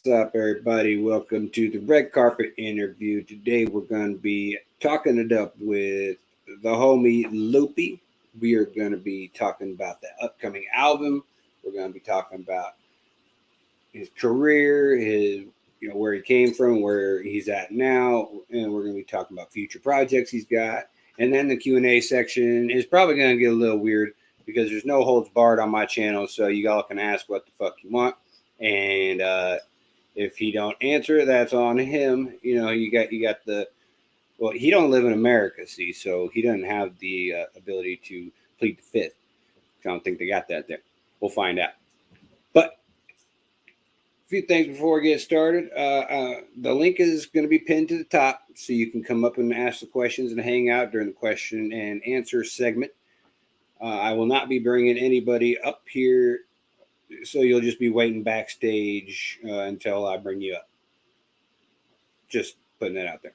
up, everybody? Welcome to the red carpet interview. Today, we're going to be talking it up with the homie Loopie. We are going to be talking about the upcoming album. We're going to be talking about his career, his where he came from, where he's at now, and we're going to be talking about future projects he's got. And then the Q&A section is probably going to get a little weird because there's no holds barred on my channel, so you all can ask what the fuck you want. And if he don't answer, that's on him. You got the he don't live in America, see, so he doesn't have the ability to plead the fifth. I don't think they got that there. We'll find out. But a few things before we get started. The link is going to be pinned to the top, so you can come up and ask the questions and hang out during the question and answer segment. I will not be bringing anybody up here, so you'll just be waiting backstage until I bring you up. Just putting that out there.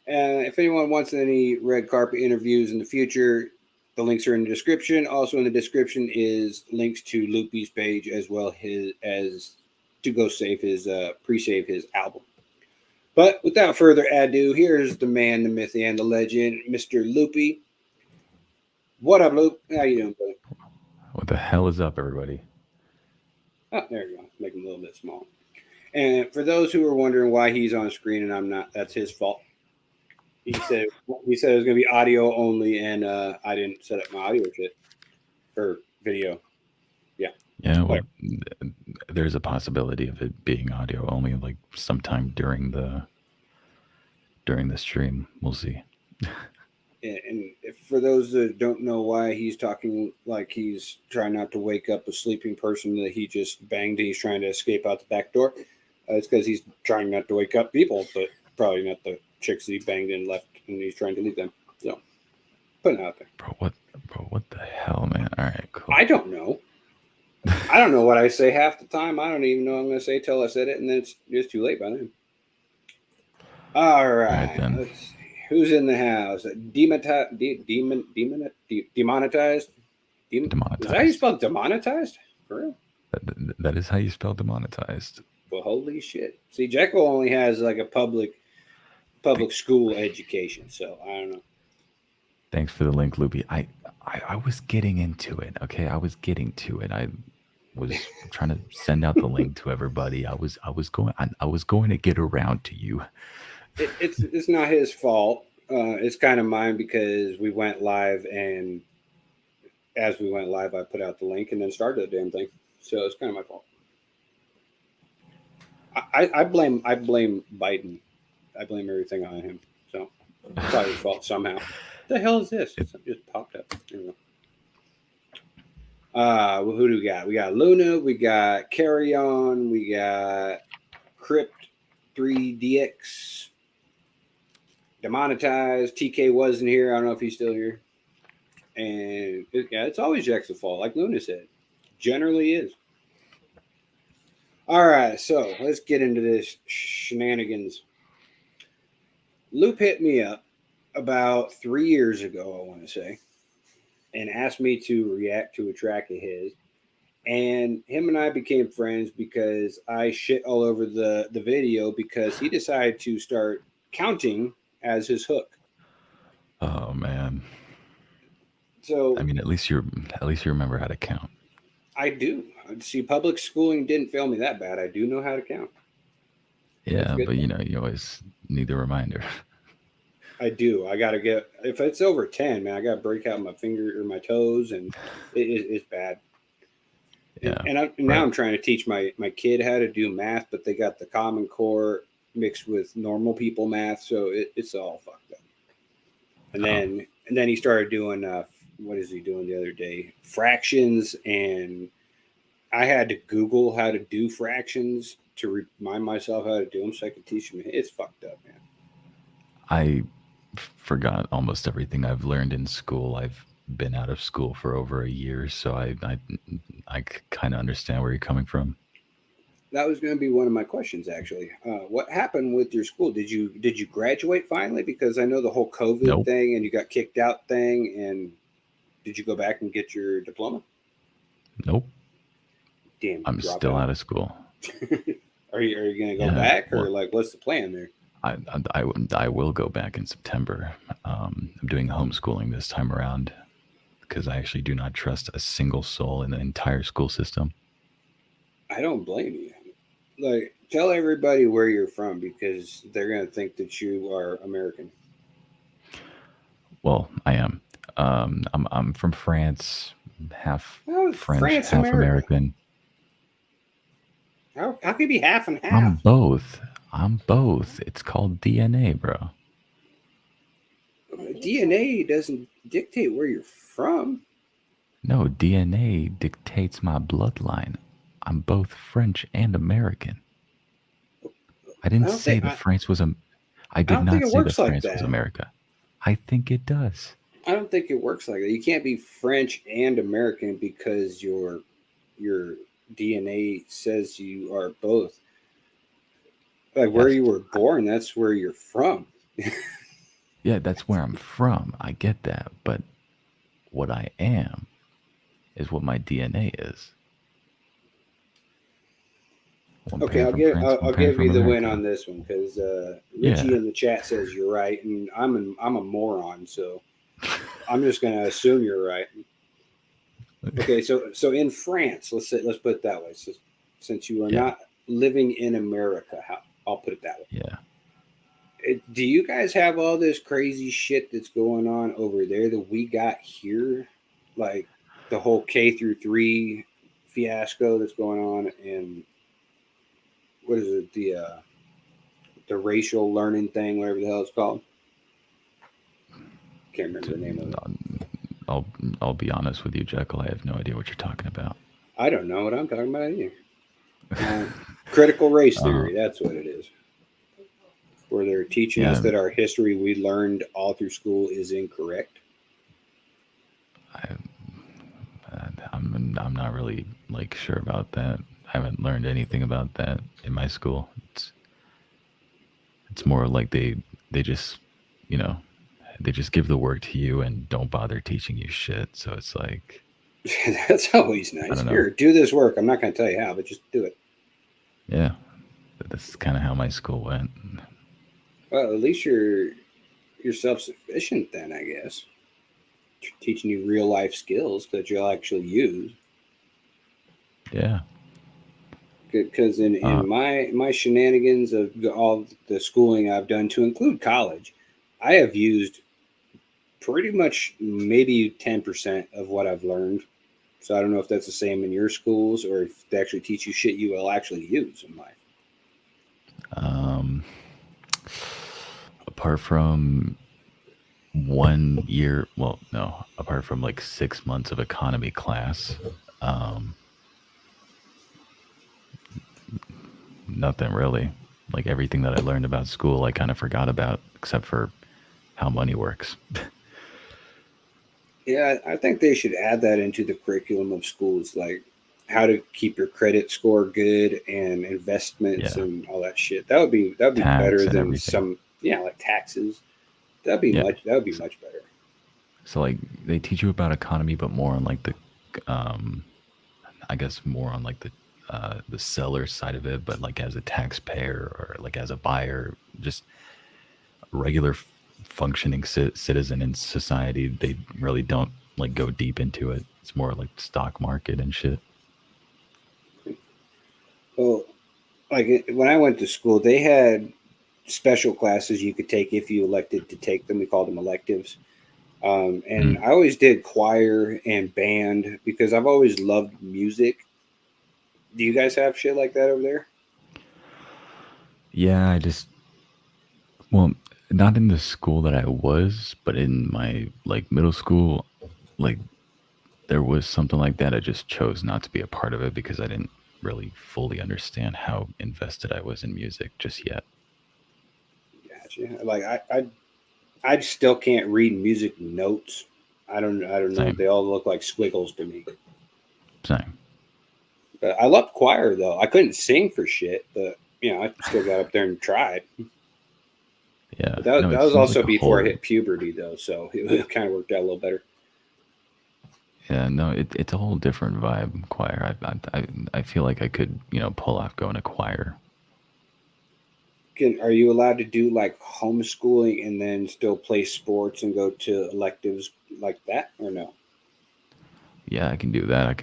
And if anyone wants any red carpet interviews in the future, the links are in the description. Also in the description is links to Loopie's page as well as to go save his pre-save his album. But without further ado, here's the man, the myth, and the legend, Mr. Loopie. What up, Loop? How you doing, buddy? What the hell is up, everybody? Oh, there you go. Make him a little bit small. And for those who are wondering why he's on screen and I'm not, that's his fault. He said it was going to be audio only, and I didn't set up my audio shit or video. Yeah. Yeah. Well, there's a possibility of it being audio only, like sometime during the stream. We'll see. And for those that don't know why he's talking like he's trying not to wake up a sleeping person that he just banged and he's trying to escape out the back door, it's because he's trying not to wake up people, but probably not the chicks that he banged and left and he's trying to leave them. So, putting it out there. Bro, what the hell, man? All right, cool. I don't know. I don't know what I say half the time. I don't even know what I'm going to say till I said it, and then it's too late by then. All right. Then. Let's see. Who's in the house? Demonetized? Demonetized. Is that how you spell demonetized? For real? That is how you spell demonetized. Well, holy shit. See, Jekyll only has like a public school education, so I don't know. Thanks for the link, Loopie. I was getting into it. Okay, I was getting to it. I was trying to send out the link to everybody. I was going to get around to you. It's not his fault. It's kind of mine because we went live, and as we went live, I put out the link and then started the damn thing. So it's kind of my fault. I blame Biden. I blame everything on him. So it's probably his fault somehow. What the hell is this? It just popped up. Anyway. Who do we got? We got Luna. We got Carry On. We got Crypt 3DX. Demonetized. TK wasn't here. I don't know if he's still here. And it's always Jack's fault, like Luna said. Generally is. All right, so let's get into this shenanigans. Loop hit me up about 3 years ago, I want to say, and asked me to react to a track of his. And him and I became friends because I shit all over the video because he decided to start counting as his hook. Oh man. So I mean, at least you remember how to count. I do. See, public schooling didn't fail me that bad. I do know how to count. Yeah, but you always need the reminder. I do. I got to get, if it's over 10, man, I got to break out my finger or my toes, and it's bad. Yeah. And now I'm trying to teach my kid how to do math, but they got the Common Core mixed with normal people math, so it's all fucked up. And then he started doing, what is he doing the other day? Fractions, and I had to Google how to do fractions to remind myself how to do them so I could teach him. It's fucked up, man. I forgot almost everything I've learned in school. I've been out of school for over a year, so I kind of understand where you're coming from. That was going to be one of my questions, actually. What happened with your school? Did you graduate finally? Because I know the whole COVID thing and you got kicked out thing. And did you go back and get your diploma? Nope. Damn. I'm still out of school. Are you gonna go Yeah. back, or Well, like what's the plan there? I will go back in September. I'm doing homeschooling this time around because I actually do not trust a single soul in the entire school system. I don't blame you. Like, tell everybody where you're from because they're gonna think that you are American. Well, I am. I'm from France, half How is French, France half America? American. How can you be half and I'm half? both. I'm both. It's called DNA, bro. DNA doesn't dictate where you're from. No, DNA dictates my bloodline. I'm both French and American. I I didn't don't say think that France was I I did don't think not it say that works like France was that. America. I think it does. I don't think it works like that. You can't be French and American because your DNA says you are both. Like where Yes. you were born, that's where you're from. Yeah, that's where I'm from. I get that. But what I am is what my DNA is. One Okay, parent from France, one I'll parent give from you the win on America. this one because Richie Yeah. in the chat says you're right, and I'm a moron, so I'm just gonna assume you're right. Okay, so in France, let's put it that way. So, since you are Yeah. not living in America, I'll put it that way. Yeah. Do you guys have all this crazy shit that's going on over there that we got here, like the whole K through 3 fiasco that's going on, and what is it the racial learning thing, whatever the hell it's called? Can't remember the name of it. I'll I'll be honest with you, Jekyll. I have no idea what you're talking about. I don't know what I'm talking about either. Critical race Uh, theory, that's what it is. Where they're teaching us yeah, that our history we learned all through school is incorrect. I, I'm not really like sure about that. I haven't learned anything about that in my school. It's more like they just you know they just give the work to you and don't bother teaching you shit. So it's like That's always I nice. don't know. Here, do this work. I'm not going to tell you how, but just do it. Yeah, that's kind of how my school went. Well, at least you're self sufficient then, I guess. Teaching you real life skills that you'll actually use. Yeah. Because Uh, in my shenanigans of all the schooling I've done, to include college, I have used pretty much maybe 10% of what I've learned. So I don't know if that's the same in your schools or if they actually teach you shit you will actually use in life. um, apart from 1 year, well, no, apart from like 6 months of economy class, um, nothing really. Like everything that I learned about school, I kind of forgot about, except for how money works. Yeah, I think they should add that into the curriculum of schools, like how to keep your credit score good and investments Yeah, and all that shit. That would be better tax and than everything. some like taxes. Yeah. That would be much better. So like they teach you about economy, but more on like um, I guess more on like the seller side of it, but like as a taxpayer or like as a buyer, just regular functioning citizen in society, they really don't like go deep into it. It's more like the stock market and shit. Well, like when I went to school, they had special classes you could take if you elected to take them. We called them electives. And Mm. I always did choir and band because I've always loved music. Do you guys have shit like that over there? Yeah, I just well, not in the school that I was, but in my like middle school, like there was something like that. I just chose not to be a part of it because I didn't really fully understand how invested I was in music just yet. Gotcha. Like I still can't read music notes. I don't know. Same, They all look like squiggles to me. same. But I loved choir though. I couldn't sing for shit, but I still got up there and tried. Yeah, But no, that it was seems also like a before I whole. hit puberty though, so it kind of worked out a little better. Yeah, no, it's a whole different vibe. Choir. I feel like I could pull off going to choir. Are you allowed to do like homeschooling and then still play sports and go to electives like that, or no? Yeah, I can do that. I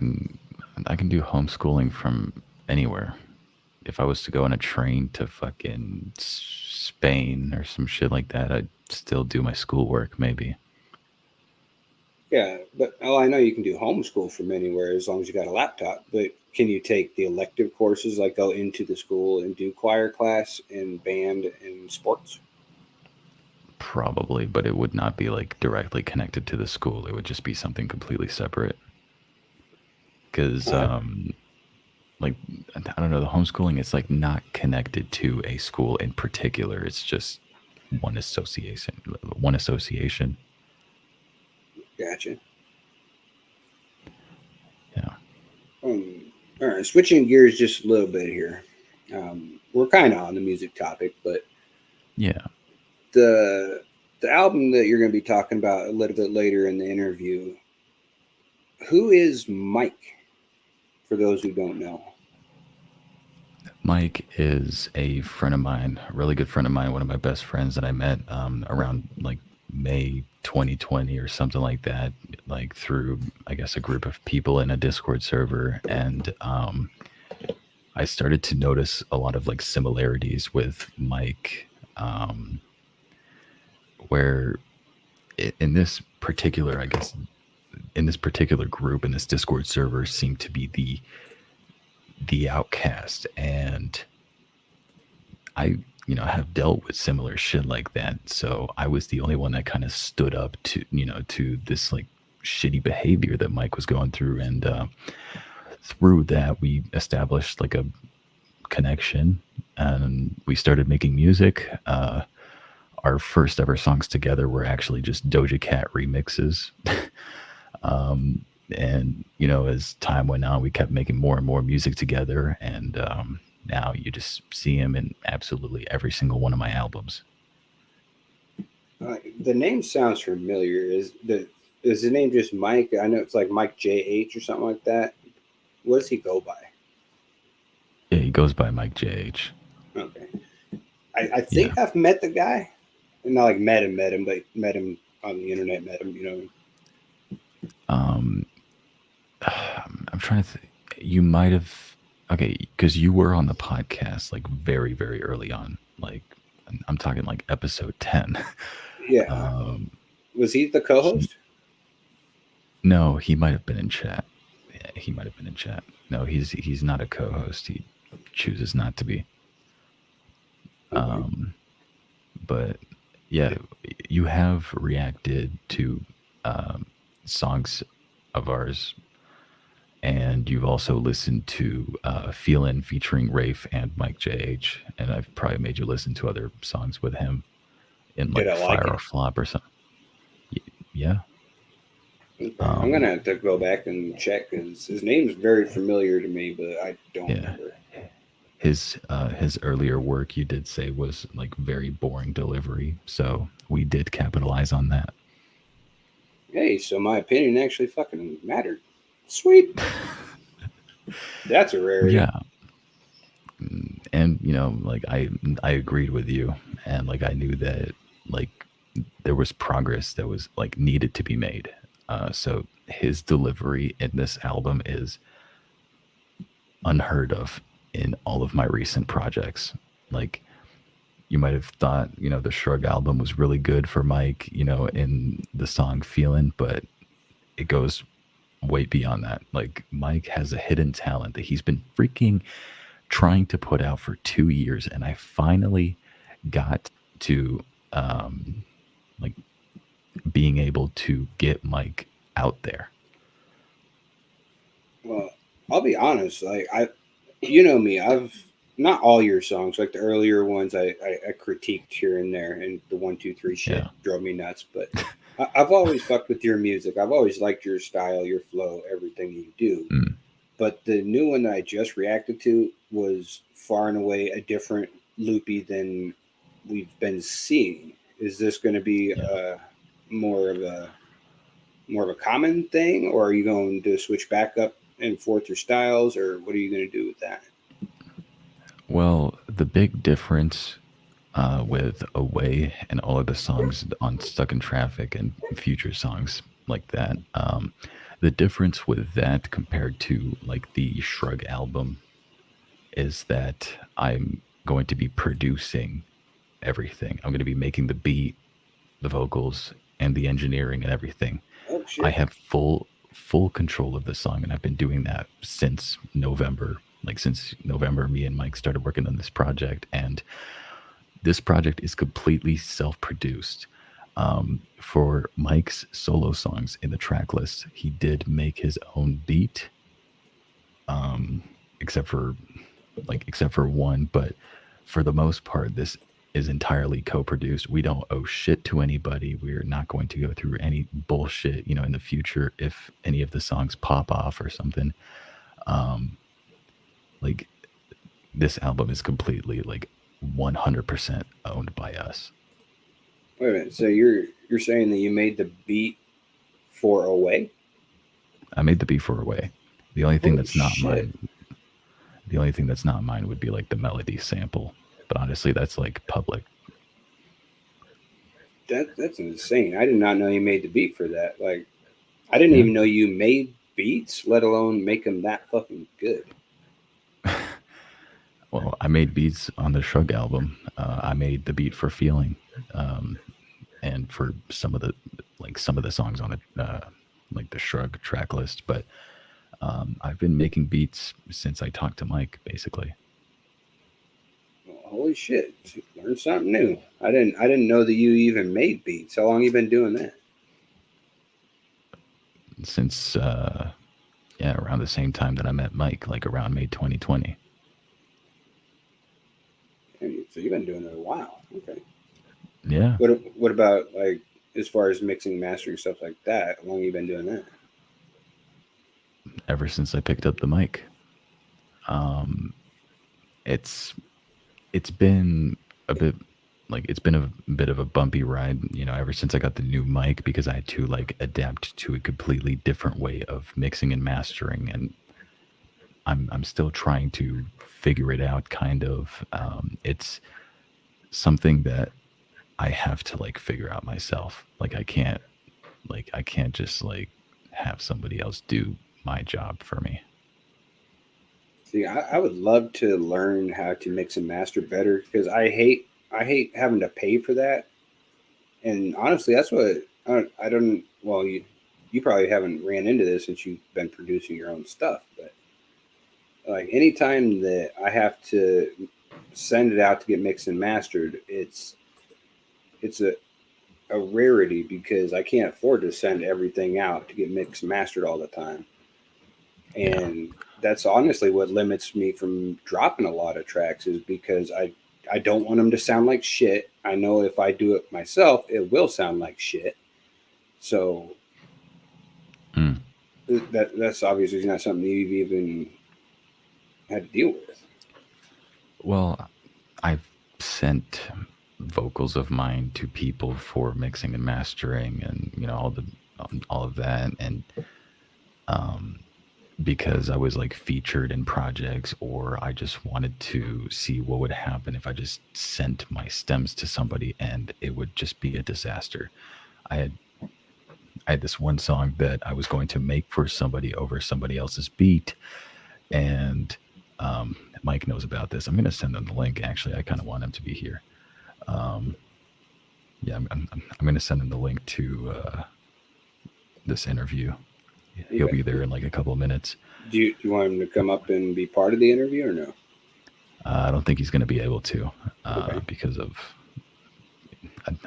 can do homeschooling from anywhere. If I was to go on a train to fucking Spain or some shit like that, I'd still do my schoolwork maybe. Yeah, but I know you can do homeschool from anywhere as long as you got a laptop. But can you take the elective courses, like go into the school and do choir class and band and sports? Probably, but it would not be like directly connected to the school. It would just be something completely separate. Because Uh, like I don't know, the homeschooling is like not connected to a school in particular. It's just one association. One association. gotcha. Yeah. All right, switching gears just a little bit here. We're kind of on the music topic, but Yeah. the the album that you're going to be talking about a little bit later in the interview, who is Mike? For those who don't know. Mike is a friend of mine, a really good friend of mine, one of my best friends that I met around like May 2020 or something like that, like through, I guess, a group of people in a Discord server. And I started to notice a lot of like similarities with Mike, um, where in this particular, I guess, in this particular group in this Discord server seemed to be the outcast. And I, have dealt with similar shit like that. So I was the only one that kind of stood up to, to this like shitty behavior that Mike was going through. And through that, we established like a connection and we started making music. Our first ever songs together were actually just Doja Cat remixes. And, as time went on, we kept making more and more music together. And, now you just see him in absolutely every single one of my albums. The name sounds familiar. Is the name just Mike? I know it's like Mike JH or something like that. What does he go by? Yeah, he goes by Mike JH. Okay, I Yeah. think I've met the guy. Not like met him, but met him on the internet. Met him, you know. Um, I'm trying to think. You might have, okay, because you were on the podcast like very, very early on. Like, I'm talking like episode 10. Yeah, um, was he the he, co-host? no, he might have been in chat. Yeah, he might have been in chat. No, he's not a co-host. He chooses not to be. Okay. Um, but yeah, you have reacted to um, songs of ours, and you've also listened to "Feelin" featuring Rafe and Mike JH, and I've probably made you listen to other songs with him in Did like I like Fire it? or Flop or something. Yeah, Okay, I'm um, gonna have to go back and check because his name's very familiar to me, but I don't yeah. remember. His earlier work, you did say, was like very boring delivery, so we did capitalize on that. Hey, so my opinion actually fucking mattered. Sweet, that's a rarity. Yeah, and like I agreed with you, and like I knew that like there was progress that was like needed to be made. So his delivery in this album is unheard of in all of my recent projects. Like you might have thought, the Shrug album was really good for Mike, in the song Feelin', but it goes way beyond that. Like Mike has a hidden talent that he's been freaking trying to put out for 2 years, and I finally got to like being able to get Mike out there. Well, I'll be honest. Like you know me. I've not all your songs. Like the earlier ones, I critiqued here and there, and the 1, 2, 3 shit Yeah. drove me nuts. But I've always fucked with your music. I've always liked your style, your flow, everything you do. Mm, But the new one that I just reacted to was far and away a different Loopy than we've been seeing. Is this going to be yeah. more of a more of a common thing, or are you going to switch back up and forth your styles, or what are you going to do with that? Well, the big difference. with Away and all of the songs on Stuck in Traffic and future songs like that. The difference with that compared to like the Shrug album is that I'm going to be producing everything. I'm going to be making the beat, the vocals, and the engineering and everything. Oh I shit. have full control of the song, and I've been doing that since November. Like since November, me and Mike started working on this project, and this project is completely self-produced. For Mike's solo songs in the track list, he did make his own beat, except for except for one. But for the most part, this is entirely co-produced. We don't owe shit to anybody. We're not going to go through any bullshit, in the future if any of the songs pop off or something. Um, like this album is completely 100% owned by us. Wait a minute. So you're saying that you made the beat for Away? I made the beat for Away. The only thing Holy that's not shit. mine, the only thing that's not mine would be like the melody sample. But honestly, that's like public. That's insane. I did not know you made the beat for that. Like, I didn't Yeah. even know you made beats, let alone make them that fucking good. Well, I made beats on the Shrug album. I made the beat for Feeling, um, and for some of the songs on the Shrug track list. But I've been making beats since I talked to Mike, basically. Well, holy shit! Learned something new. I didn't know that you even made beats. How long you been doing that? Since yeah, around the same time that I met Mike, like around May 2020. So you've been doing it a while. Okay. Yeah, What about like as far as mixing, mastering stuff like that? How long you been doing that? ever since I picked up the mic. Um, it's it's been a bit it's been a bit of a bumpy ride, ever since I got the new mic because I had to adapt to a completely different way of mixing and mastering, and I'm still trying to figure it out. Kind of, it's something that I have to figure out myself. I can't just have somebody else do my job for me. See, I would love to learn how to mix and master better because I hate having to pay for that. And honestly, that's what I don't. Well, you probably haven't ran into this since you've been producing your own stuff, but like anytime that I have to send it out to get mixed and mastered, it's a rarity because I can't afford to send everything out to get mixed and mastered all the time. Yeah. And that's honestly what limits me from dropping a lot of tracks is because I don't want them to sound like shit. I know if I do it myself, it will sound like shit. So Mm. that's obviously not something you've even had to deal with. Well, I've sent vocals of mine to people for mixing and mastering, and all of that, and um, because I was featured in projects, or I just wanted to see what would happen if I just sent my stems to somebody, and it would just be a disaster. I had I had this one song that I was going to make for somebody over somebody else's beat, and Mike knows about this. I'm going to send him the link. Actually, I kind of want him to be here. Um, yeah, I'm going to send him the link to this interview. He'll Okay. be there in a couple of minutes. Do you want him to come up and be part of the interview or no? I don't think he's going to be able to Okay. because of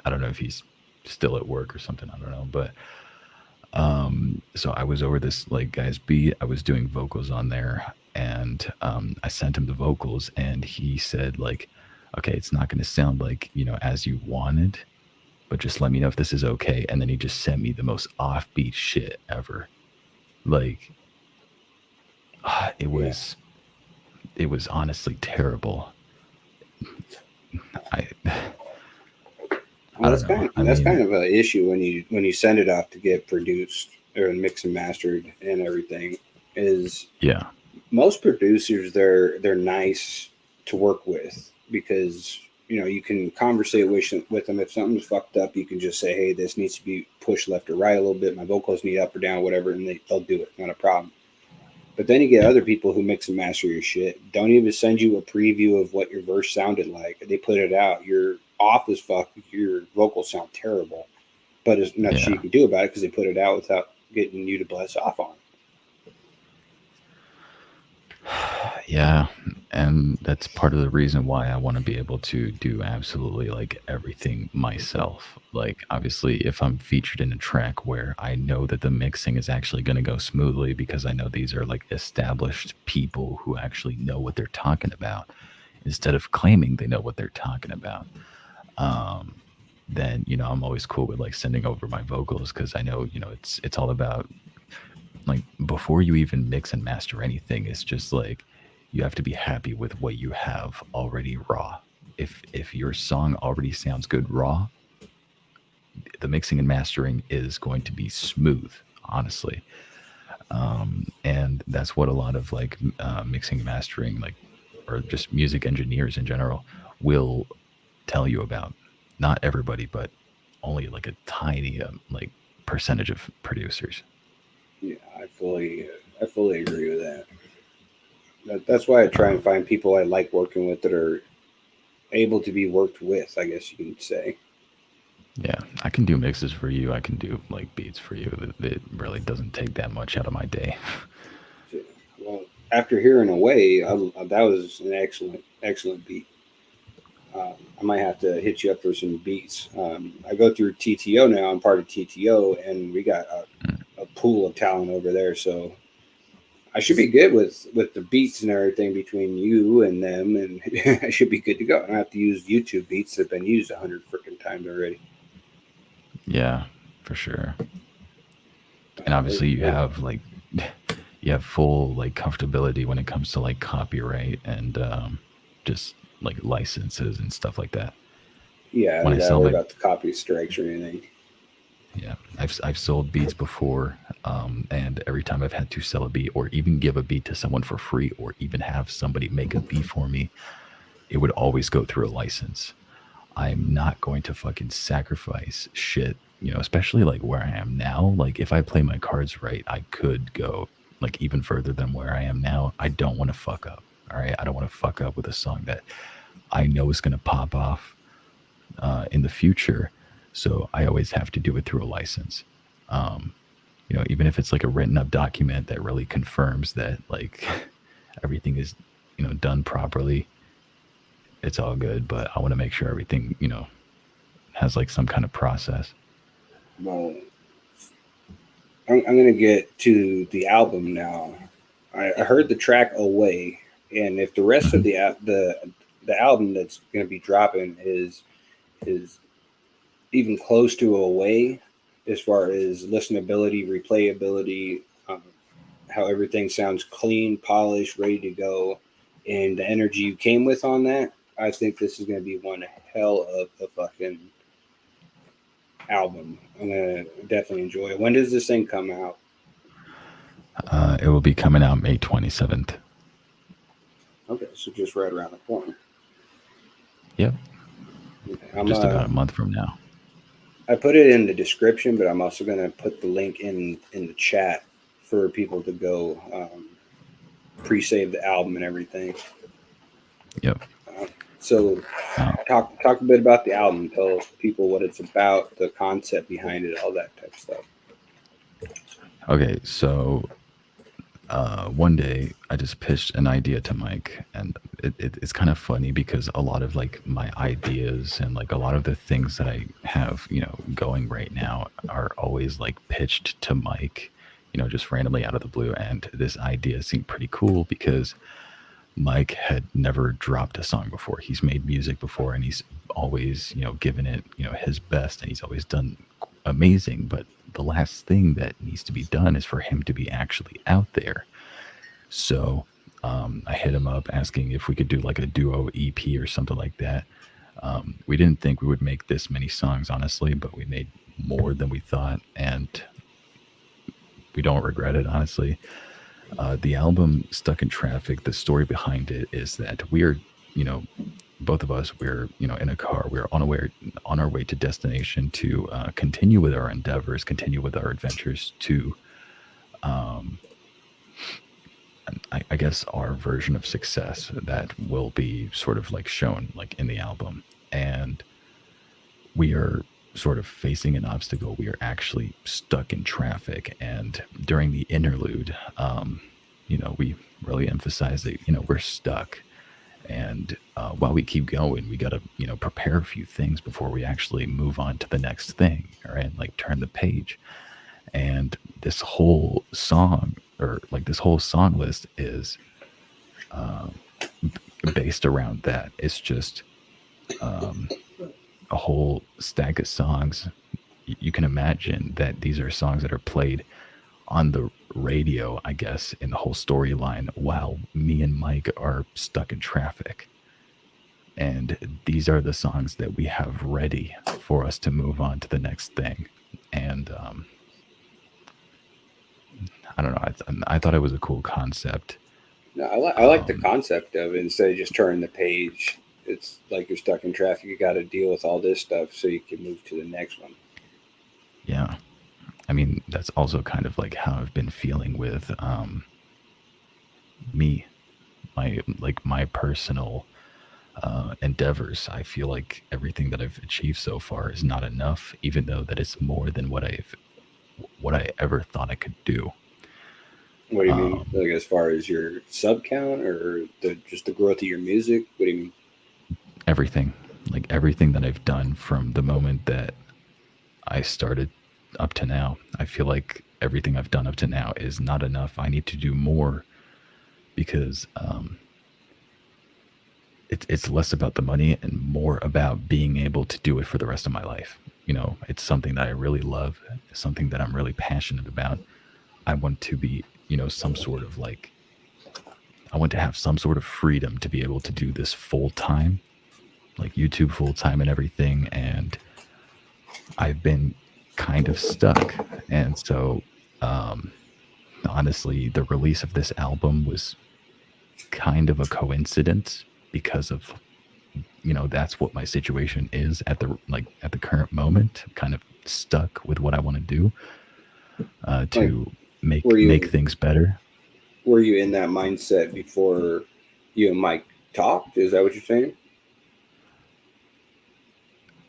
I don't know if he's still at work or something. I don't know, but so I was over this guy's beat. I was doing vocals on there, and I sent him the vocals, and he said okay, it's not going to sound as you wanted, but just let me know if this is okay. And then he just sent me the most offbeat shit ever. Like it Yeah. was it was honestly terrible. I I Well, don't know. I that's kind mean, of an issue when you send it off to get produced or mixed and mastered and everything. Is yeah, most producers they're nice to work with because you can conversate with them. If something's fucked up, you can just say, hey, this needs to be pushed left or right a little bit. My vocals need up or down, whatever, and they'll do it. Not a problem. But then you get Yep. other people who mix and master your shit. Don't even send you a preview of what your verse sounded like. They put it out. You're off as fuck. Your vocals sound terrible. But there's nothing you Yeah. can do about it because they put it out without getting you to bless off on it. Yeah, and that's part of the reason why I want to be able to do absolutely like everything myself. Like, obviously, if I'm featured in a track where I know that the mixing is actually going to go smoothly because I know these are like established people who actually know what they're talking about, instead of claiming they know what they're talking about, um, then I'm always cool with like sending over my vocals because I know it's all about like before you even mix and master anything, it's just like you have to be happy with what you have already raw. If your song already sounds good raw, the mixing and mastering is going to be smooth, honestly. And that's what a lot of like mixing and mastering, like, or just music engineers in general, will tell you about. Not everybody, but only like a tiny like percentage of producers. Yeah, I fully agree with that. That's why I try and Um, find people I like working with that are able to be worked with, I guess you can say. Yeah, I can do mixes for you. I can do like beats for you. It really doesn't take that much out of my day. So, well, after hearing Away, that was an excellent beat. I might have to hit you up for some beats. I go through TTO now. I'm part of TTO, and we got Mm. a pool of talent over there. So I should be good with the beats and everything between you and them, and I should be good to go. I don't have to use YouTube beats that have been used 100 freaking times already. Yeah, for sure. And Uh, obviously, you it, have like you have full like comfortability when it comes to like copyright and just like licenses and stuff like that. yeah, I When don't I got to sell worry my about the copy strikes or anything. Yeah, I've sold beats before, and every time I've had to sell a beat or even give a beat to someone for free or even have somebody make a beat for me, it would always go through a license. I'm not going to fucking sacrifice shit, especially like where I am now. Like if I play my cards right, I could go like even further than where I am now. I don't want to fuck up. All right. I don't want to fuck up with a song that I know is going to pop off in the future. So I always have to do it through a license. Um, even if it's like a written up document that really confirms that like everything is, done properly, it's all good. But I want to make sure everything, has like some kind of process. Well, I'm gonna get to the album now. I heard the track "Away," and if the rest of Hmm. the album that's gonna be dropping is even close to "Away," as far as listenability, replayability, um, how everything sounds clean, polished, ready to go, and the energy you came with on that, I think this is gonna be one hell of a fucking album. I'm gonna definitely enjoy it. When does this thing come out? It will be coming out May 27th. Okay, so just right around the corner. Yep. I'm Just about a month from now. I put it in the description, but I'm also gonna put the link in the chat for people to go pre-save the album and everything. Yep. Uh, so Uh, talk a bit about the album. Tell people what it's about, the concept behind it, all that type of stuff. okay. So one day I just pitched an idea to Mike, and it's kind of funny because a lot of like my ideas and like a lot of the things that I have, going right now are always like pitched to Mike, just randomly out of the blue. And this idea seemed pretty cool because Mike had never dropped a song before. He's made music before and he's always, given it, his best, and he's always done amazing. But the last thing that needs to be done is for him to be actually out there. So I hit him up asking if we could do like a duo EP or something like that. We didn't think we would make this many songs, honestly, but we made more than we thought, and we don't regret it, honestly. The album Stuck in Traffic, the story behind it is that we are, you know, both of us, we're in a car, we're on our way to destination to continue with our endeavors, continue with our adventures to um, I guess our version of success that will be sort of like shown like in the album. And we are sort of facing an obstacle. We are actually stuck in traffic. And during the interlude, we really emphasize that, we're stuck. And while we keep going, we got to, prepare a few things before we actually move on to the next thing, right? Like turn the page. And this whole song, or like this whole song list, is based around that. It's just um, a whole stack of songs. You can imagine that these are songs that are played on the radio, I guess, in the whole storyline while me and Mike are stuck in traffic. And these are the songs that we have ready for us to move on to the next thing. And I don't know. I thought it was a cool concept. No, I like the concept of it. Instead of just turning the page, it's like you're stuck in traffic. You got to deal with all this stuff so you can move to the next one. Yeah. I mean, that's also kind of like how I've been feeling with me, my personal endeavors. I feel like everything that I've achieved so far is not enough, even though that it's more than what I ever thought I could do. What do you mean? Like as far as your sub count or just the growth of your music? What do you mean? Everything, like everything that I've done from the moment that I started up to now, I feel like everything I've done up to now is not enough. I need to do more because it's less about the money and more about being able to do it for the rest of my life. It's something that I really love, something that I'm really passionate about. I want to be, some sort of like, I want to have some sort of freedom to be able to do this full time, like YouTube full time and everything. And I've been kind of stuck. And so, honestly, the release of this album was kind of a coincidence because of, that's what my situation is at the current moment. I'm kind of stuck with what I want to do to make things better. Were you in that mindset before you and Mike talked? Is that what you're saying?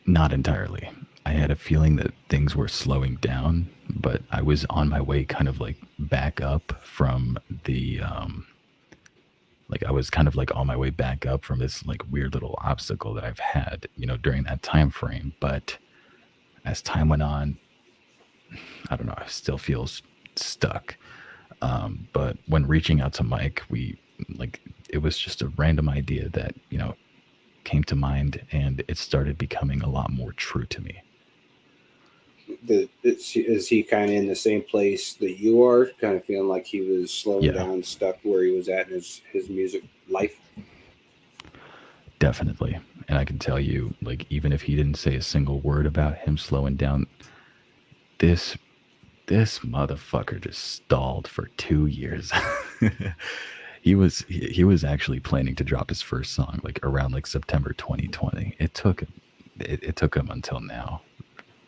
Not entirely. I had a feeling that things were slowing down, but I was on my way kind of like back up from the like I was kind of like on my way back up from this like weird little obstacle that I've had, during that time frame. But as time went on, I don't know, I still feel stuck. But when reaching out to Mike, it was just a random idea that, came to mind, and it started becoming a lot more true to me. Is he kind of in the same place that you are, kind of feeling like he was slowing Yeah, down, stuck where he was at in his music life? definitely. And I can tell you, like, even if he didn't say a single word about him slowing down, this this motherfucker just stalled for 2 years. He was actually planning to drop his first song like around like September 2020. It took him until now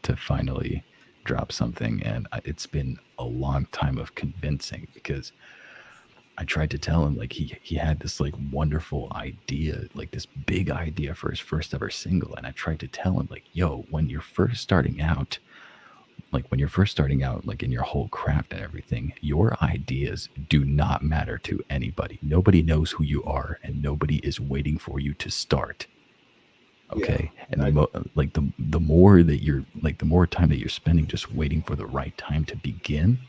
to finally drop something, and it's been a long time of convincing because I tried to tell him like he had this like wonderful idea, like this big idea for his first ever single, and I tried to tell him like, yo, when you're first starting out, like in your whole craft and everything, your ideas do not matter to anybody. Nobody knows who you are, and nobody is waiting for you to start. Yeah. Okay, and the more that you're like, the more time that you're spending just waiting for the right time to begin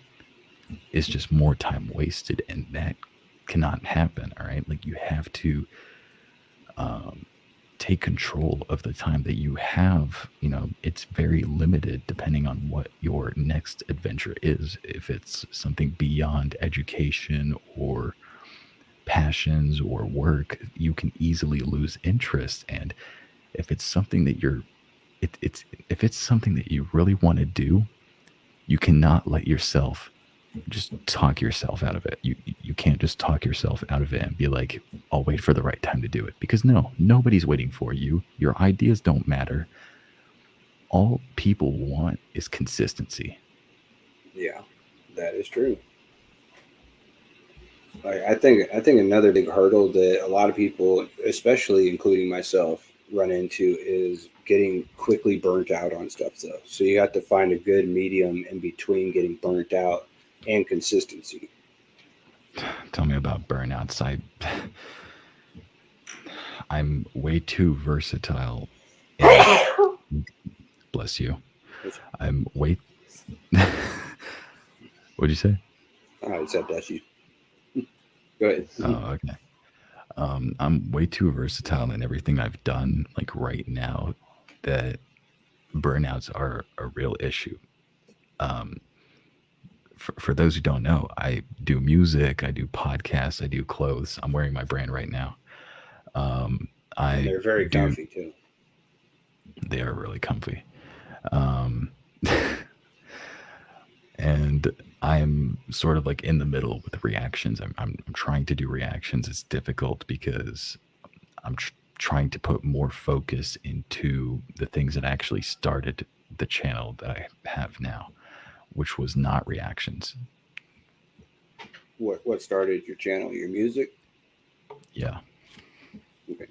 is just more time wasted, and that cannot happen. All right, like you have to um, take control of the time that you have. It's very limited depending on what your next adventure is. If it's something beyond education or passions or work, you can easily lose interest. And if it's something that if it's something that you really want to do, you cannot let yourself just talk yourself out of it. You can't just talk yourself out of it and be like, I'll wait for the right time to do it. Because no, nobody's waiting for you. Your ideas don't matter. All people want is consistency. Yeah, that is true. I think another big hurdle that a lot of people, especially including myself, run into is getting quickly burnt out on stuff though. So you have to find a good medium in between getting burnt out and consistency. Tell me about burnouts. I'm way too versatile in, bless you. I'm way What'd you say? I accept that you go ahead. Oh, okay. I'm way too versatile in everything I've done, like right now, that burnouts are a real issue. Um, for those who don't know, I do music, I do podcasts, I do clothes. I'm wearing my brand right now. Um, And I they're very do, comfy too. they are really comfy. Um, and I'm sort of like in the middle with reactions. I'm trying to do reactions. It's difficult because I'm trying to put more focus into the things that actually started the channel that I have now, which was not reactions. What started your channel? Your music? Yeah. Okay.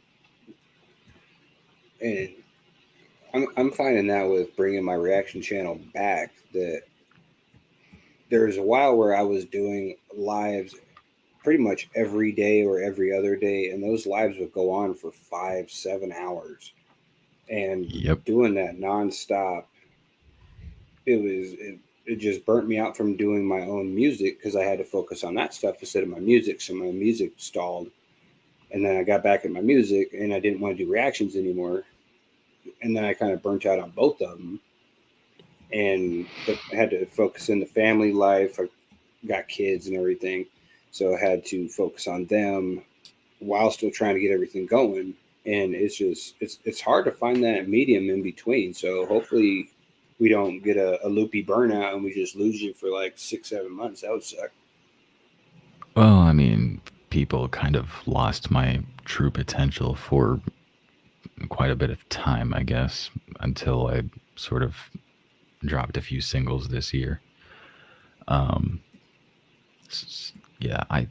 And I'm finding that with bringing my reaction channel back that there was a while where I was doing lives pretty much every day or every other day, and those lives would go on for 5, 7 hours. And Yep. doing that nonstop, it just burnt me out from doing my own music because I had to focus on that stuff instead of my music. So my music stalled, and then I got back at my music, and I didn't want to do reactions anymore. And then I kind of burnt out on both of them, and I had to focus in the family life. I got kids and everything, so I had to focus on them while still trying to get everything going. And it's hard to find that medium in between. So hopefully we don't get a loopy burnout and we just lose you for like 6, 7 months. That would suck. Well, I mean, people kind of lost my true potential for quite a bit of time, I guess, until I sort of dropped a few singles this year. Um, yeah, I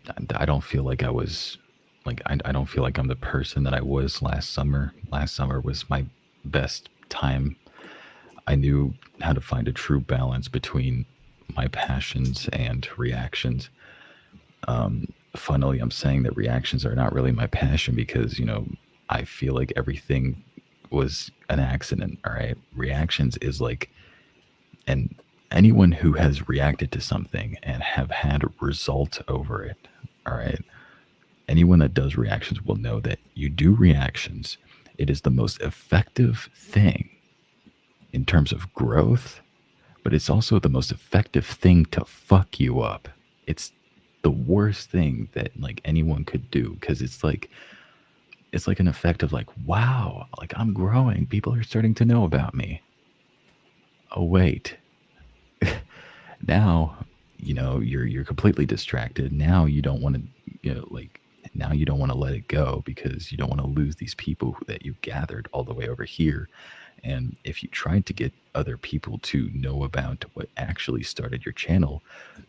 don't feel like I was like I don't feel like I'm the person that I was last summer. Last summer was my best time. I knew how to find a true balance between my passions and reactions. Um, Funnily, I'm saying that reactions are not really my passion because I feel like everything was an accident. All right, reactions is like, and anyone who has reacted to something and have had result over it, all right, anyone that does reactions will know that you do reactions. It is the most effective thing in terms of growth, but it's also the most effective thing to fuck you up. It's the worst thing that like anyone could do because it's like an effect of like, wow, like I'm growing. People are starting to know about me. Oh wait, now you're completely distracted. Now you don't want to like now you don't want to let it go because you don't want to lose these people that you gathered all the way over here. And if you tried to get other people to know about what actually started your channel,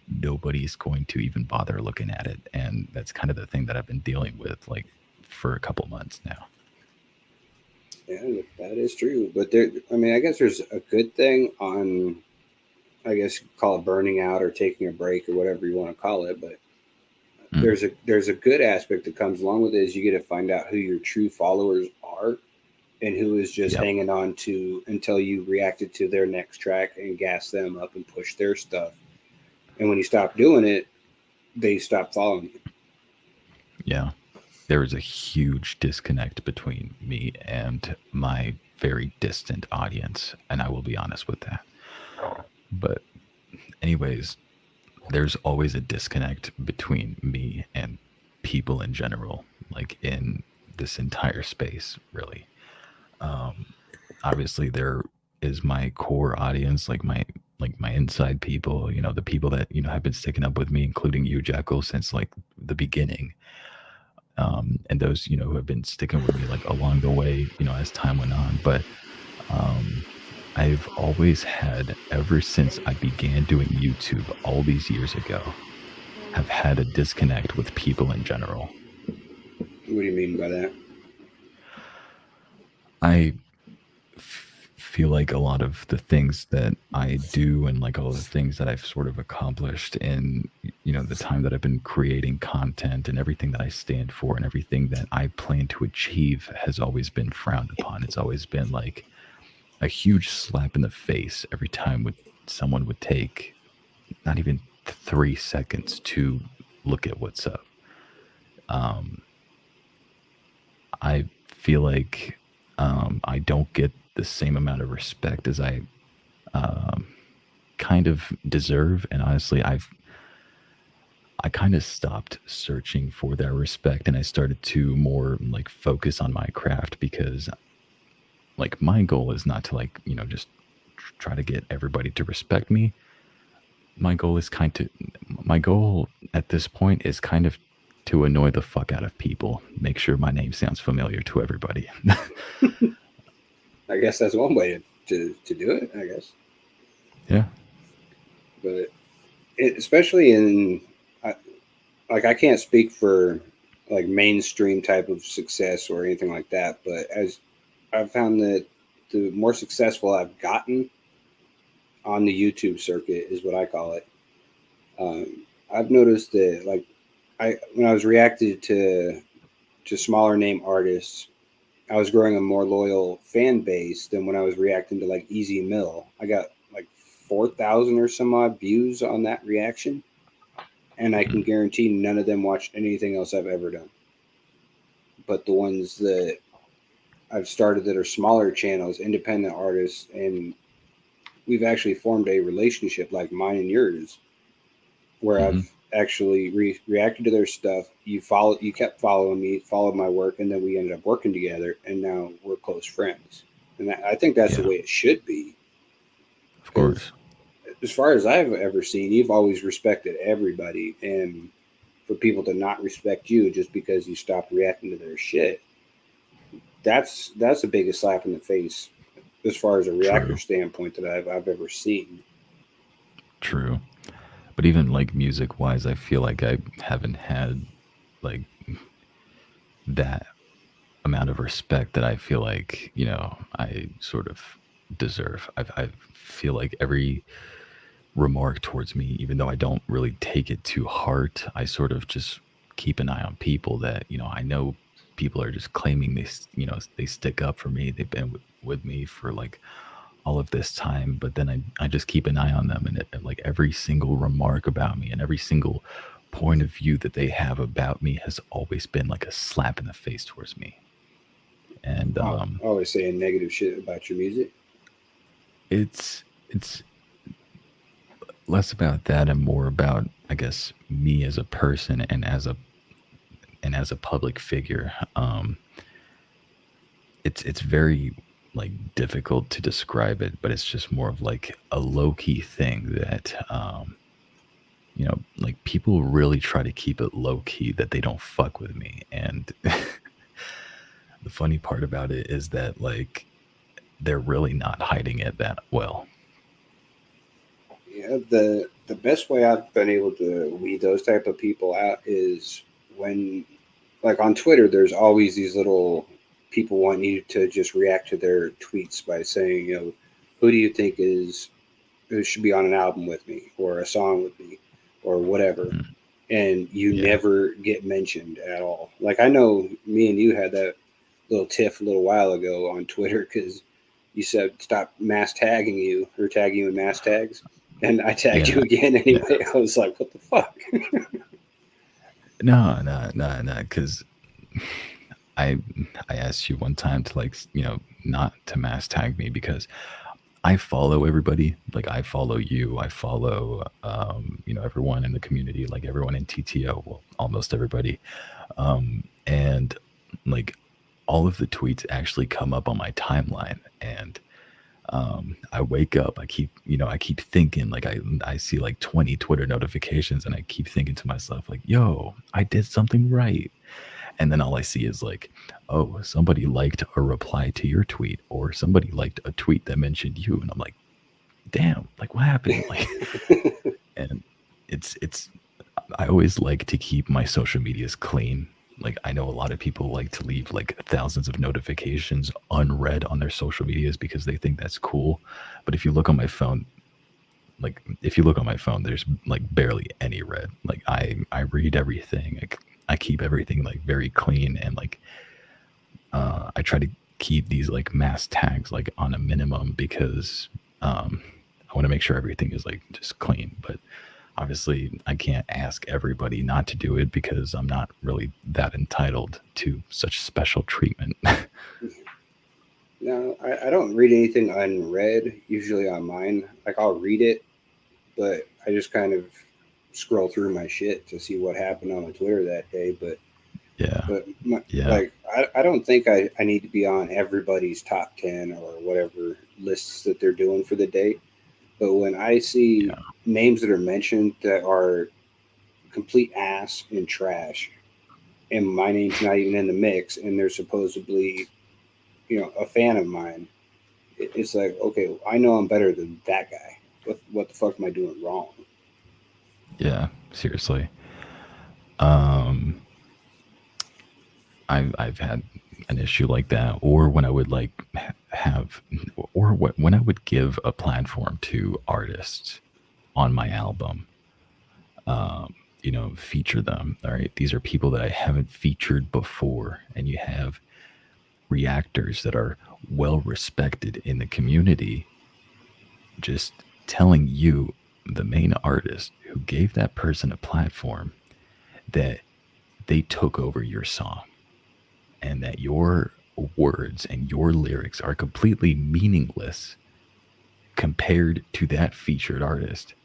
nobody's going to even bother looking at it. And that's kind of the thing that I've been dealing with like for a couple months now. Yeah, that is true. But there, I mean, I guess there's a good thing on, I guess, call it burning out or taking a break or whatever you want to call it. But Mm, there's a good aspect that comes along with it is you get to find out who your true followers are and who is just yep. hanging on to until you reacted to their next track and gas them up and push their stuff. And when you stop doing it, they stop following you. Yeah. There is a huge disconnect between me and my very distant audience. And I will be honest with that. But, anyways, there's always a disconnect between me and people in general, like in this entire space, really. Um, Obviously, there is my core audience, like my like my inside people, the people that have been sticking up with me, including you, Jekyll, since like the beginning. And those who have been sticking with me like along the way, as time went on. But um, I've always had, ever since I began doing YouTube all these years ago, have had a disconnect with people in general. What do you mean by that? I feel like a lot of the things that I do and like all the things that I've sort of accomplished in the time that I've been creating content and everything that I stand for and everything that I plan to achieve has always been frowned upon. It's always been like a huge slap in the face every time someone would take not even 3 seconds to look at what's up. Um, I feel like I don't get the same amount of respect as I um, kind of deserve. And honestly, I kind of stopped searching for that respect, and I started to more like focus on my craft because like my goal is not to like just try to get everybody to respect me. My goal is my goal at this point is kind of to annoy the fuck out of people, make sure my name sounds familiar to everybody. I guess that's one way to do it, I guess. Yeah. But especially like I can't speak for like mainstream type of success or anything like that, but as I've found that the more successful I've gotten on the YouTube circuit is what I call it. Um, I've noticed that like when I was reacted to smaller name artists, I was growing a more loyal fan base than when I was reacting to like Easy Mill. I got like 4,000 or some odd views on that reaction, and I can Mhm. guarantee none of them watched anything else I've ever done. But the ones that I've started that are smaller channels, independent artists, and we've actually formed a relationship like mine and yours, where I've Mhm. actually reacted to their stuff. You kept following me, followed my work, and then we ended up working together, and now we're close friends. And I think that's the Yeah, way it should be, of because course. as far as I've ever seen, you've always respected everybody, and for people to not respect you just because you stopped reacting to their shit, that's the biggest slap in the face as far as a reactor True. standpoint that I've ever seen. True. But even like music wise, I feel like I haven't had like that amount of respect that I feel like, I sort of deserve. I feel like every remark towards me, even though I don't really take it to heart, I sort of just keep an eye on people that, I know people are just claiming they stick up for me. They've been with me for like all of this time, but then I just keep an eye on them, and like every single remark about me and every single point of view that they have about me has always been like a slap in the face towards me. And Always saying negative shit about your music. it's less about that and more about, I guess, me as a person and as a public figure. It's very like difficult to describe it, but it's just more of like a low key thing that like people really try to keep it low key that they don't fuck with me. And the funny part about it is that like they're really not hiding it that well. Yeah, the best way I've been able to weed those type of people out is when, like on Twitter, there's always these little people want you to just react to their tweets by saying, who do you think who should be on an album with me or a song with me or whatever, Mhm. and you Yeah. never get mentioned at all. Like I know me and you had that little tiff a little while ago on Twitter because you said stop mass tagging you or tag you in mass tags, and I tagged Yeah. you again Yeah. anyway. I was like, what the fuck? No, no, no, no, because I I asked you one time to like not to mass tag me because I follow everybody. Like I follow you. I follow everyone in the community, like everyone in TTO. Well, almost everybody. And like all of the tweets actually come up on my timeline, and I wake up, I keep thinking, like I see like 20 Twitter notifications, and I keep thinking to myself, like, yo, I did something right. And then all I see is like, oh, somebody liked a reply to your tweet, or somebody liked a tweet that mentioned you. And I'm like, damn, like what happened? Like, and it's I always like to keep my social medias clean. Like I know a lot of people like to leave like thousands of notifications unread on their social medias because they think that's cool. But if you look on my phone, there's like barely any read. Like I read everything. I keep everything like very clean, and like I try to keep these like mass tags like on a minimum because I want to make sure everything is like just clean. But obviously, I can't ask everybody not to do it because I'm not really that entitled to such special treatment. No, I don't read anything unread usually on mine. Like I'll read it, but I just kind of scroll through my shit to see what happened on Twitter that day. Yeah, yeah, like I don't think I need to be on everybody's top 10 or whatever lists that they're doing for the day. But when I see yeah, names that are mentioned that are complete ass and trash, and my name's not even in the mix, and they're supposedly, a fan of mine, it's like, okay, I know I'm better than that guy. What the fuck am I doing wrong? yeah. Seriously, um, I've had an issue like that, or when I would like have, or when I would give a platform to artists on my album, feature them. All right, these are people that I haven't featured before, and you have reactors that are well respected in the community, just telling you, the main artist who gave that person a platform, that they took over your song and that your words and your lyrics are completely meaningless compared to that featured artist.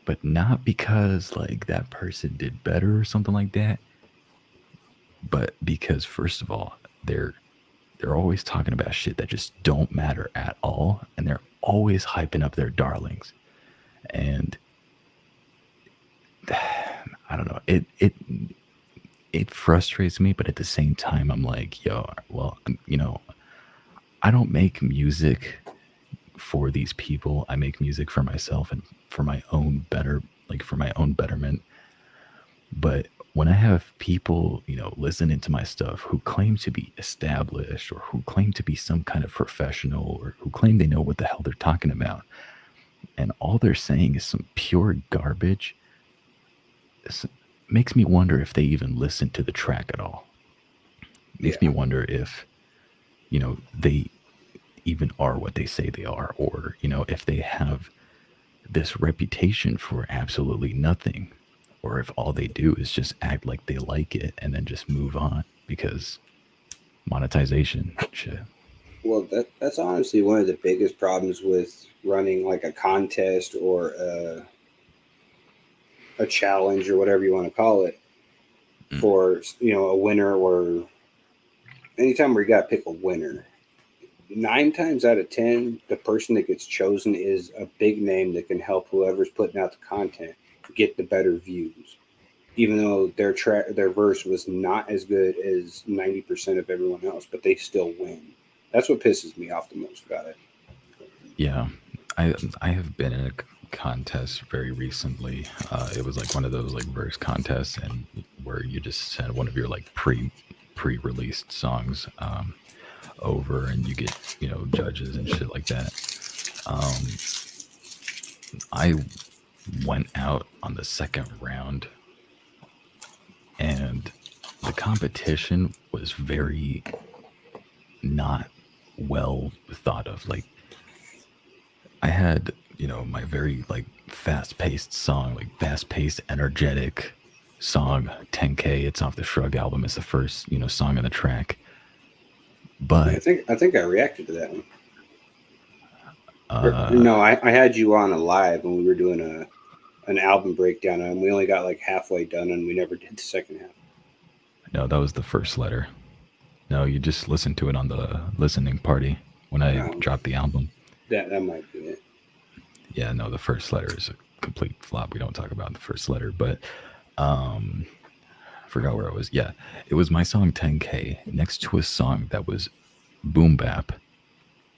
But not because like that person did better or something like that, but because first of all, they're always talking about shit that just don't matter at all, and they're always hyping up their darlings. And I don't know, it frustrates me, but at the same time I'm like, yo, well, I don't make music for these people. I make music for myself and for my own for my own betterment. But when I have people, listening to my stuff who claim to be established, or who claim to be some kind of professional, or who claim they know what the hell they're talking about, and all they're saying is some pure garbage, it makes me wonder if they even listen to the track at all. Makes me Yeah. wonder if, they even are what they say they are, or, if they have this reputation for absolutely nothing, or if all they do is just act like they like it and then just move on because monetization shit. Well, that's honestly one of the biggest problems with running like a contest or a challenge or whatever you want to call it Mm. for a winner, or anytime where you got to pick a winner. 9 times out of 10, the person that gets chosen is a big name that can help whoever's putting out the content get the better views, even though their verse was not as good as 90% of everyone else, but they still win. That's what pisses me off the most about it. Yeah, I have been in a contest very recently. It was like one of those like verse contests, and where you just send one of your like pre-released songs over, and you get judges and shit like that. Um, I went out on the second round, and the competition was very not well thought of. Like I had, my very like fast-paced song, like fast-paced, energetic song, 10K. It's off the Shrug album. It's the first, song on the track. Yeah, But I think I reacted to that one. uh No, I had you on a live when we were doing an album breakdown, and we only got like halfway done, and we never did the second half. no, that was the first letter. No, you just listened to it on the listening party when I Um, dropped the album. That might be it. Yeah, no, the first letter is a complete flop. We don't talk about the first letter, but um, I forgot where I was. Yeah, it was my song 10K next to a song that was boom bap,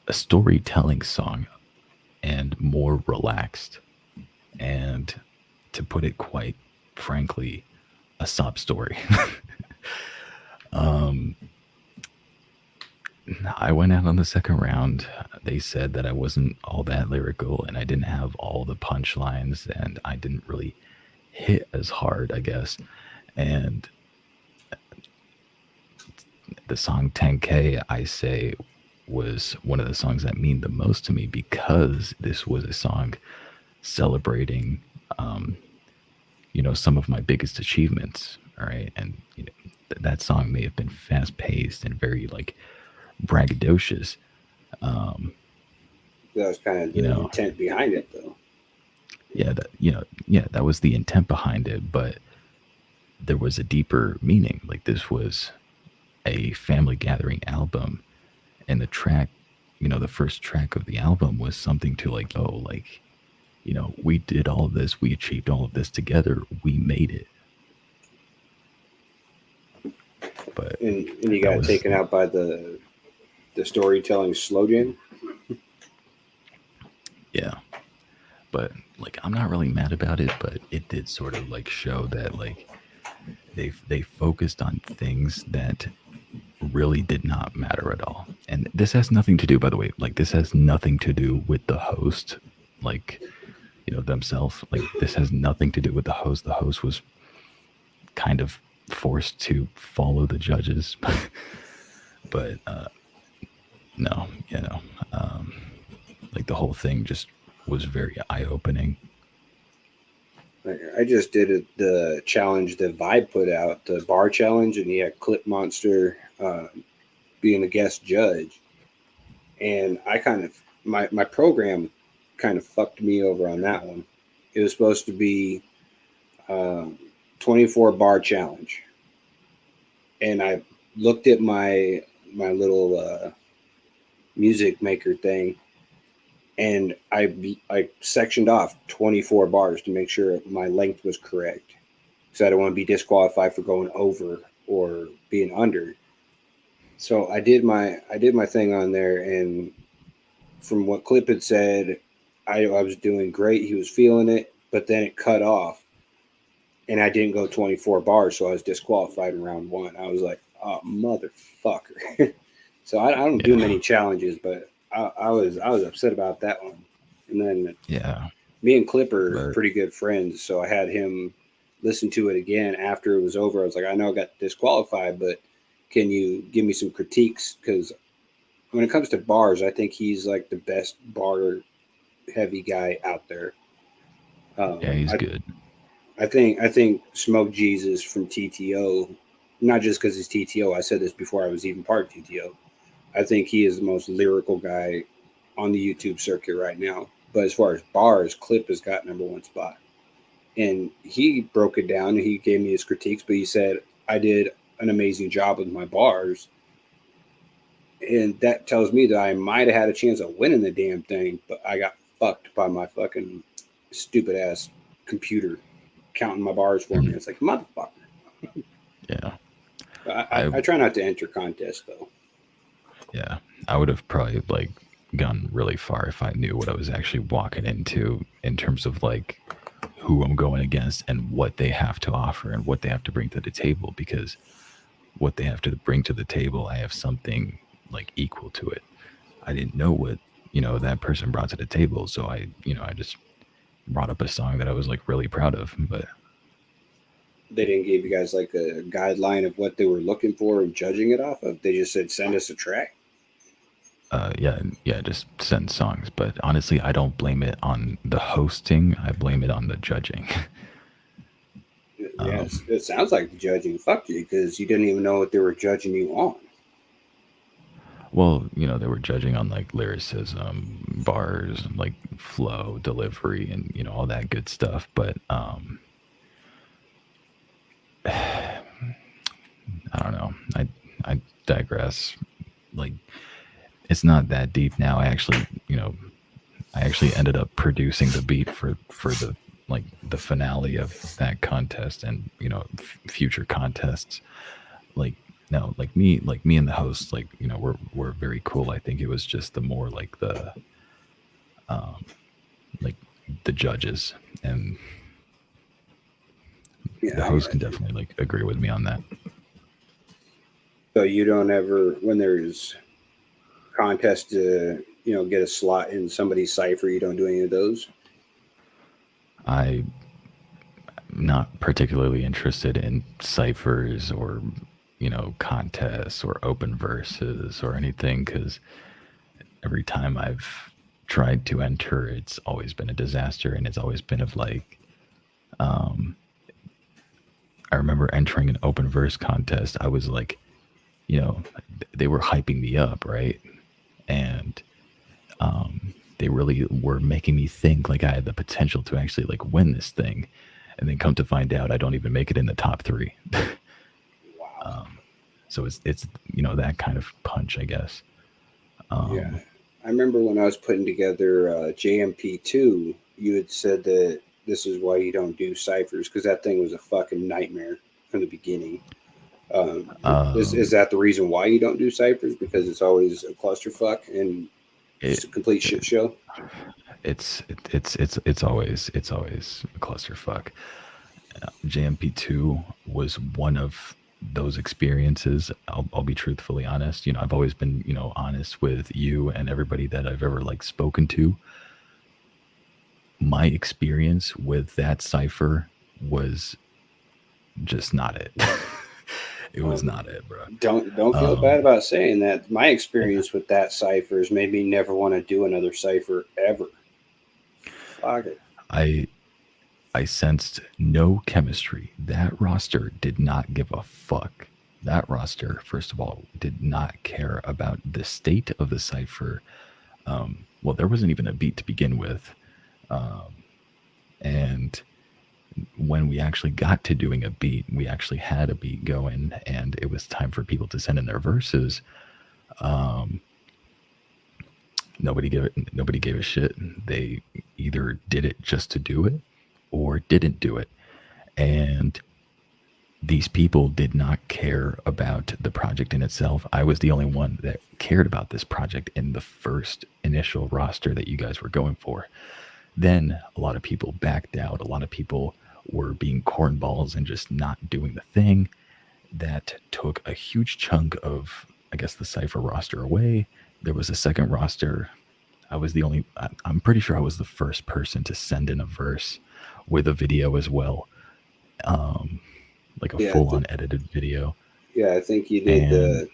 a storytelling song, and more relaxed. And to put it quite frankly, a sob story. um, I went out on the second round. They said that I wasn't all that lyrical and I didn't have all the punchlines and I didn't really hit as hard, I guess. And the song 10K, I say, was one of the songs that mean the most to me because this was a song celebrating, um, some of my biggest achievements. All right. And, that song may have been fast paced and very like braggadocious. Um, That was kind of you the know, intent behind it, though. yeah, that was the intent behind it, but there was a deeper meaning. Like this was a family gathering album, and the track, the first track of the album was something to like, oh, like, we did all of this, we achieved all of this together, we made it. But And you that got was taken out by the storytelling slow jam. yeah. But like, I'm not really mad about it, but it did sort of like show that like they focused on things that really did not matter at all. And this has nothing to do, by the way, like this has nothing to do with the host, like, themselves. Like this has nothing to do with the host. The host was kind of forced to follow the judges. But no, um, like the whole thing just was very eye opening. I just did the challenge that Vibe put out, the bar challenge, and he had Clip Monster being a guest judge. And I kind of my program kind of fucked me over on that one. It was supposed to be um, 24 bar challenge, and I looked at my little music maker thing, and I sectioned off 24 bars to make sure my length was correct, because I don't want to be disqualified for going over or being under. So I did my thing on there, and from what Clip had said, I was doing great. He was feeling it, but then it cut off, and I didn't go 24 bars, so I was disqualified in round one. I was like, oh motherfucker. So I don't do Yeah. many challenges, but I was upset about that one. And then Yeah. me and Clip are But pretty good friends, so I had him listen to it again after it was over. I was like, I know I got disqualified, but can you give me some critiques? Because when it comes to bars, I think he's like the best bar heavy guy out there. Um, yeah, he's I good. I think Smoke Jesus from TTO, not just because he's TTO. I said this before I was even part of TTO. I think he is the most lyrical guy on the YouTube circuit right now. But as far as bars, Clip has got number one spot. And he broke it down and he gave me his critiques, but he said I did an amazing job with my bars. And that tells me that I might have had a chance of winning the damn thing, but I got fucked by my fucking stupid ass computer counting my bars for me. Mhm. It's like, motherfucker. Yeah. I try not to enter contests, though. Yeah, I would have probably like gone really far if I knew what I was actually walking into in terms of like who I'm going against and what they have to offer and what they have to bring to the table because what they have to bring to the table, I have something like equal to it. I didn't know what, that person brought to the table, so I just brought up a song that I was like really proud of, but They didn't give you guys like a guideline of what they were looking for and judging it off of. They just said, send us a track. yeah, just send songs, but honestly, I don't blame it on the hosting. I blame it on the judging. Yeah, um, it sounds like the judging fucked you because you didn't even know what they were judging you on. Well, they were judging on like lyricism, bars, like flow, delivery, and all that good stuff. But I don't know. I digress. Like it's not that deep now. I actually, I actually ended up producing the beat for the like the finale of that contest, and future contests. Like no, like me and the host, like we're very cool. I think it was just the more like the um like the judges, and Yeah, the I host can got you. definitely like agree with me on that. So you don't ever, when there's contests to, get a slot in somebody's cipher, you don't do any of those? I not particularly interested in ciphers or contests or open verses or anything, because every time I've tried to enter, it's always been a disaster, and it's always been of like, um, I remember entering an open verse contest. I was like, they were hyping me up, right? And they really were making me think like I had the potential to actually like win this thing, and then come to find out I don't even make it in the top three. Wow. So it's that kind of punch, I guess. Yeah. Um, I remember when I was putting together JMP2, you had said that this is why you don't do ciphers because that thing was a fucking nightmare from the beginning. Um, is um, that the reason why you don't do ciphers? Because it's always a clusterfuck and it, just a complete shit it show? it's always a clusterfuck. JMP2 was one of those experiences. I'll be truthfully honest. I've always been honest with you and everybody that I've ever like spoken to. My experience with that cipher was just not it. It was Um, not it, bro. don't feel bad Um, about saying that. My yeah, experience with that cipher has made me never want to do another cipher ever. Fuck it. I I sensed no chemistry. That roster did not give a fuck. That roster, first of all, did not care about the state of the cipher. Well, there wasn't even a beat to begin with. Um, and when we actually got to doing a beat, we actually had a beat going, and it was time for people to send in their verses. Um, nobody gave a shit. They either did it just to do it or didn't do it. And these people did not care about the project in itself. I was the only one that cared about this project in the first initial roster that you guys were going for. Then a lot of people backed out. A lot of people were being cornballs and just not doing the thing. That took a huge chunk of, I guess, the Cypher roster away. There was a second roster. I was the only, I'm pretty sure I was the first person to send in a verse with a video as well. Um, like a Yeah, full on edited video. yeah. I think you did And the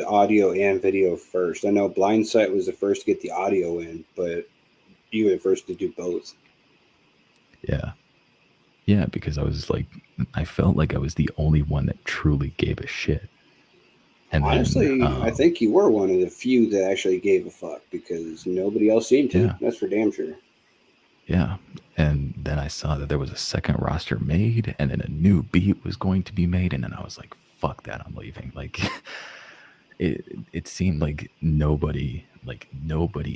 audio and video first. I know Blindsight was the first to get the audio in, but you were the first to do both. yeah, yeah, because I was like, I felt like I was the only one that truly gave a shit. And then, Honestly, I think you were one of the few that actually gave a fuck because nobody else seemed to. yeah, That's for damn sure. yeah. And then I saw that there was a second roster made, and then a new beat was going to be made. And then I was like, fuck that, I'm leaving. Like, it seemed like nobody,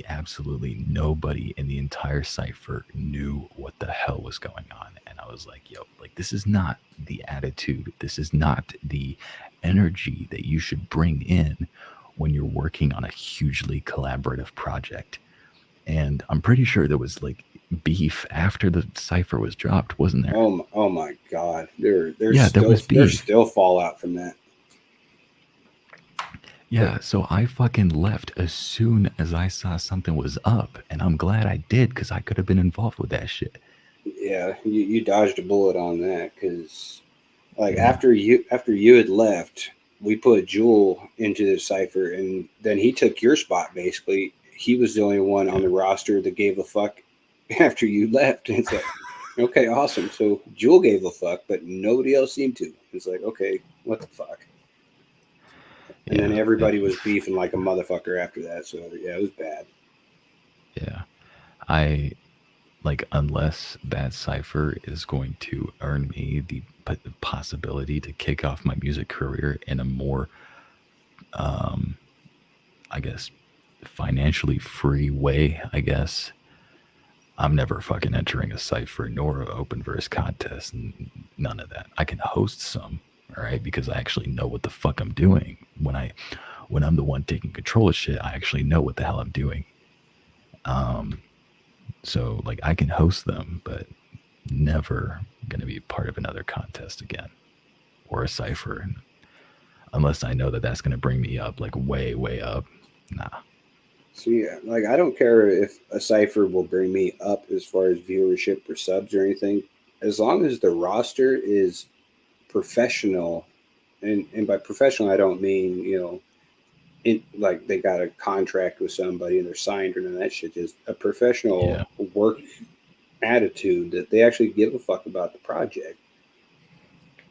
absolutely nobody in the entire cipher knew what the hell was going on. And I was like, yo, like this is not the attitude, this is not the energy that you should bring in when you're working on a hugely collaborative project. And I'm pretty sure there was like beef after the cipher was dropped, wasn't there? Oh my God, Yeah, there was there's beef. still fallout from that. But Yeah, so I fucking left as soon as I saw something was up, and I'm glad I did because I could have been involved with that shit. yeah, you dodged a bullet on that because like Yeah, after you had left, we put Jewel into the cipher, and then he took your spot. Basically, he was the only one on yeah, the roster that gave a fuck after you left. And it's like, okay, awesome. So Jewel gave a fuck, but nobody else seemed to. It's like, okay, what the fuck? And then yeah, everybody was beefing like a motherfucker after that. So yeah, it was bad. yeah. I like unless that cipher is going to earn me the possibility to kick off my music career in a more, um, I guess, financially free way, I guess, I'm never fucking entering a cipher nor an open verse contest and none of that. I can host some, all right, because I actually know what the fuck I'm doing. When I'm the one taking control of shit, I actually know what the hell I'm doing. Um, so like I can host them, but never gonna be part of another contest again or a cipher, unless I know that that's gonna bring me up like way, way up. Nah. So yeah, like I don't care if a cipher will bring me up as far as viewership or subs or anything, as long as the roster is professional, and by professional I don't mean like they got a contract with somebody and they're signed or none of that shit. Just a professional Yeah. work attitude that they actually give a fuck about the project.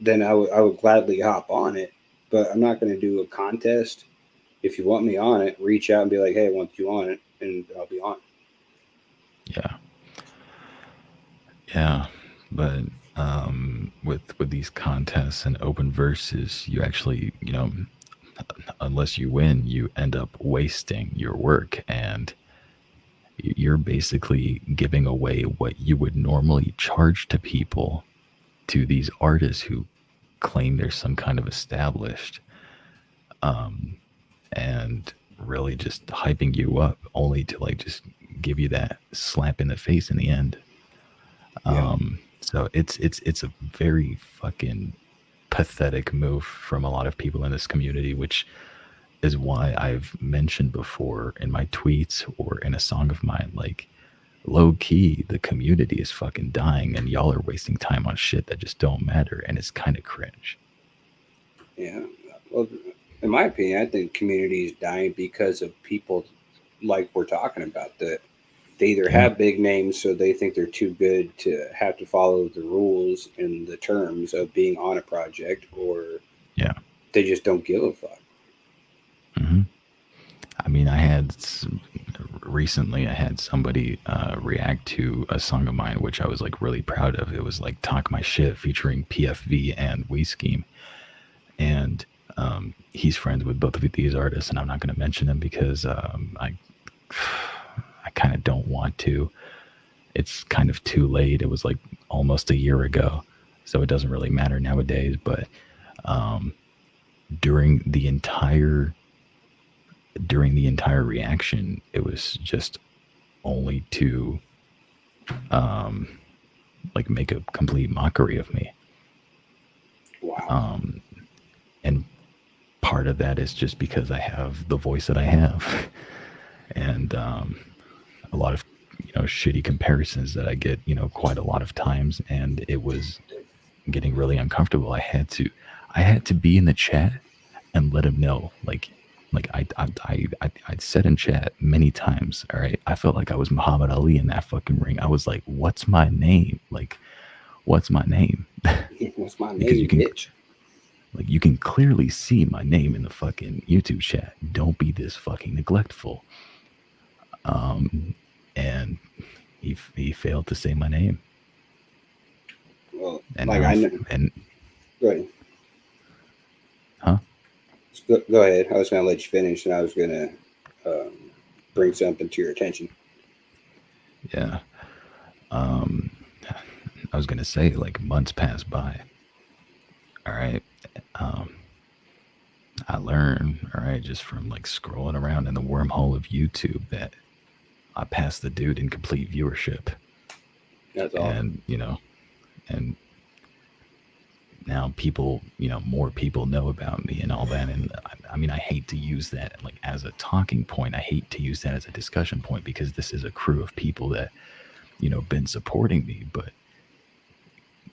Then I would gladly hop on it, but I'm not going to do a contest. If you want me on it, reach out and be like, hey, I want you on it, and I'll be on it. Yeah. Yeah. But with these contests and open verses, you actually, unless you win, you end up wasting your work, and you're basically giving away what you would normally charge to people, to these artists who claim they're some kind of established, um, and really just hyping you up only to like just give you that slap in the face in the end. Yeah. So it's a very fucking pathetic move from a lot of people in this community, which is why I've mentioned before in my tweets or in a song of mine, like, low key, the community is fucking dying, and y'all are wasting time on shit that just don't matter, and it's kind of cringe. Yeah. Well, in my opinion, I think community is dying because of people like we're talking about that they either Yeah, have big names, so they think they're too good to have to follow the rules and the terms of being on a project, or yeah. they just don't give a fuck. hmm I mean, recently I had somebody react to a song of mine, which I was like really proud of. It was like "Talk My Shit" featuring PFV and We Scheme, and he's friends with both of these artists, and I'm not going to mention them because I kind of don't want to. It's kind of too late. It was like almost a year ago, so it doesn't really matter nowadays. But um, during the entire reaction, it was just only to um, like make a complete mockery of me. Wow. Um, and part of that is just because I have the voice that I have, and a lot of shitty comparisons that I get quite a lot of times, and it was getting really uncomfortable. I had to be in the chat and let him know, I said in chat many times, all right, I felt like I was Muhammad Ali in that fucking ring. I was like, what's my name? Like, what's my name? What's my Because name, bitch? you can clearly see my name in the fucking YouTube chat. Don't be this fucking neglectful. And he failed to say my name, Well, and like now I know. and Go ahead. huh? Go ahead. I was going to let you finish, and I was going to um, bring something to your attention. Yeah. Um, I was gonna say, like, months passed by. All right. Um, I learned, all right, just from like scrolling around in the wormhole of YouTube, that I passed the dude in complete viewership, That's awesome. and and now people, more people know about me and all that. And I mean, I hate to use that like as a talking point. I hate to use that as a discussion point, because this is a crew of people that been supporting me. But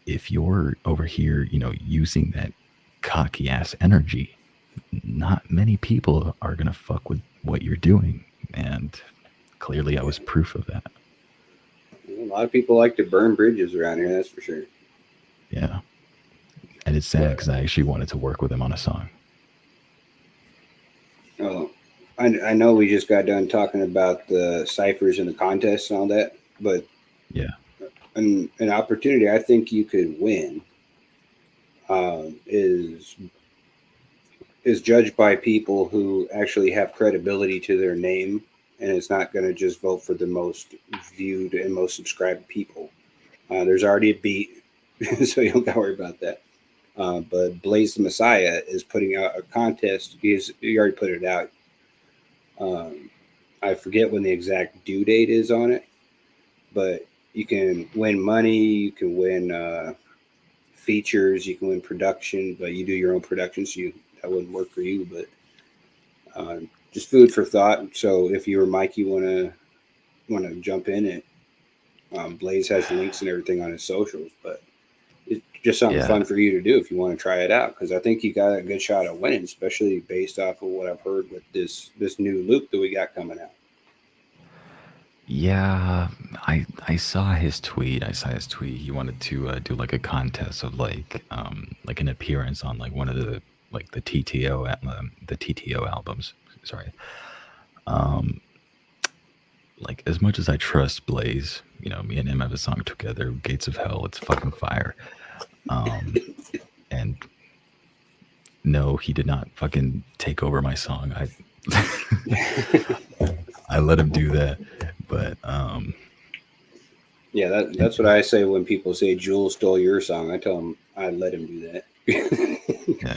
if you're over here, using that cocky ass energy, not many people are gonna fuck with what you're doing, and clearly I Yeah. was proof of that. A lot of people like to burn bridges around here, that's for sure. Yeah, and it's sad But because I actually wanted to work with him on a song. oh, I know we just got done talking about the ciphers and the contests and all that, but Yeah, an opportunity I think you could win is is judged by people who actually have credibility to their name, and it's not going to just vote for the most viewed and most subscribed people. There's already a beat, so you don't got to worry about that. But Blaze the Messiah is putting out a contest. He already put it out. Um, I forget when the exact due date is on it, but you can win money, you can win features, you can win production, but you do your own production, so that wouldn't work for you. But just food for thought. So if you or Mikey want to jump in it, Blaze has links and everything on his socials, but it's just something Yeah. fun for you to do if you want to try it out. Because I think you got a good shot at winning, especially based off of what I've heard with this new loop that we got coming out. Yeah, I saw his tweet. I saw his tweet. He wanted to do like a contest of like an appearance on like one of the like the TTO albums. Sorry. Um, like as much as I trust Blaze, me and him have a song together, Gates of Hell. It's fucking fire. Um, and no, he did not fucking take over my song. I let him do that, but Yeah, and, that's what I say when people say Jewel stole your song. I tell them I let him do that. yeah,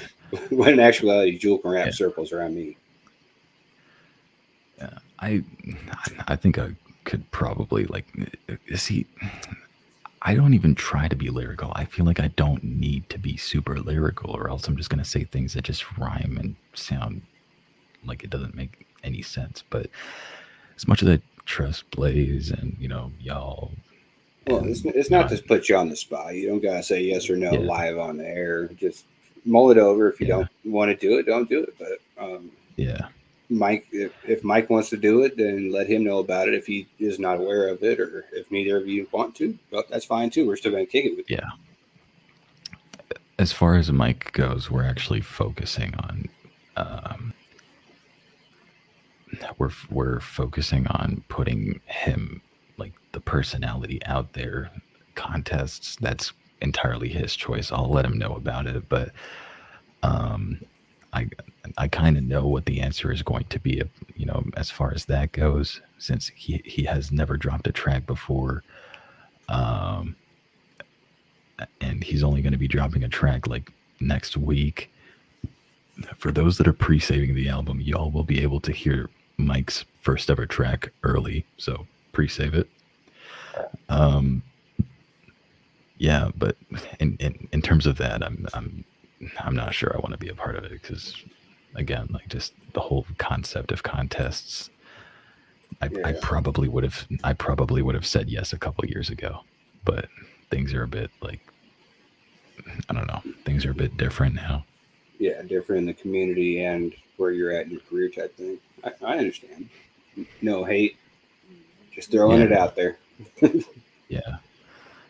When in actuality, Jewel can wrap yeah, circles around me. yeah. I think I could probably like see. I don't even try to be lyrical. I feel like I don't need to be super lyrical, or else I'm just gonna say things that just rhyme and sound like it doesn't make any sense. But as much as I trust Blaze and y'all, Well, and it's not to put you on the spot. You don't gotta say yes or no yeah, live on the air. Just mull it over. If you yeah, don't want to do it, don't do it. But yeah, Mike, if Mike wants to do it, then let him know about it. If he is not aware of it, or if neither of you want to, well, that's fine too. We're still gonna kick it with you. yeah. As far as Mike goes, we're actually focusing on um, we're focusing on putting him like the personality out there. Contests, that's entirely his choice. I'll let him know about it, but um, I I kind of know what the answer is going to be. As far as that goes, since he has never dropped a track before, um, and he's only going to be dropping a track like next week. For those that are pre-saving the album, y'all will be able to hear Mike's first ever track early, so pre-save it. Um, yeah, but in terms of that, I'm not sure I want to be a part of it because, again, like just the whole concept of contests. I Yeah, probably would have said yes a couple years ago, but things are a bit like I don't know. Things are a bit different now. yeah, different in the community and where you're at in your career type thing. I understand. No hate, just throwing Yeah, it out there. yeah,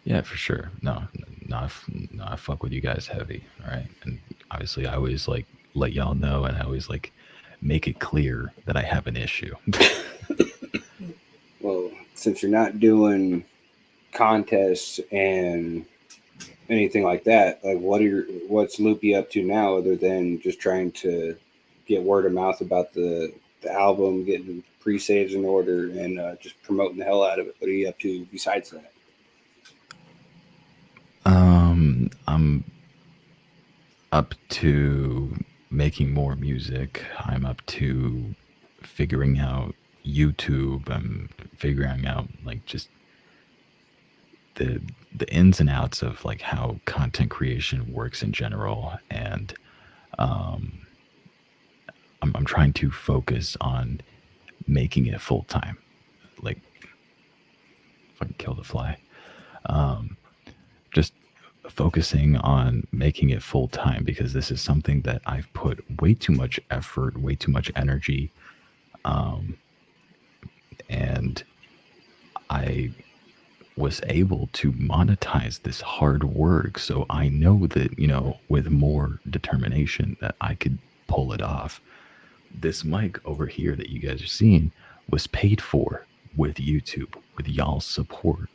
yeah, for sure. No, no, I fuck with you guys heavy, all right? And obviously, I always like let y'all know, and I always like make it clear that I have an issue. Well, since you're not doing contests and anything like that, like what's Loopy up to now other than just trying to get word of mouth about the album, getting pre-saves in order, and just promoting the hell out of it? What are you up to besides that? I'm up to making more music. I'm up to figuring out YouTube. I'm figuring out like just the the ins and outs of like how content creation works in general, and um, I'm trying to focus on making it full time. Like fucking kill the fly. Um, just focusing on making it full time because this is something that I've put way too much effort, way too much energy, um, and I was able to monetize this hard work. So I know that, with more determination that I could pull it off. This mic over here that you guys are seeing was paid for with YouTube, with y'all's support.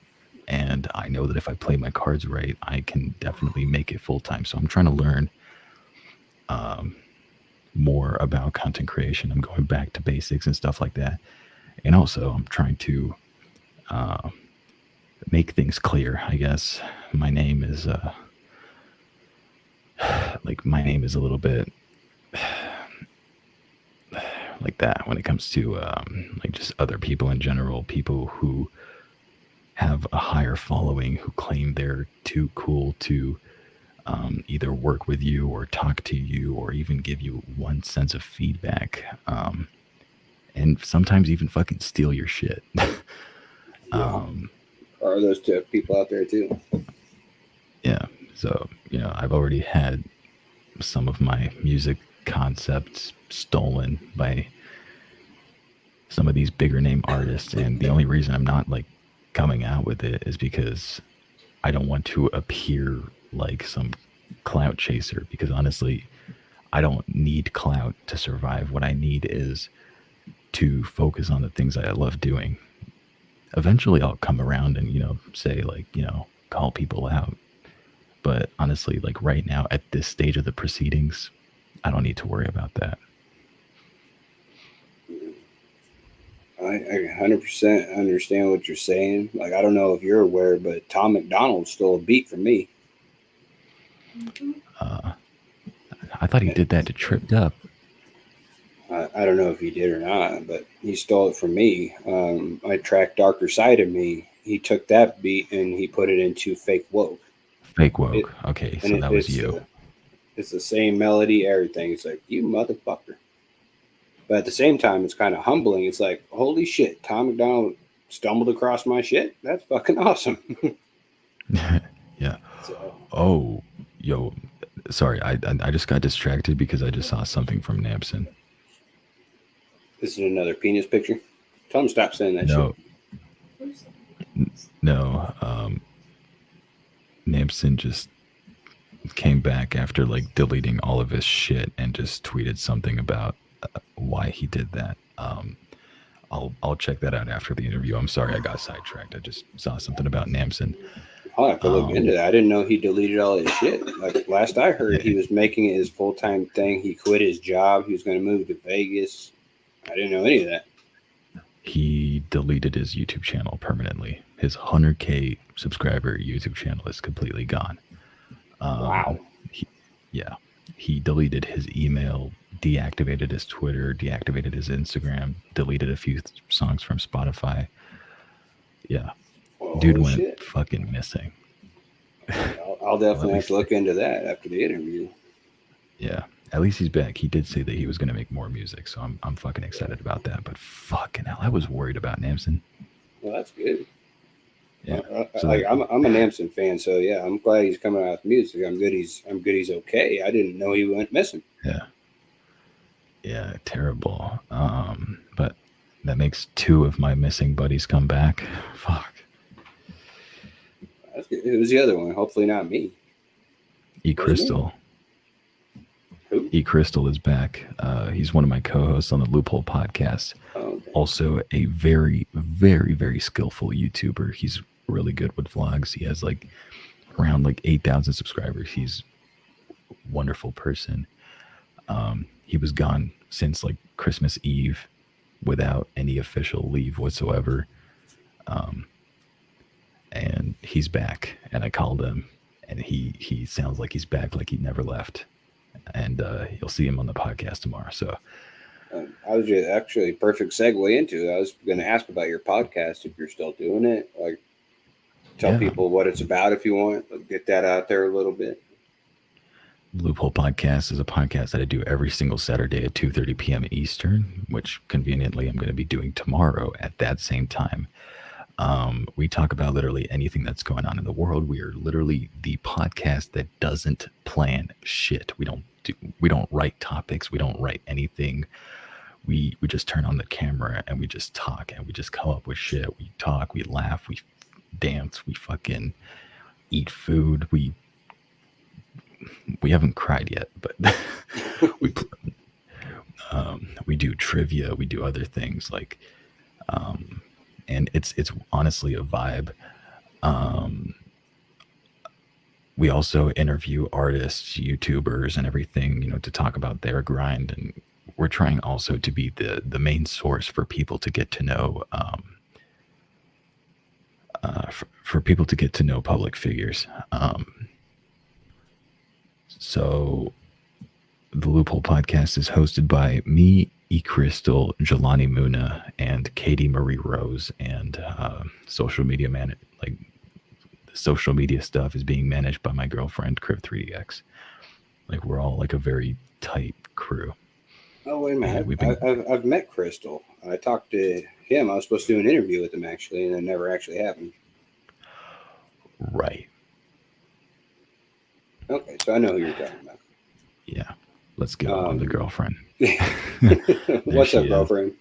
And I know that if I play my cards right, I can definitely make it full time. So I'm trying to learn, um, more about content creation. I'm going back to basics and stuff like that. And also, I'm trying to uh, make things clear. I guess my name is my name is a little bit like that when it comes to like just other people in general, people who have a higher following, who claim they're too cool to either work with you or talk to you or even give you one sense of feedback, and sometimes even fucking steal your shit. Yeah. um, Are those two people out there too? yeah, so I've already had some of my music concepts stolen by some of these bigger name artists, and the only reason I'm not like coming out with it is because I don't want to appear like some clout chaser, because honestly I don't need clout to survive. What I need is to focus on the things I love doing. Eventually I'll come around and say like call people out, but honestly like right now at this stage of the proceedings I don't need to worry about that. I 100% understand what you're saying. Like, I don't know if you're aware, but Tom McDonald stole a beat from me. uh, I thought he did that to Tripped Up. I don't know if he did or not, but he stole it from me. I tracked Darker Side of Me. He took that beat and he put it into Fake Woke. Fake It, Woke. Okay, and so that was you. it's the same melody, everything. It's like, you motherfucker. But at the same time, it's kind of humbling. It's like, holy shit, Tom McDonald stumbled across my shit. That's fucking awesome. Yeah. So, Oh, yo, sorry, I just got distracted because I just saw something from Nampson. this is another penis picture. Tell him to stop saying that shit. No, no, Nampson just came back after like deleting all of his shit and just tweeted something about why he did that. I'll check that out after the interview. I'm sorry I got sidetracked. I just saw something about Nampson. I'll have to look into that. I didn't know he deleted all his shit. Like last I heard, Yeah, he was making it his full time thing. He quit his job. He was going to move to Vegas. I didn't know any of that. he deleted his YouTube channel permanently. His 100K subscriber YouTube channel is completely gone. Wow. He, yeah, he deleted his email, deactivated his Twitter, deactivated his Instagram, deleted a few songs from Spotify. Yeah, Oh, dude went shit. fucking missing. I'll definitely have least, to look into that after the interview. yeah, at least he's back. He did say that he was going to make more music, so I'm fucking excited about that. But fucking hell, I was worried about Namson. Well, that's good. Yeah, so I'm a Namson fan, so yeah, I'm glad he's coming out with music. I'm good. He's okay. I didn't know he went missing. yeah, terrible. But that makes two of my missing buddies come back. Fuck. That's good. Who's the other one? Hopefully not me. E Crystal. Who? E Crystal is back. He's one of my co-hosts on the Loophole podcast. Oh, okay. Also a very, very, very skillful YouTuber. He's really good with vlogs. He has like around like 8,000 subscribers. He's a wonderful person. He was gone since like Christmas Eve without any official leave whatsoever. And he's back. And I called him, and he sounds like he's back, like he never left. And you'll see him on the podcast tomorrow. So I was just actually perfect segue into it. I was going to ask about your podcast if you're still doing it. Like, tell people what it's about if you want. Get that out there a little bit. Loophole Podcast is a podcast that I do every single Saturday at 2:30 p.m. Eastern, which conveniently I'm going to be doing tomorrow at that same time. We talk about literally anything that's going on in the world. We are literally the podcast that doesn't plan shit. We don't write topics. We don't write anything. We just turn on the camera and we just talk and we just come up with shit. We talk, we laugh, we dance, we fucking eat food. We haven't cried yet, but we do trivia. We do other things like, and it's honestly a vibe. we also interview artists, YouTubers, and everything, to talk about their grind. And we're trying also to be the main source for people to get to know, for people to get to know public figures. So the Loophole Podcast is hosted by me, E. Crystal, Jelani Muna, and Katie Marie Rose, and social media like the social media stuff is being managed by my girlfriend Criv3DX. Like we're all like a very tight crew. Oh wait a And minute! we've been I've met Crystal. I talked to him. I was supposed to do an interview with him actually, and it never actually happened. right. Okay, so I know who you're talking about. Yeah. Let's go on the girlfriend. What's up, girlfriend?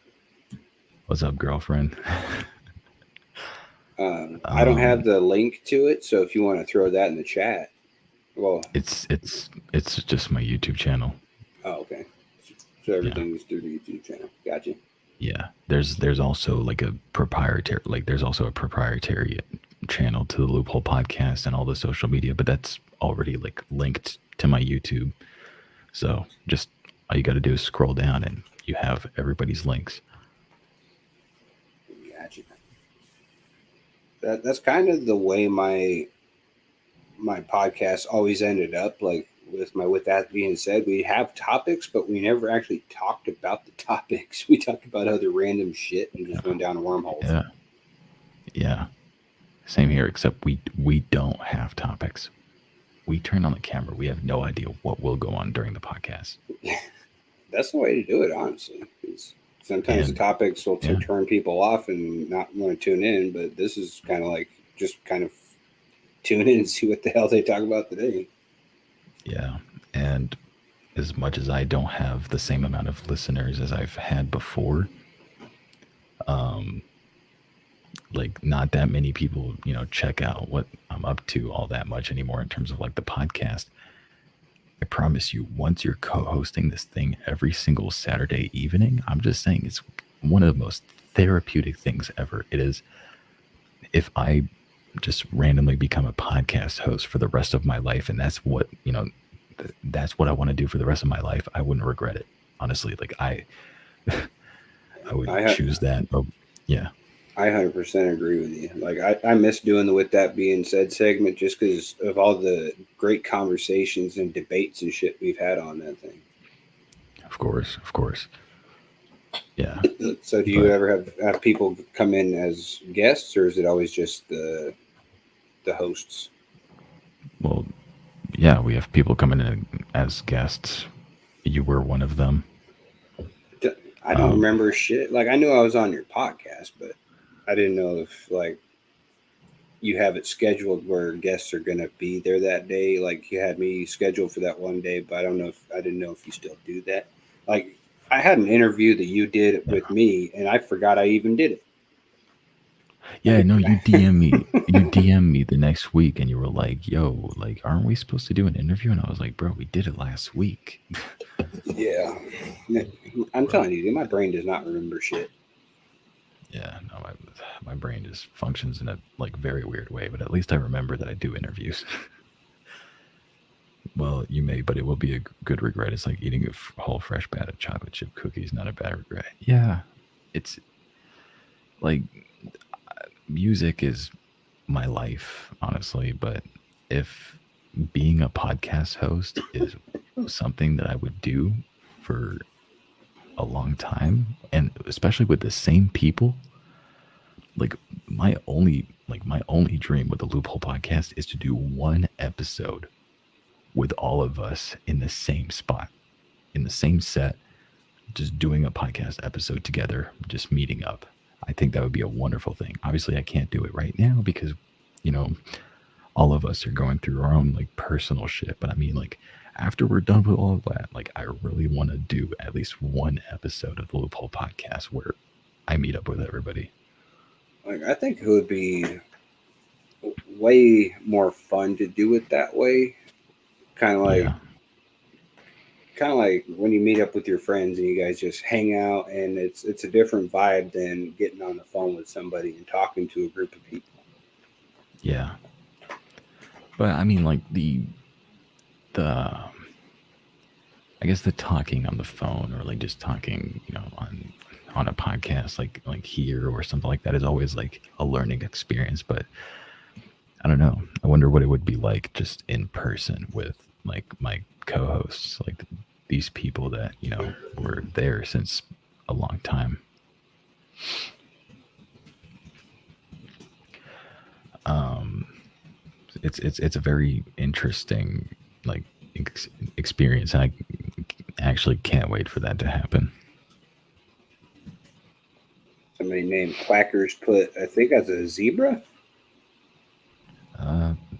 What's up, girlfriend? I don't have the link to it, so if you want to throw that in the chat, well, it's just my YouTube channel. Oh, okay. So everything is through the YouTube channel. Gotcha. Yeah, there's also like a proprietary channel to the Loophole Podcast and all the social media, but that's already like linked to my YouTube. So just all you got to do is scroll down and you have everybody's links. Gotcha. That's kind of the way my podcast always ended up. Like with that being said, we have topics, but we never actually talked about the topics. We talked about other random shit and just went down wormholes. Yeah. Same here, except we don't have topics. We turn on the camera. We have no idea what will go on during the podcast. That's the way to do it, honestly. Sometimes the topics will turn people off and not want to tune in, but this is kind of like just kind of tune in and see what the hell they talk about today. Yeah, and as much as I don't have the same amount of listeners as I've had before, like not that many people, check out what I'm up to all that much anymore in terms of like the podcast. I promise you, once you're co-hosting this thing every single Saturday evening, I'm just saying it's one of the most therapeutic things ever. It is. If I just randomly become a podcast host for the rest of my life, and that's what that's what I want to do for the rest of my life, I wouldn't regret it, honestly. Like I would choose that. Oh, yeah. I 100% agree with you. Like I miss doing the With That Being Said segment just because of all the great conversations and debates and shit we've had on that thing. Of course. Yeah. So do you ever have people come in as guests, or is it always just the hosts? Well, yeah, we have people coming in as guests. You were one of them. I don't remember shit. Like I knew I was on your podcast, but I didn't know if like you have it scheduled where guests are going to be there that day. Like you had me scheduled for that one day, but I didn't know if you still do that. Like I had an interview that you did with me and I forgot I even did it. Yeah, no, you DM me. You DM me the next week and you were like, yo, like, aren't we supposed to do an interview? And I was like, bro, we did it last week. Yeah. I'm telling you, my brain does not remember shit. Yeah, no, my brain just functions in a like very weird way, but at least I remember that I do interviews. Well, you may, but it will be a good regret. It's like eating a whole fresh batch of chocolate chip cookies, not a bad regret. Yeah, it's like music is my life, honestly, but if being a podcast host is something that I would do for a long time, and especially with the same people, like my only dream with the Loophole Podcast is to do one episode with all of us in the same spot, in the same set, just doing a podcast episode together, just meeting up. I think that would be a wonderful thing. Obviously I can't do it right now because all of us are going through our own like personal shit, but I mean, like after we're done with all of that, like I really want to do at least one episode of the Loophole Podcast where I meet up with everybody. Like I think it would be way more fun to do it that way. Kind of like when you meet up with your friends and you guys just hang out, and it's a different vibe than getting on the phone with somebody and talking to a group of people. Yeah. But I mean, like the I guess the talking on the phone or like just talking, on a podcast like here or something like that is always like a learning experience. But I don't know. I wonder what it would be like just in person with like my co-hosts, like these people that were there since a long time. Um, it's a very interesting like experience, and I actually can't wait for that to happen. Somebody named Quackers put, I think that's a zebra.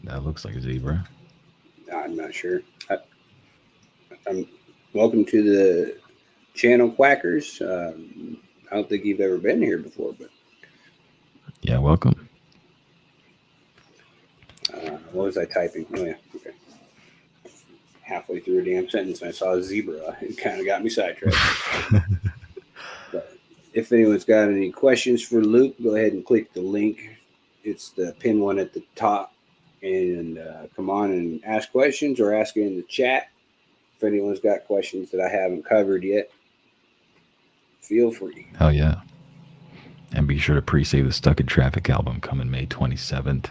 That looks like a zebra. I'm not sure. I'm welcome to the channel, Quackers. I don't think you've ever been here before, but Yeah, welcome. what was I typing? Oh yeah, okay. Halfway through a damn sentence, and I saw a zebra. It kind of got me sidetracked. But if anyone's got any questions for Luke, go ahead and click the link. It's the pin one at the top, and come on and ask questions or ask it in the chat. If anyone's got questions that I haven't covered yet, feel free. Hell yeah. And be sure to pre-save the Stuck in Traffic album coming May 27th,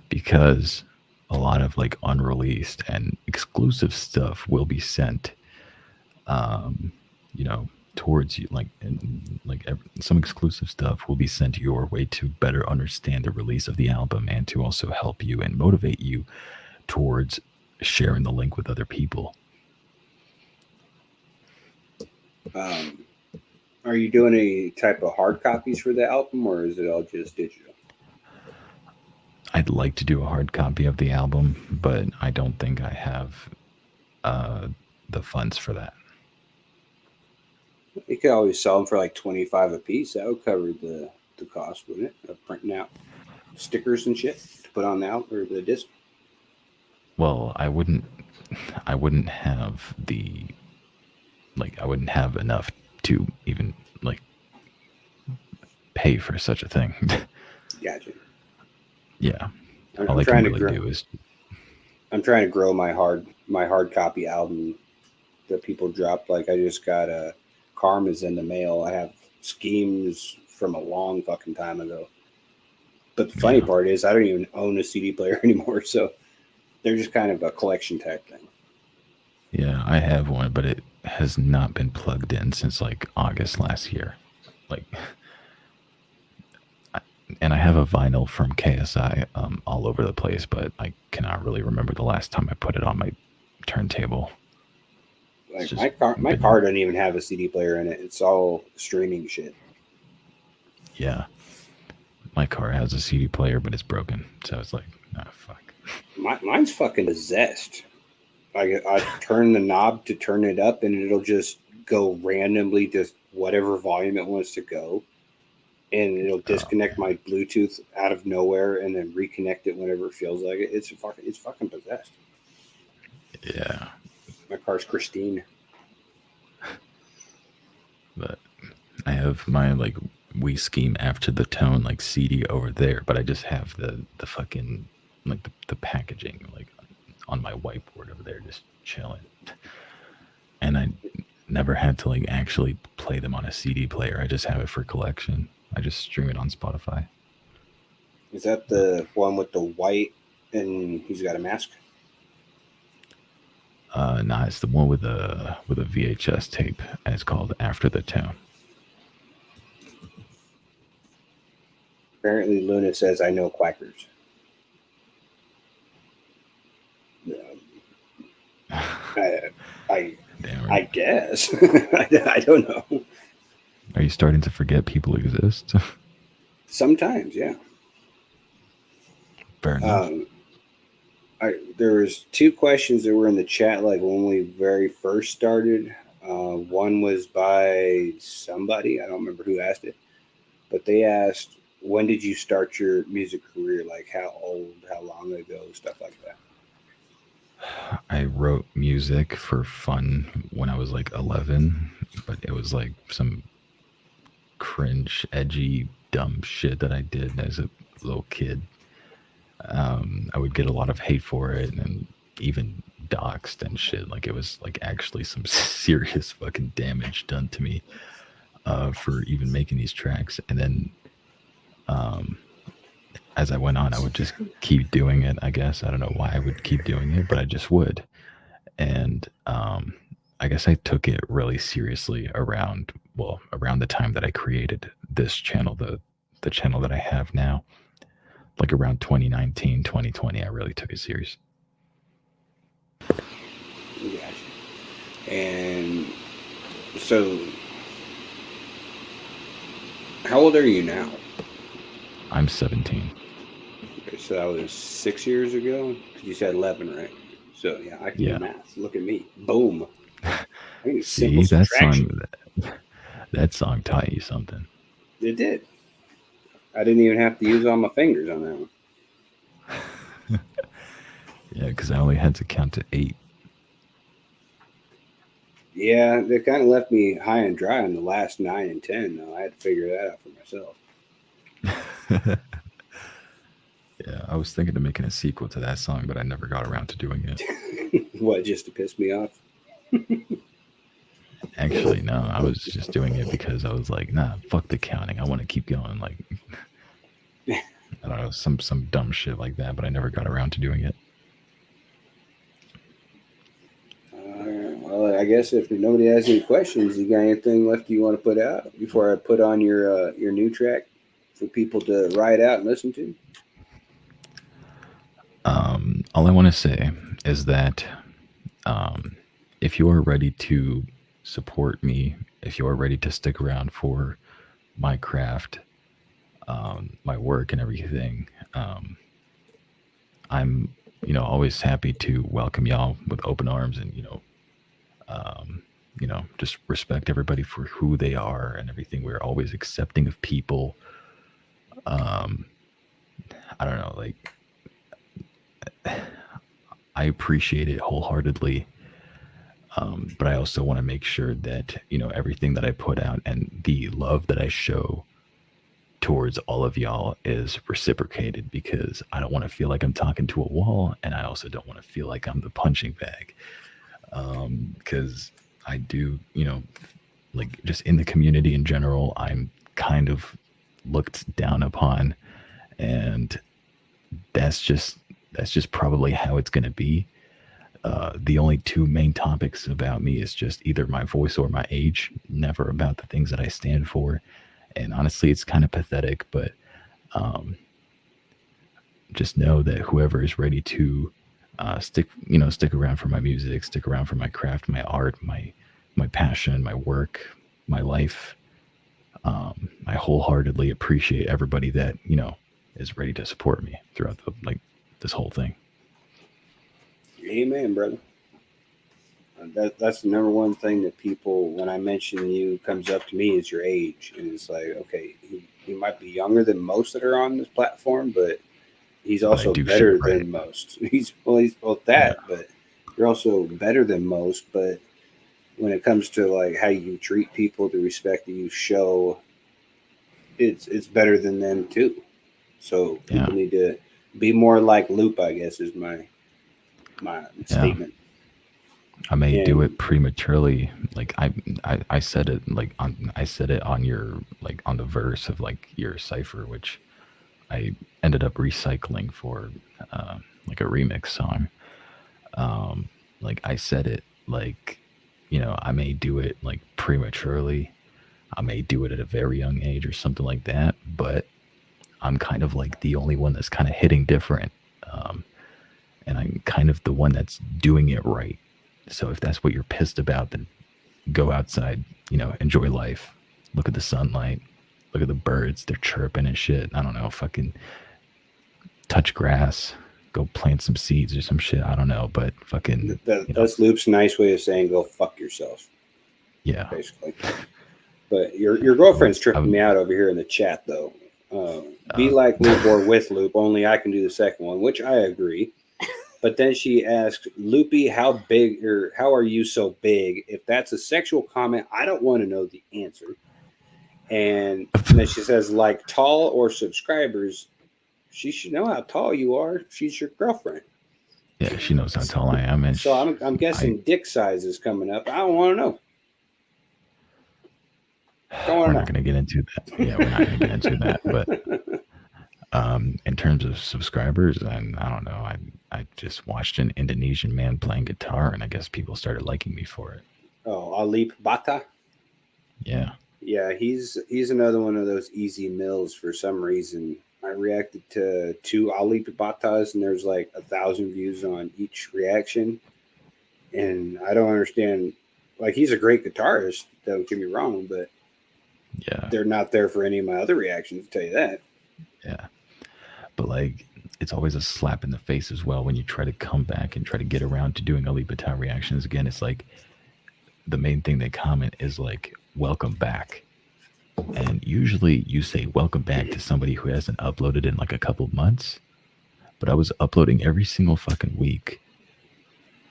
because a lot of like unreleased and exclusive stuff will be sent um you know towards you, like, and like some exclusive stuff will be sent your way to better understand the release of the album and to also help you and motivate you towards sharing the link with other people. Are you doing any type of hard copies for the album, or is it all just digital? I'd like to do a hard copy of the album, but I don't think I have uh the funds for that. You could always sell them for like 25 a piece. That would cover the cost, wouldn't it? Of printing out stickers and shit to put on the album or the disc. Well, I wouldn't have the I wouldn't have enough to even like pay for such a thing. Gotcha. Yeah. I'm, All I'm I can trying to really grow. do is I'm trying to grow my hard copy album that people drop. Like I just got a Karma's in the mail. I have schemes from a long fucking time ago. But the funny yeah. part is I don't even own a CD player anymore, so they're just kind of a collection type thing. Yeah, I have one, but it has not been plugged in since like August last year. Like and I have a vinyl from KSI all over the place, but I cannot really remember the last time I put it on my turntable. Like my car doesn't even have a CD player in it. It's all streaming shit. Yeah. My car has a CD player, but it's broken. So it's like, ah, fuck. Mine's fucking possessed. I turn the knob to turn it up, and it'll just go randomly, just whatever volume it wants to go, and it'll disconnect my Bluetooth out of nowhere, and then reconnect it whenever it feels like it. It's fucking possessed. Yeah. My car's Christine. But I have my like We Scheme After the Tone like CD over there, but I just have the fucking like the packaging like on my whiteboard over there just chilling. And I never had to like actually play them on a CD player. I just have it for collection. I just stream it on Spotify. Is that the one with the white and he's got a mask? Nah, it's the one with a VHS tape, and it's called After the Tone. Apparently, Luna says, "I know quackers." I guess. I don't know. Are you starting to forget people exist? Sometimes, yeah. Fair enough. There was two questions that were in the chat, like when we very first started. One was by somebody, I don't remember who asked it, but they asked, when did you start your music career? Like how old, how long ago, stuff like that. I wrote music for fun when I was like 11, but it was like some cringe, edgy, dumb shit that I did as a little kid. I would get a lot of hate for it, and even doxxed and shit. Like it was like actually some serious fucking damage done to me for even making these tracks. And then um, as I went on, I would just keep doing it. I guess I don't know why I would keep doing it, but I just would. And I guess I took it really seriously around the time that I created this channel, the channel that I have now, like around 2019, 2020. I really took it serious. Gotcha. And so, how old are you now? I'm 17. Okay, so that was 6 years ago. You said 11, right? So yeah, I can do Yeah. math. Look at me. Boom. I can do simple See, subtraction. that song taught you something. It did. I didn't even have to use all my fingers on that one. Yeah, because I only had to count to 8. Yeah, they kind of left me high and dry on the last 9 and 10. Though I had to figure that out for myself. Yeah, I was thinking of making a sequel to that song, but I never got around to doing it. What, just to piss me off? Actually, no, I was just doing it because I was like, nah, fuck the counting. I want to keep going. Like, I don't know, some dumb shit like that, but I never got around to doing it. Well, I guess if nobody has any questions, you got anything left you want to put out before I put on your new track for people to ride out and listen to? All I want to say is that um, if you are ready to support me, if you are ready to stick around for my craft, my work, and everything, I'm always happy to welcome y'all with open arms, and um, just respect everybody for who they are and everything. We're always accepting of people. Um, I don't know, like I appreciate it wholeheartedly. But I also want to make sure that everything that I put out and the love that I show towards all of y'all is reciprocated, because I don't want to feel like I'm talking to a wall, and I also don't want to feel like I'm the punching bag. Because I do, like just in the community in general, I'm kind of looked down upon, and that's just probably how it's going to be. The only two main topics about me is just either my voice or my age, never about the things that I stand for. And honestly, it's kind of pathetic, but um, just know that whoever is ready to stick around for my music, stick around for my craft, my art, my passion, my work, my life, I wholeheartedly appreciate everybody that is ready to support me throughout this whole thing. Amen, brother. That's the number one thing that people, when I mention you, comes up to me is your age, and it's like, okay, he might be younger than most that are on this platform, but he's But I also do shit better right. than most. He's both Yeah, that, but you're also better than most. But when it comes to like how you treat people, the respect that you show, it's better than them too. So yeah, people need to be more like Loop, I guess, is my yeah. statement. I may do And it prematurely. Like I said it I said it on your on the verse of your cipher, which I ended up recycling for uh, a remix song. Um, I said it I may do it prematurely. I may do it at a very young age or something like that, but I'm kind of like the only one that's kind of hitting different. Um, and I'm kind of the one that's doing it right. So if that's what you're pissed about, then go outside, enjoy life, look at the sunlight, look at the birds, they're chirping and shit. I don't know, fucking touch grass, go plant some seeds or some shit. I don't know, but fucking, that's Loop's nice way of saying go fuck yourself, yeah. basically. But your I would, girlfriend's I tripping would, me out over here in the chat though. Be uh, like Loop or with Loop. Only I can do the second one, which I agree. But then she asked, Loopy, how big or how are you so big? If that's a sexual comment, I don't want to know the answer. And then she says, like tall or subscribers. She should know how tall you are. She's your girlfriend. Yeah, she knows how tall I am, and So I'm I guessing dick size is coming up. I don't want to know. Don't we're want not to going to get into that. Yeah, we're not going to get into that. But in terms of subscribers, and I don't know, I just watched an Indonesian man playing guitar, and I guess people started liking me for it. Oh, Alip Bata. Yeah, Yeah, he's another one of those easy mills for some reason. I reacted to two Alip Batas, and there's like 1,000 views on each reaction, and I don't understand. Like he's a great guitarist, don't get me wrong, but yeah, they're not there for any of my other reactions. To tell you that. yeah. But like, it's always a slap in the face as well when you try to come back and try to get around to doing Ali Bata reactions again. It's like the main thing they comment is like, welcome back. And usually you say welcome back to somebody who hasn't uploaded in like a couple months. But I was uploading every single fucking week.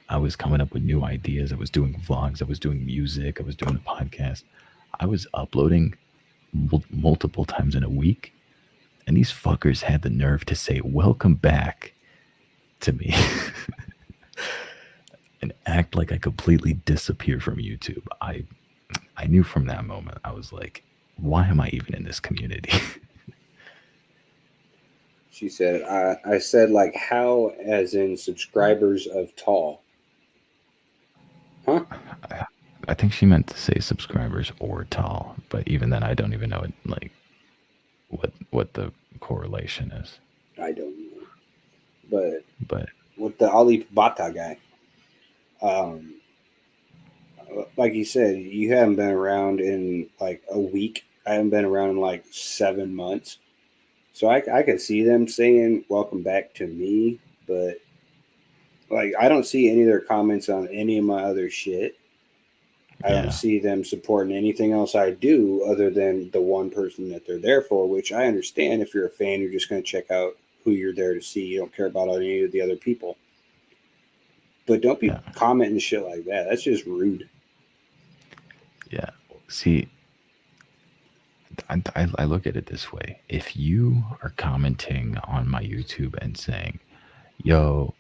I was coming up with new ideas. I was doing vlogs. I was doing music. I was doing a podcast. I was uploading multiple times in a week. And these fuckers had the nerve to say welcome back to me and act like I completely disappeared from YouTube. I knew from that moment, I was like, why am I even in this community? She said, I said, like, how, as in subscribers of tall. Huh? I, I think she meant to say subscribers or tall, but even then, I don't even know it, like what the correlation is. I don't know. But But with the Ali Bata guy, um, like you said, you haven't been around in like a week. I haven't been around in like 7 months. So I could see them saying welcome back to me, but like I don't see any of their comments on any of my other shit. I don't yeah, see them supporting anything else I do other than the one person that they're there for, which I understand. If you're a fan, you're just going to check out who you're there to see. You don't care about any of the other people. But don't be yeah, commenting shit like that. That's just rude. yeah. See, I look at it this way. If you are commenting on my YouTube and saying, yo,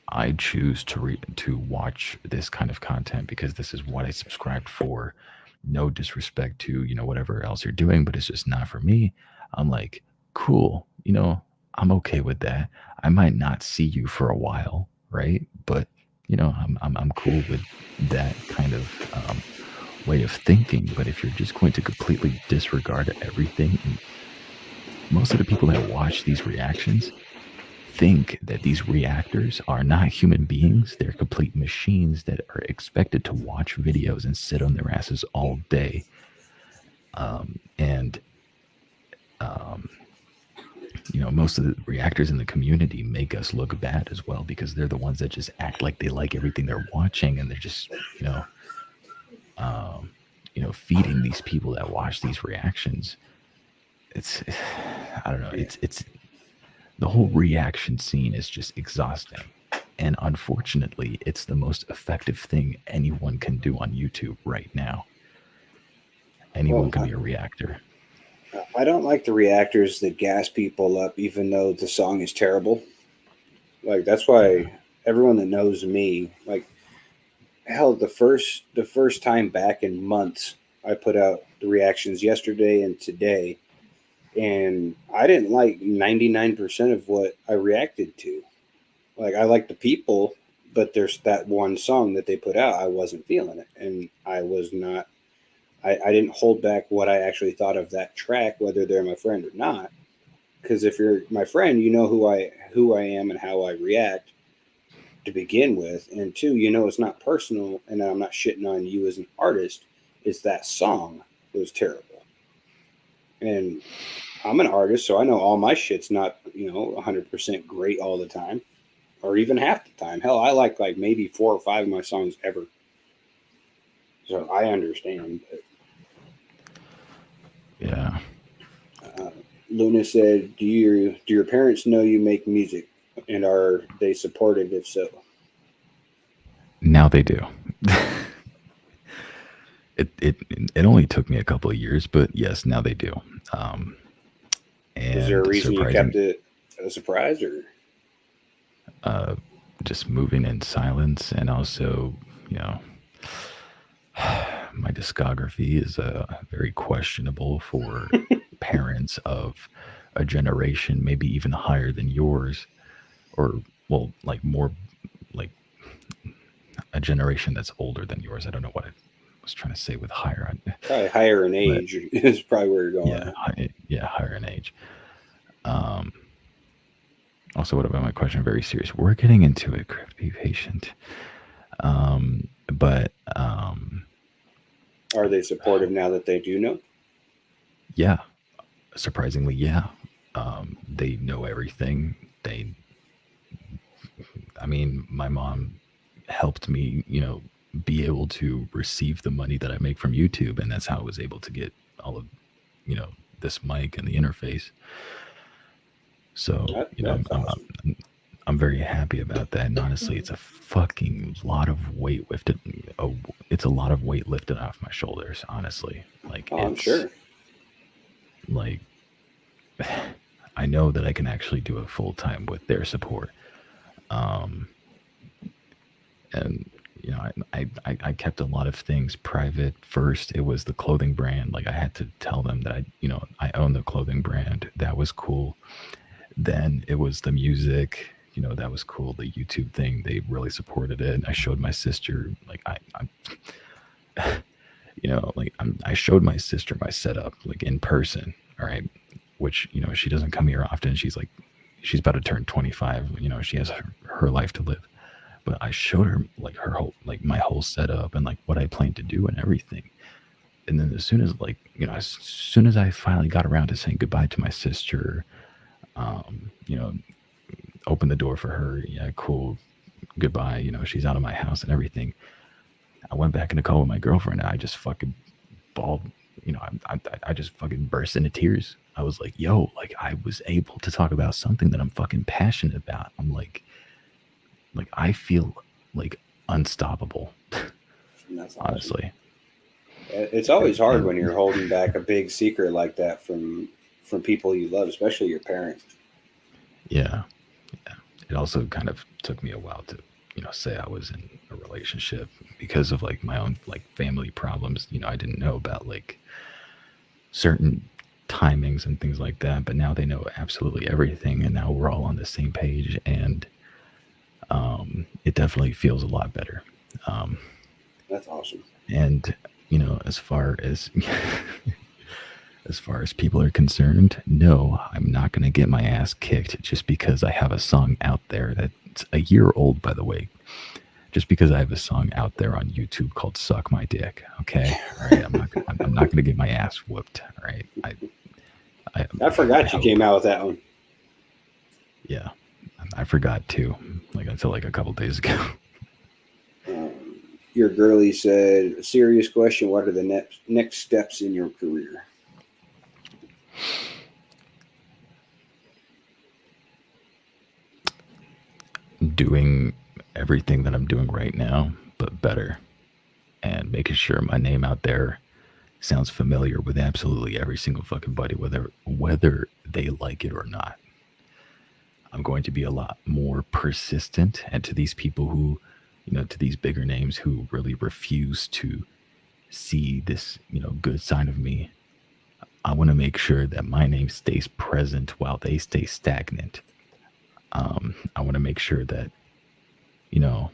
I choose to watch this kind of content because this is what I subscribed for. No disrespect to, whatever else you're doing, but it's just not for me. I'm like, cool, I'm okay with that. I might not see you for a while, right? But I'm cool with that kind of way of thinking. But if you're just going to completely disregard everything, and most of the people that watch these reactions think that these reactors are not human beings. They're complete machines that are expected to watch videos and sit on their asses all day. And, um, most of the reactors in the community make us look bad as well because they're the ones that just act like they like everything they're watching and they're just, um, feeding these people that watch these reactions. It's, I don't know. It's the whole reaction scene is just exhausting. And unfortunately, it's the most effective thing anyone can do on YouTube right now. Anyone Well, can be a reactor. I don't like the reactors that gas people up, even though the song is terrible. Like that's Yeah. why everyone that knows me, like hell, the first time back in months, I put out the reactions yesterday and today, and I didn't like 99% of what I reacted to. Like I like the people, but there's that one song that they put out, I wasn't feeling it, and I was not. I didn't hold back what I actually thought of that track, whether they're my friend or not. Because if you're my friend, you know who I am and how I react to begin with, and two, it's not personal, and I'm not shitting on you as an artist. It's that song was terrible, and I'm an artist, so I know all my shit's not 100% great all the time, or even half the time. Hell, I like maybe 4 or 5 of my songs ever, so I understand. Yeah. Uh, Luna said, "Do your parents know you make music, and are they supportive? If so." Now they do. It only took me a couple of years, but yes, now they do. Um, Is there a and reason you kept surprising, it? A surprise, or Uh, just moving in silence, and also, you know, my discography is very questionable for parents of a generation, maybe even higher than yours, or well, like more like a generation that's older than yours. I don't know what I was trying to say with higher, probably higher in but age is probably where you're going. yeah, yeah, higher in age. Um, Also, what about my question? Very serious. We're getting into it. Griff, be patient. But Are they supportive now that they do know? yeah, surprisingly, yeah. They know everything. I mean, my mom helped me, be able to receive the money that I make from YouTube, and that's how I was able to get all of, you know, this mic and the interface. So, That's awesome. I'm very happy about that. And honestly, it's a fucking lot of weight lifted. It's a lot of weight lifted off my shoulders. Honestly, like Oh, I'm it's sure. like I know that I can actually do it full time with their support. Um, and I kept a lot of things private. First, it was the clothing brand. Like I had to tell them that I own the clothing brand. That was cool. Then it was the music, that was cool. The YouTube thing, they really supported it. I showed my sister, like I showed my sister my setup, like in person. All right, which she doesn't come here often. She's about to turn 25. She has her life to live. But I showed her like her whole, like my whole setup and like what I planned to do and everything. And then as soon as as soon as I finally got around to saying goodbye to my sister, um, you know, open the door for her. Yeah, cool. Goodbye. She's out of my house and everything. I went back in the car with my girlfriend and I just fucking bawled. I just fucking burst into tears. I was like, yo, like I was able to talk about something that I'm fucking passionate about. I'm like I feel like unstoppable, That's awesome. honestly. It's always hard And when you're holding back a big secret like that from people you love, especially your parents. yeah, yeah. It also kind of took me a while to, say I was in a relationship because of like my own like family problems. I didn't know about like certain timings and things like that, but now they know absolutely everything, and now we're all on the same page, and it definitely feels a lot better. Um, That's awesome. and as far as as far as people are concerned, no, I'm not going to get my ass kicked just because I have a song out there that's a year old, by the way. Just because I have a song out there on YouTube called "Suck My Dick." Okay, all right. I'm not going to get my ass whooped. All right. I I forgot you hope. came out with that one. Yeah, I forgot too. Like until like a couple days ago. Um, your girlie said, "Serious question. What are the next steps in your career?" Doing everything that I'm doing right now, but better, and making sure my name out there sounds familiar with absolutely every single fucking buddy, whether they like it or not. I'm going to be a lot more persistent, and to these people who, to these bigger names who really refuse to see this, good side of me, I want to make sure that my name stays present while they stay stagnant. I want to make sure that, you know,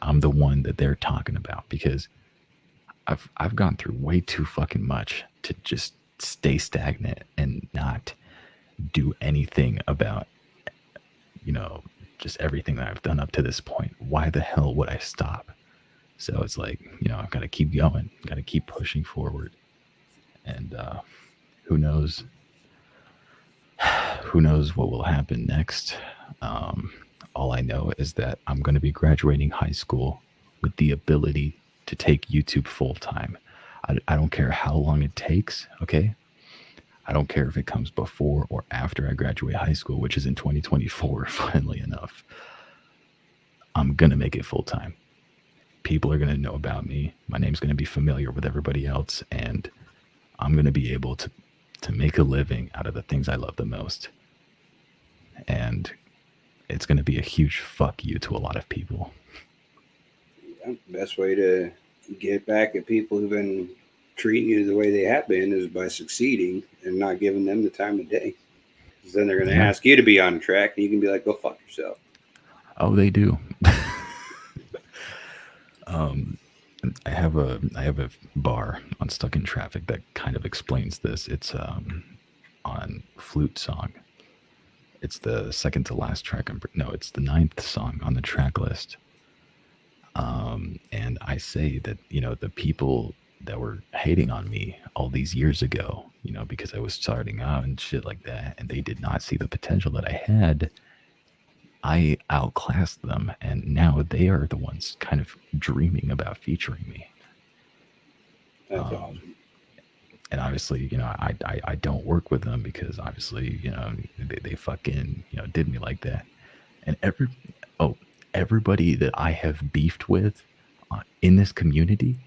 I'm the one that they're talking about because I've gone through way too fucking much to just stay stagnant and not do anything about, you know, just everything that I've done up to this point. Why the hell would I stop? So it's like, I've got to keep going, got to keep pushing forward. And who knows? Who knows what will happen next? Um, all I know is that I'm going to be graduating high school with the ability to take YouTube full time. I don't care how long it takes, okay? I don't care if it comes before or after I graduate high school, which is in 2024, finally enough. I'm going to make it full time. People are going to know about me. My name's going to be familiar with everybody else, and I'm going to be able to make a living out of the things I love the most. and it's going to be a huge fuck you to a lot of people. Best way to get back at people who've been treating you the way they have been is by succeeding and not giving them the time of day. Because then they're going to Yeah. ask you to be on track, and you can be like, "Go fuck yourself." Oh, they do. I have a bar on Stuck in Traffic that kind of explains this. It's on Flute Song. It's the second to last track. No, it's the 9th song on the track list. And I say that, the people that were hating on me all these years ago, because I was starting out and shit like that, and they did not see the potential that I had, I outclassed them, and now they are the ones kind of dreaming about featuring me. That's awesome. And obviously, I don't work with them because obviously, they fucking, did me like that. And everybody that I have beefed with in this community,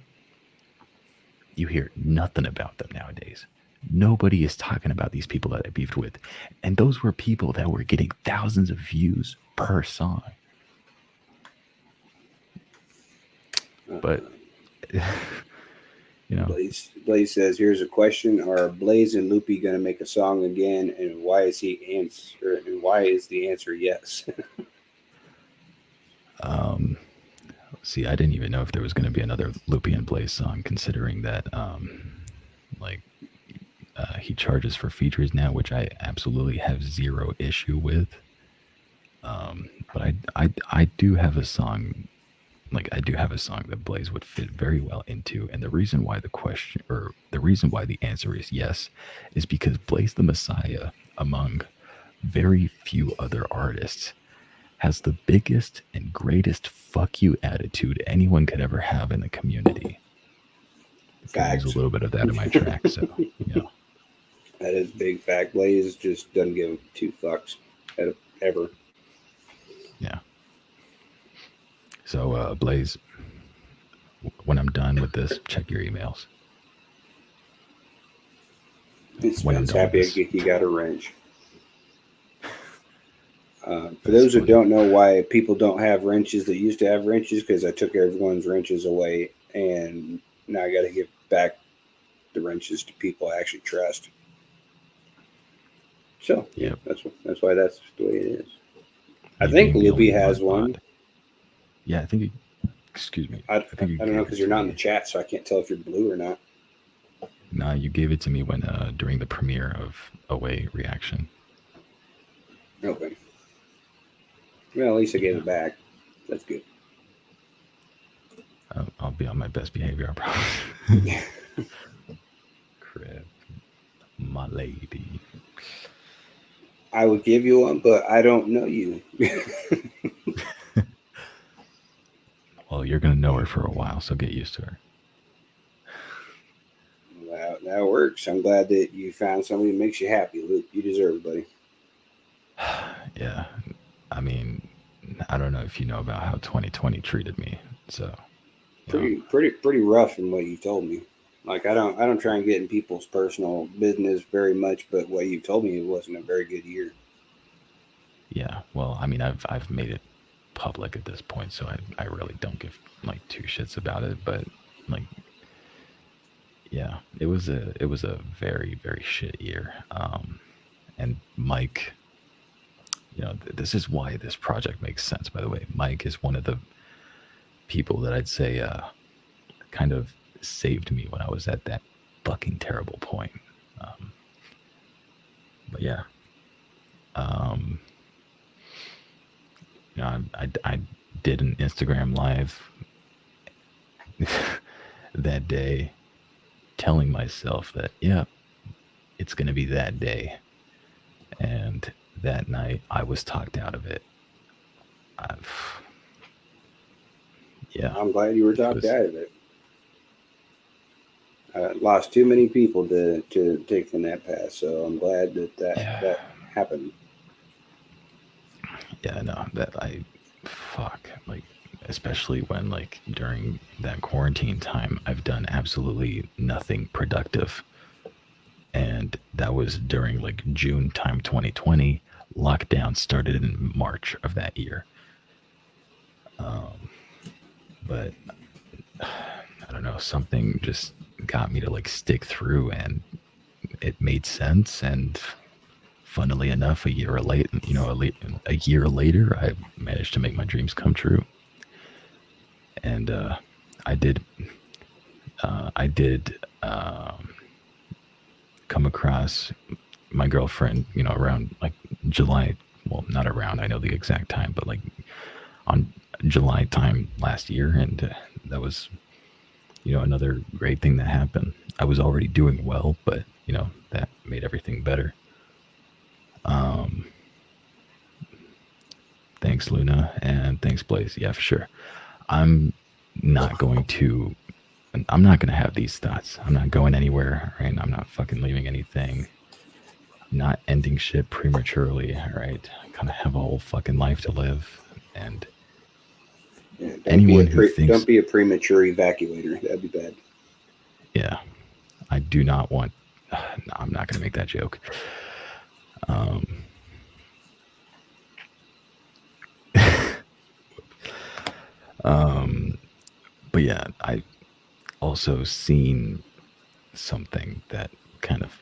you hear nothing about them nowadays. Nobody is talking about these people that I beefed with. And those were people that were getting thousands of views per song. But, Blaze says, "Here's a question: Are Blaze and Loopie going to make a song again? And why is the answer yes?" See, I didn't even know if there was going to be another Loopie and Blaze song, considering that, he charges for features now, which I absolutely have zero issue with. But I do have a song, that Blaze would fit very well into, and the reason why the answer is yes is because Blaze the Messiah, among very few other artists, has the biggest and greatest fuck you attitude anyone could ever have in the community. There's a little bit of that in my track, so That is big fact. Blaze just doesn't give two fucks ever. Yeah. So, Blaze, when I'm done with this, check your emails. It's happy you got a wrench. For those who don't know why people don't have wrenches that used to have wrenches, because I took everyone's wrenches away, and now I got to give back the wrenches to people I actually trust. So yep. that's why that's the way it is. I think Loopie has one. Yeah, I think. Excuse me. I don't know, because you're not in the chat, so I can't tell if you're blue or not. No, you gave it to me when during the premiere of Away reaction. Okay. Well, at least I gave it back. That's good. I'll be on my best behavior, I promise. Crap, my lady. I would give you one, but I don't know you. Well, you're going to know her for a while, so get used to her. That works. I'm glad that you found somebody who makes you happy, Luke. You deserve it, buddy. Yeah. I mean, I don't know if you know about how 2020 treated me. So pretty rough in what you told me. Like, I don't try and get in people's personal business very much, but what you told me, it wasn't a very good year. Yeah. Well, I mean, I've made it public at this point, so I really don't give like two shits about it, but like, yeah, it was a very, very shit year. And Mike, this is why this project makes sense, by the way. Mike is one of the people that I'd say kind of saved me when I was at that fucking terrible point. But yeah. I did an Instagram live that day telling myself that, yeah, it's going to be that day. And that night I was talked out of it. Yeah. I'm glad you were talked out of it. I lost too many people to take from that path, so I'm glad that happened. Yeah, no, like, especially when, like, during that quarantine time, I've done absolutely nothing productive. And that was during, like, June time 2020, lockdown started in March of that year. But I don't know, something just got me to like stick through, and it made sense. And funnily enough, a year later, I managed to make my dreams come true. And I did, I did come across my girlfriend, around like July. Well, not around, I know the exact time, but like on July time last year. And that was, another great thing that happened. I was already doing well, but, that made everything better. Um, Thanks, Luna, and thanks, Blaze. Yeah, for sure. I'm not going to. I'm not going to have these thoughts. I'm not going anywhere, right? I'm not fucking leaving anything. I'm not ending shit prematurely, all right? I kind of have a whole fucking life to live, and Yeah, anyone who thinks, don't be a premature evacuator. That'd be bad. yeah, I do not want. No, I'm not going to make that joke. Um, but yeah, I also seen something that kind of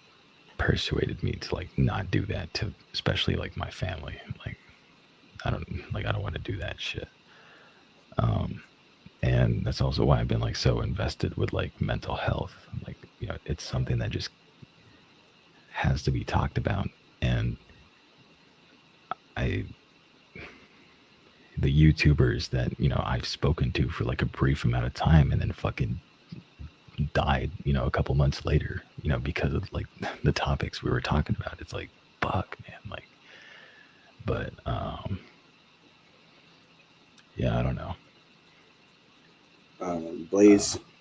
persuaded me to like not do that to, especially like my family. Like I don't want to do that shit. And that's also why I've been like so invested with like mental health. Like, it's something that just has to be talked about. And I the YouTubers that, I've spoken to for like a brief amount of time and then fucking died, a couple months later, because of like the topics we were talking about. It's like, fuck, man. Like, but yeah, I don't know.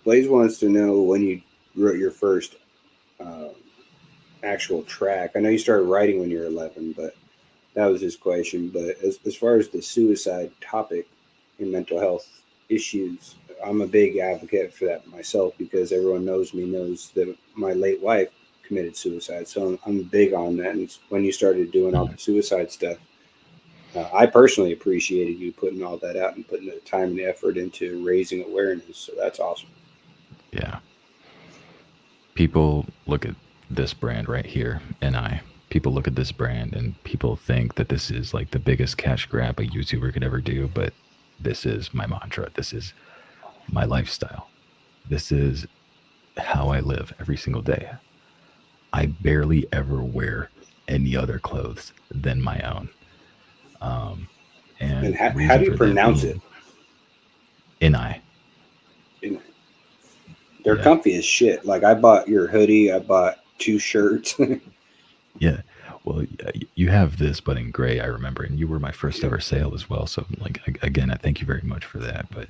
Blaze wants to know when you wrote your first um, actual track. I know you started writing when you were 11, but that was his question. But as far as the suicide topic and mental health issues, I'm a big advocate for that myself because everyone knows me knows that my late wife committed suicide. So I'm big on that. And when you started doing all the suicide stuff, I personally appreciated you putting all that out and putting the time and effort into raising awareness. So that's awesome. Yeah. People look at this brand right here, and people look at this brand and people think that this is like the biggest cash grab a YouTuber could ever do, but this is my mantra. This is my lifestyle. This is how I live every single day. I barely ever wear any other clothes than my own. Um, And and how reason do you for that pronounce it? being, and I, You they're yeah, comfy as shit. Like I bought your hoodie, I bought two shirts. yeah. Well, you have this, but in gray, I remember, and you were my first Yeah, ever sale as well. So, like, again, I thank you very much for that. But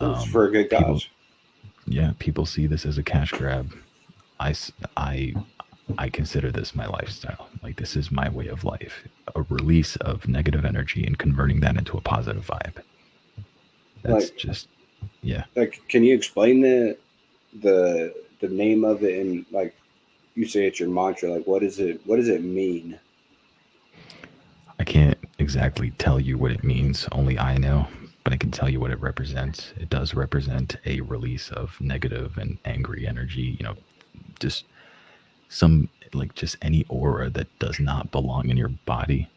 it's for a good people, cause. yeah, people see this as a cash grab. I, s- I, I consider this my lifestyle. Like, this is my way of life, a release of negative energy and converting that into a positive vibe. That's Like, just, yeah. can you explain the the name of it and like you say it's your mantra? Like, what is it? What does it mean? I can't exactly tell you what it means, only I know, but I can tell you what it represents. It does represent a release of negative and angry energy, just some, like, just any aura that does not belong in your body.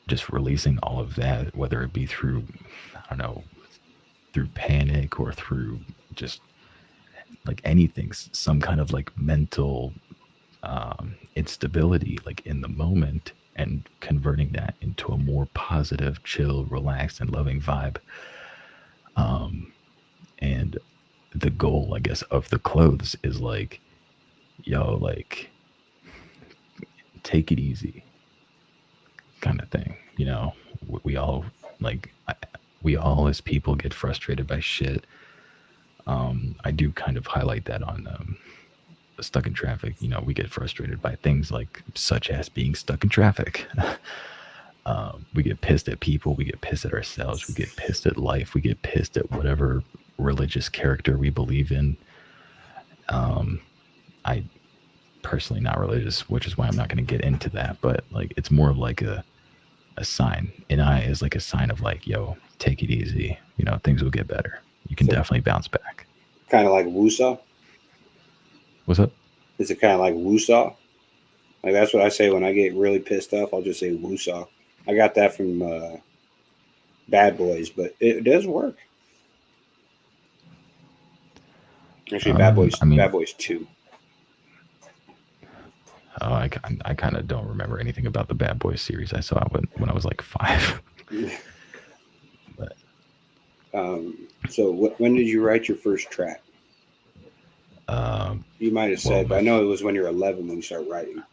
Just releasing all of that, whether it be through, I don't know, through panic or through just like anything, some kind of like mental instability, like in the moment, and converting that into a more positive, chill, relaxed, and loving vibe. And the goal, I guess, of the clothes is like, yo, like, take it easy, kind of thing. We all like, we all as people get frustrated by shit. I do kind of highlight that on stuck in traffic. We get frustrated by things like such as being stuck in traffic. We get pissed at people, we get pissed at ourselves, we get pissed at life, we get pissed at whatever religious character we believe in. I personally not religious, which is why I'm not going to get into that. But like, it's more of like a sign. An eye is like a sign of like, yo, take it easy. You know, things will get better. You can So definitely bounce back. kind of like woosah. What's up? Is it kind of like woosah? Like that's what I say when I get really pissed off. I'll just say woosah. I got that from Bad Boys, but it does work. Actually, I mean, Bad Boys 2. oh, I kind of don't remember anything about the Bad Boys series. I saw it when I was like 5. But um, so when did you write your first track? um, You might have well, said, but I know it was when you were 11 when you started writing.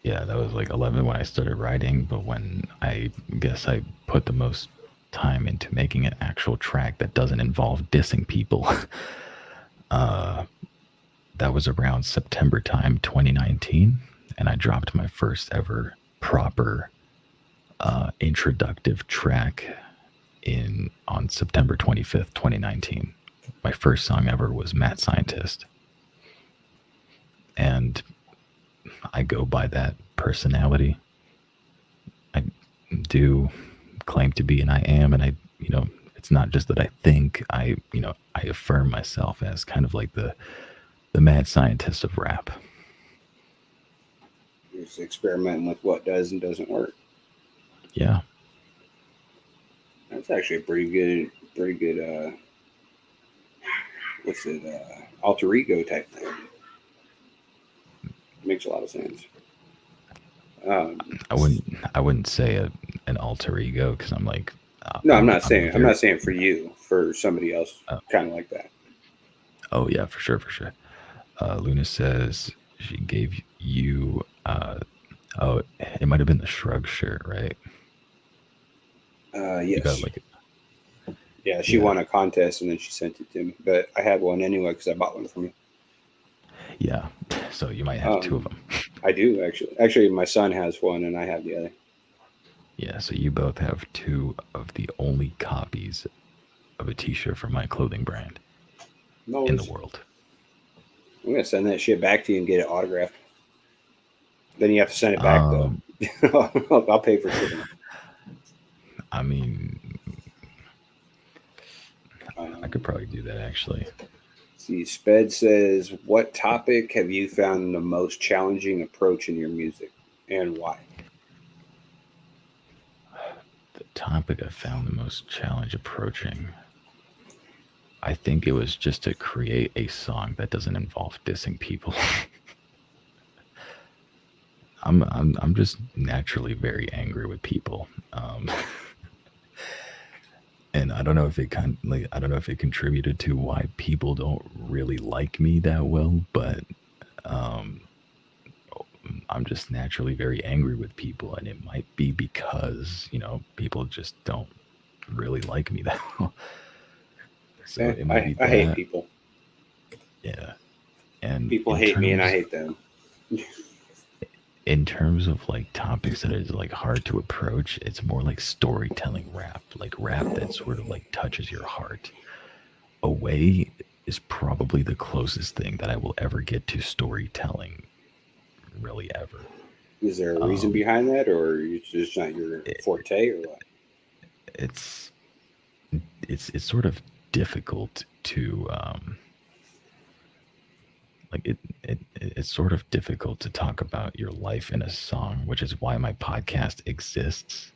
yeah, that was like 11 when I started writing. But when I guess I put the most time into making an actual track that doesn't involve dissing people, uh, that was around September time, 2019, and I dropped my first ever proper introductive track in on September 25th, 2019. My first song ever was Mad Scientist, and I go by that personality. I do claim to be, and I am, and it's not just that I think. I affirm myself as kind of like the mad scientist of rap. Just experimenting with what does and doesn't work. Yeah, That's actually a pretty good. What's it? Alter ego type thing. Makes a lot of sense. Um, I wouldn't say an alter ego because I'm like no, I'm I'm I'm very not saying for you. For somebody else, uh, kind of like that. oh yeah, for sure, for sure. Luna says she gave you oh, it might have been the shrug shirt, right? You got Yes. like Yeah, she yeah, won a contest and then she sent it to me. But I had one anyway because I bought one from you. yeah. So you might have two of Um, them. I do actually. Actually, my son has one and I have the other. Yeah, so you both have two of the only copies of a T-shirt from my clothing brand No, in the world. I'm gonna send that shit back to you and get it autographed. Then you have to send it back though. Um, I'll pay for shipping. I mean, I Um, could probably do that actually. see, Sped says, "What topic have you found the most challenging approach in your music, and why?" The topic I found the most challenge approaching. I think it was just to create a song that doesn't involve dissing people. I'm just naturally very angry with people. And I don't know if it I don't know if it contributed to why people don't really like me that well, but um I'm just naturally very angry with people, and it might be because people just don't really like me that well. So it might be I hate that. people. Yeah. And People hate me and I hate them. in terms of like topics that is like hard to approach, it's more like storytelling rap, like rap that sort of like touches your heart. Away is probably the closest thing that I will ever get to storytelling, really ever. Is there a reason Um, behind that, or it's just not your it, forte, or what? it's it's sort of difficult to like it's sort of difficult to talk about your life in a song, which is why my podcast exists.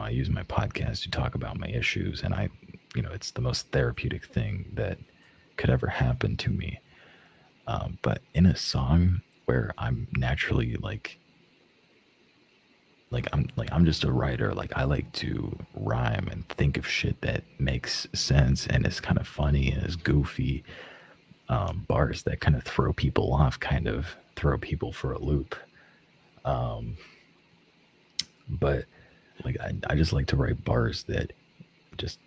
I use my podcast to talk about my issues, and it's the most therapeutic thing that could ever happen to me. But in a song where I'm naturally I'm just a writer. Like I like to rhyme and think of shit that makes sense and is kind of funny and is goofy. Bars that kind of throw people off, kind of throw people for a loop. Um, but like I just like to write bars that just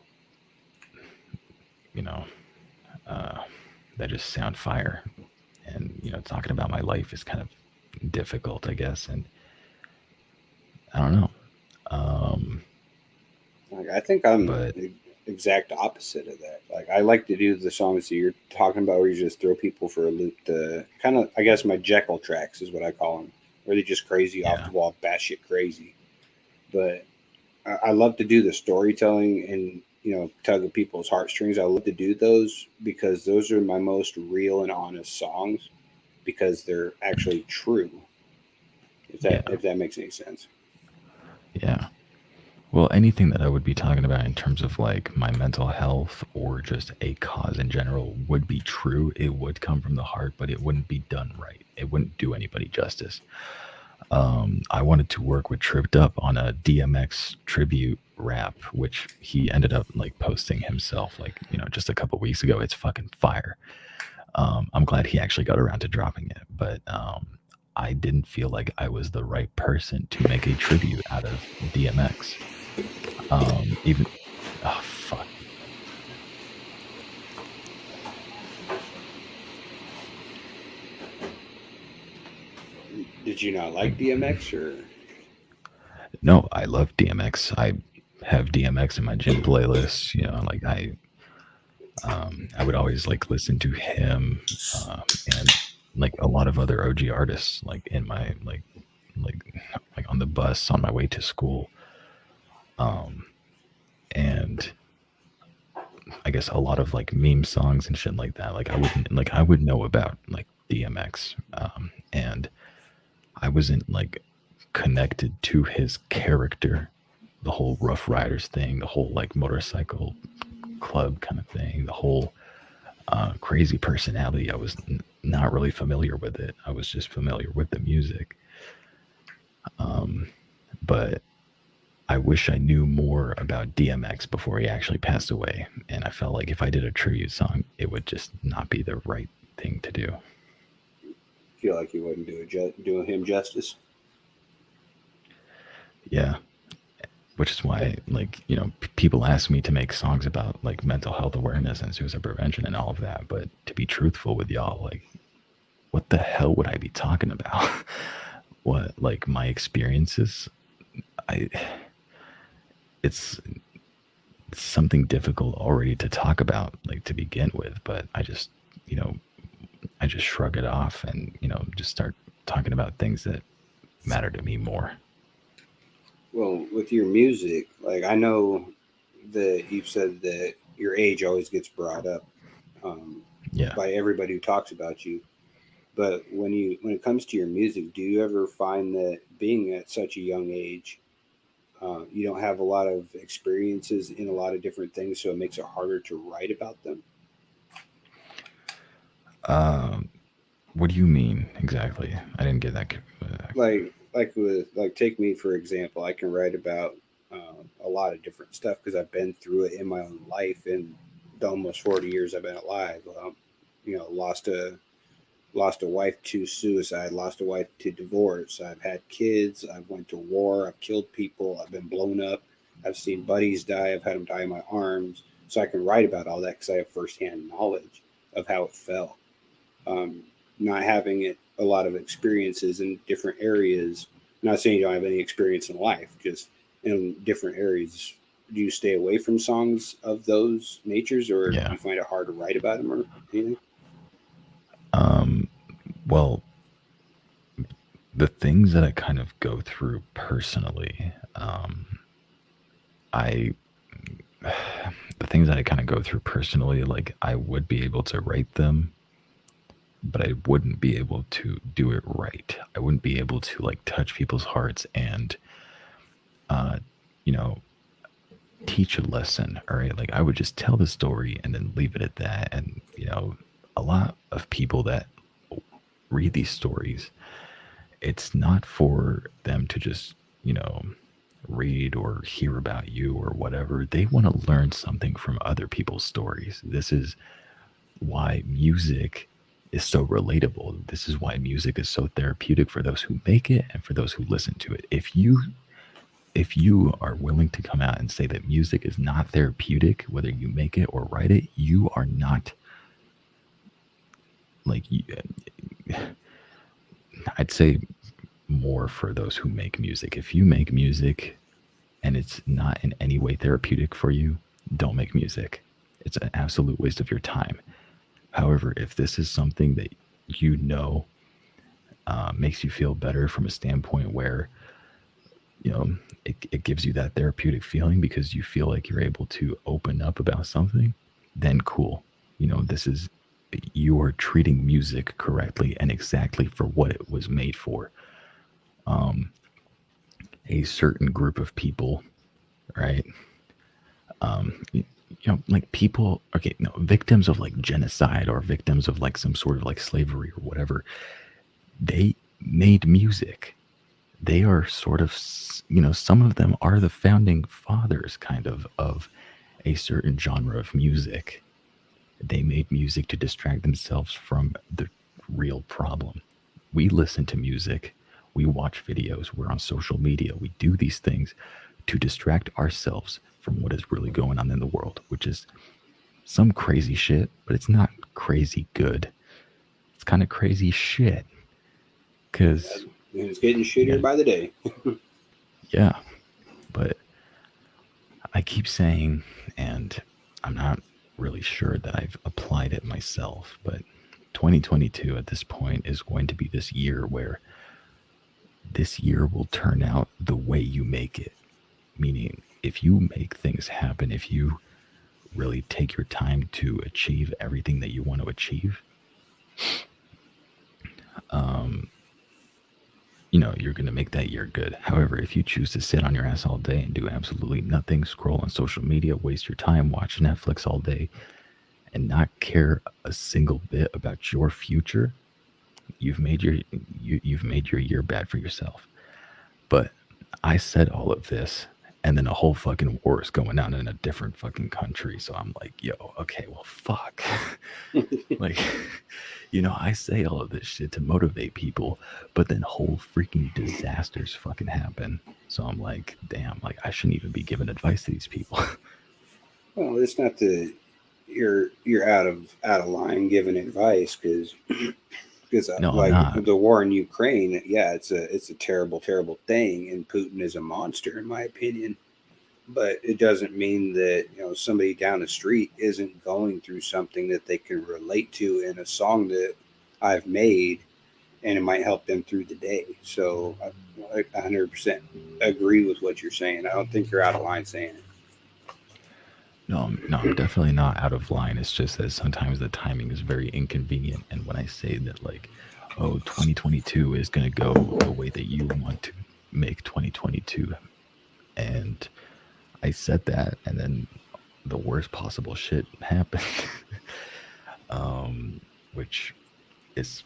you know uh, that just sound fire. And talking about my life is kind of difficult, I guess. And I don't know. Um, Like, I think I'm but exact opposite of that. Like I like to do the songs that you're talking about, where you just throw people for a loop. The kind of, I guess, my Jekyll tracks is what I call them, where they're just crazy, off Yeah. the wall, batshit crazy. But I love to do the storytelling and tug at people's heartstrings. I love to do those because those are my most real and honest songs because they're actually true. Yeah. If that makes any sense. Yeah. Well, anything that I would be talking about in terms of like my mental health or just a cause in general would be true. It would come from the heart, but it wouldn't be done right. It wouldn't do anybody justice. I wanted to work with Tripped Up on a DMX tribute rap, which he ended up like posting himself, like, just a couple weeks ago. It's fucking fire. I'm glad he actually got around to dropping it, but I didn't feel like I was the right person to make a tribute out of DMX. Even oh fuck. Did you not like DMX or? No, I love DMX. I have DMX in my gym playlist. Like I would always like listen to him, and like a lot of other OG artists, like in my like like on the bus on my way to school. Um, and I guess a lot of like meme songs and shit like that. I would know about like DMX, and I wasn't like connected to his character, the whole Rough Riders thing, the whole like motorcycle club kind of thing, the whole crazy personality. I was not really familiar with it. I was just familiar with the music. Um, but I wish I knew more about DMX before he actually passed away. And I felt like if I did a tribute song, it would just not be the right thing to do. Feel like you wouldn't do him justice? Yeah. Which is why, like, people ask me to make songs about like mental health awareness and suicide prevention and all of that. But to be truthful with y'all, like, what the hell would I be talking about? What, like, my experiences? I, it's something difficult already to talk about, like, to begin with. But you know, I just shrug it off and, just start talking about things that matter to me more. Well, with your music, like I know that you've said that your age always gets brought up um, Yeah. by everybody who talks about you. But when it comes to your music, do you ever find that being at such a young age, you don't have a lot of experiences in a lot of different things, so it makes it harder to write about them? Um, what do you mean exactly? I didn't get that. Like take me for example. I can write about a lot of different stuff because I've been through it in my own life in the almost 40 years I've been alive. Lost a wife to suicide, lost a wife to divorce. I've had kids. I've went to war. I've killed people. I've been blown up. I've seen buddies die. I've had them die in my arms. So I can write about all that because I have firsthand knowledge of how it felt. Um, Not having it a lot of experiences in different areas. I'm not saying you don't have any experience in life, just in different areas. Do you stay away from songs of those natures, or do Yeah. you find it hard to write about them or anything? Um, well, the things that I kind of go through personally, I the things that I kind of go through personally, like I would be able to write them, but I wouldn't be able to do it right. I wouldn't be able to like touch people's hearts and, uh, you know, teach a lesson. All right, like I would just tell the story and then leave it at that. And a lot of people that read these stories, it's not for them to just read or hear about you or whatever. They want to learn something from other people's stories. This is why music is so relatable. This is why music is so therapeutic for those who make it and for those who listen to it. If you are willing to come out and say that music is not therapeutic, whether you make it or write it, you are not like I'd say more for those who make music. If you make music and it's not in any way therapeutic for you, don't make music. It's an absolute waste of your time. However, if this is something that you know makes you feel better from a standpoint where you know it gives you that therapeutic feeling because you feel like you're able to open up about something, then cool. This is you are treating music correctly and exactly for what it was made for. Um, a certain group of people, right? Like people, okay, no, victims of like genocide or victims of like some sort of like slavery or whatever, they made music. They are sort of, some of them are the founding fathers kind of a certain genre of music. They made music to distract themselves from the real problem. We listen to music, we watch videos, we're on social media, we do these things to distract ourselves from what is really going on in the world, which is some crazy shit, but it's not crazy good. It's kind of crazy shit because And it's getting you shittier got, by the day. yeah, but I keep saying, and I'm not really sure that I've applied it myself, but 2022 at this point is going to be this year where this year will turn out the way you make it. Meaning, if you make things happen, if you really take your time to achieve everything that you want to achieve, um, you're going to make that year good. However, if you choose to sit on your ass all day and do absolutely nothing, scroll on social media, waste your time, watch Netflix all day, and not care a single bit about your future, you've made you've made your year bad for yourself. But I said all of this, and then a whole fucking war is going on in a different fucking country. So I'm like, yo, okay, well, fuck. Like, I say all of this shit to motivate people, but then whole freaking disasters fucking happen. So I'm like, damn, like I shouldn't even be giving advice to these people. Well, it's not that you're out of line giving advice because No, I'm like not. the war in Ukraine, yeah, it's a terrible thing, and Putin is a monster in my opinion. But it doesn't mean that somebody down the street isn't going through something that they can relate to in a song that I've made, and it might help them through the day. So I 100% agree with what you're saying. I don't think you're out of line saying it. No, I'm definitely not out of line. It's just that sometimes the timing is very inconvenient. And when I say that, like, oh, 2022 is going to go the way that you want to make 2022, and I said that, and then the worst possible shit happened, um, which is,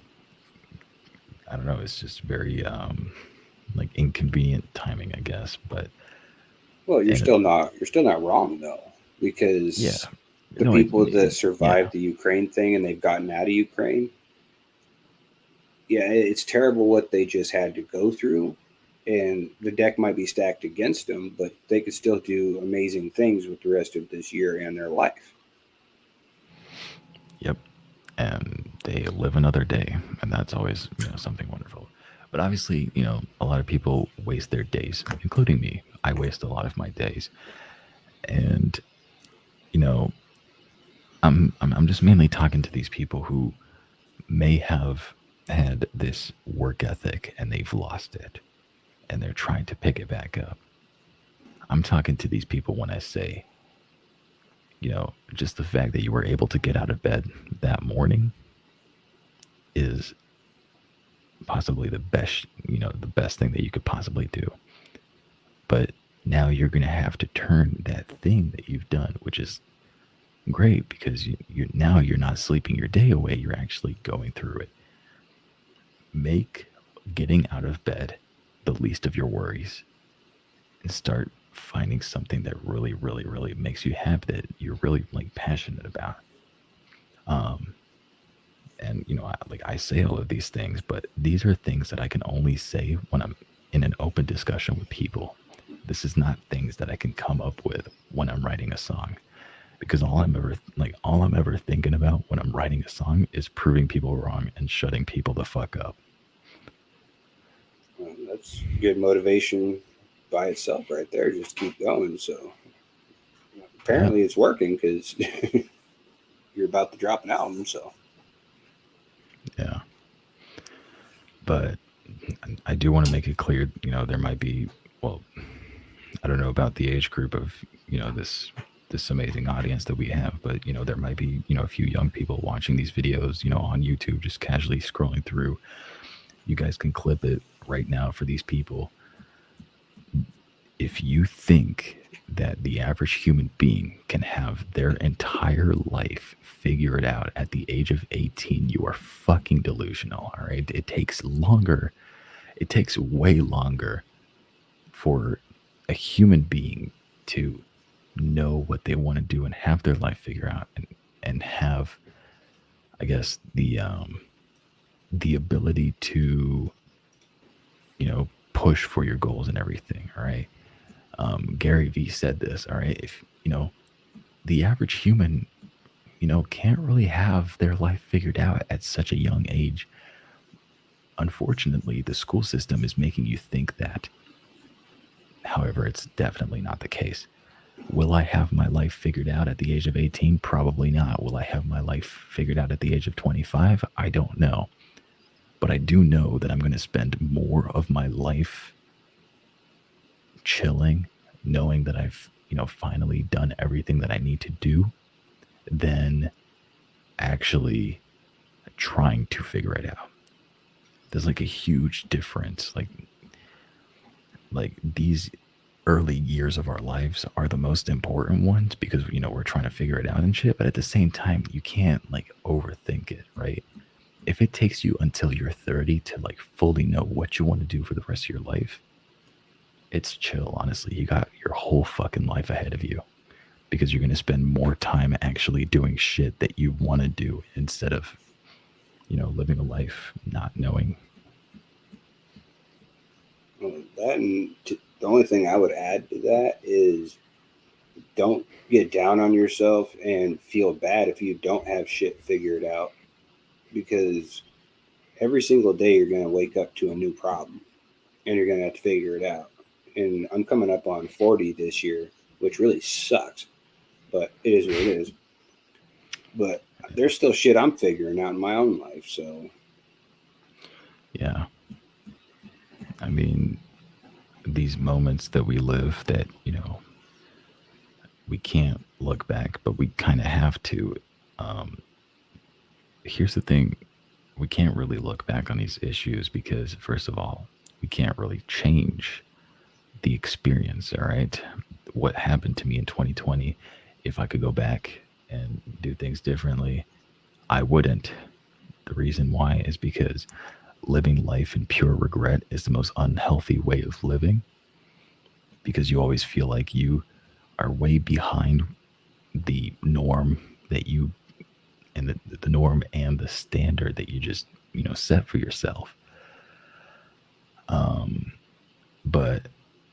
I don't know, it's just very, like, inconvenient timing, I guess. But, Well, you're and still not you're still not wrong though, yeah, because the no, people that yeah, survived the Ukraine thing and they've gotten out of Ukraine, yeah, it's terrible what they just had to go through. And the deck might be stacked against them, but they could still do amazing things with the rest of this year and their life. yep. And they live another day, and that's always something wonderful. But obviously, a lot of people waste their days, including me. I waste a lot of my days, and you know, I'm just mainly talking to these people who may have had this work ethic and they've lost it, and they're trying to pick it back up. I'm talking to these people when I say, just the fact that you were able to get out of bed that morning is possibly the best thing that you could possibly do. But now you're going to have to turn that thing that you've done, which is great because now you're not sleeping your day away. You're actually going through it. Make getting out of bed the least of your worries and start finding something that really, really, really makes you happy, that you're really like passionate about. Um, and I say all of these things, but these are things that I can only say when I'm in an open discussion with people. This is not things that I can come up with when I'm writing a song, because all I'm ever thinking about when I'm writing a song is proving people wrong and shutting people the fuck up. That's good motivation by itself, right there. Just keep going. So Yeah, apparently it's working because you're about to drop an album. So yeah. But I do want to make it clear, there might be, well, I don't know about the age group of, this amazing audience that we have, but there might be, a few young people watching these videos, on YouTube, just casually scrolling through. You guys can clip it right now for these people. If you think that the average human being can have their entire life figured out at the age of 18, you are fucking delusional. All right. It takes longer. It takes way longer for a human being to know what they want to do and have their life figured out, and have, I guess, the ability to, push for your goals and everything. All right. Gary Vee said this. All right. If, the average human, can't really have their life figured out at such a young age. Unfortunately, the school system is making you think that. However, it's definitely not the case. Will I have my life figured out at the age of 18? Probably not. Will I have my life figured out at the age of 25? I don't know. But I do know that I'm going to spend more of my life chilling, knowing that I've, finally done everything that I need to do, than actually trying to figure it out. There's like a huge difference. Like these early years of our lives are the most important ones because we're trying to figure it out and shit, but at the same time you can't like overthink it, right? If it takes you until you're 30 to like fully know what you want to do for the rest of your life, it's chill. Honestly, you got your whole fucking life ahead of you, because you're going to spend more time actually doing shit that you want to do instead of living a life not knowing. that and the only thing I would add to that is don't get down on yourself and feel bad if you don't have shit figured out, because every single day you're going to wake up to a new problem and you're going to have to figure it out. And I'm coming up on 40 this year, which really sucks, but it is what it is. But there's still shit I'm figuring out in my own life. So, Yeah. I mean, these moments that we live that, we can't look back, but we kind of have to. Um, Here's the thing: we can't really look back on these issues because, first of all, we can't really change the experience. All right. What happened to me in 2020, if I could go back and do things differently, I wouldn't. The reason why is because living life in pure regret is the most unhealthy way of living, because you always feel like you are way behind the norm that you, and the norm and the standard that you just set for yourself. um but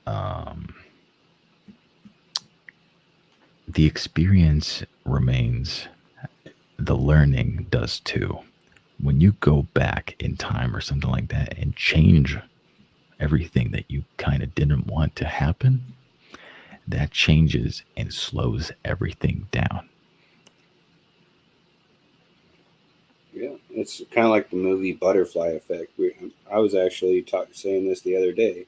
um the experience remains, the learning does too. When you go back in time or something like that and change everything that you kind of didn't want to happen, that changes and slows everything down. yeah, it's kind of like the movie Butterfly Effect. I was actually saying this the other day.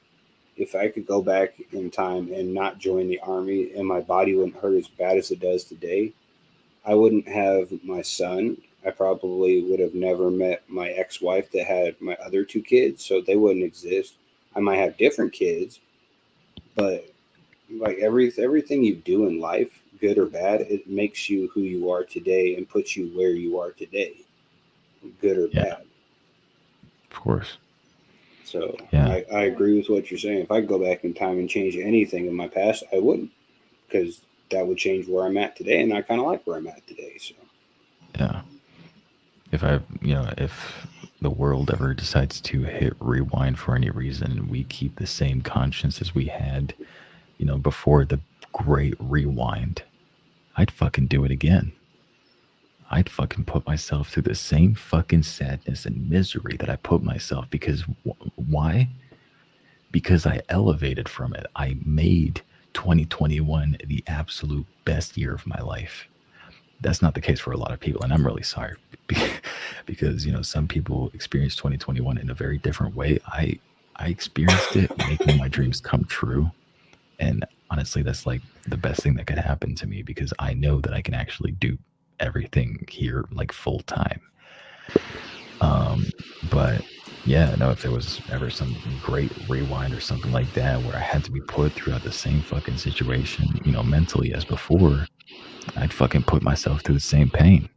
If I could go back in time and not join the army and my body wouldn't hurt as bad as it does today, I wouldn't have my son. I probably would have never met my ex-wife that had my other two kids, so they wouldn't exist. I might have different kids, but like everything you do in life, good or bad, it makes you who you are today and puts you where you are today, good or Yeah, bad. of course. So Yeah, I agree with what you're saying. If I could go back in time and change anything in my past, I wouldn't, because that would change where I'm at today, and I kind of like where I'm at today. So yeah. If the world ever decides to hit rewind for any reason and we keep the same conscience as we had, before the great rewind, I'd fucking do it again. I'd fucking put myself through the same fucking sadness and misery that I put myself, because why? Because I elevated from it. I made 2021 the absolute best year of my life. That's not the case for a lot of people, and I'm really sorry because some people experience 2021 in a very different way. I experienced it making my dreams come true, and honestly, that's like the best thing that could happen to me because I know that I can actually do everything here like full time. But yeah, no, if there was ever some great rewind or something like that where I had to be put throughout the same fucking situation, mentally as before, I'd fucking put myself through the same pain.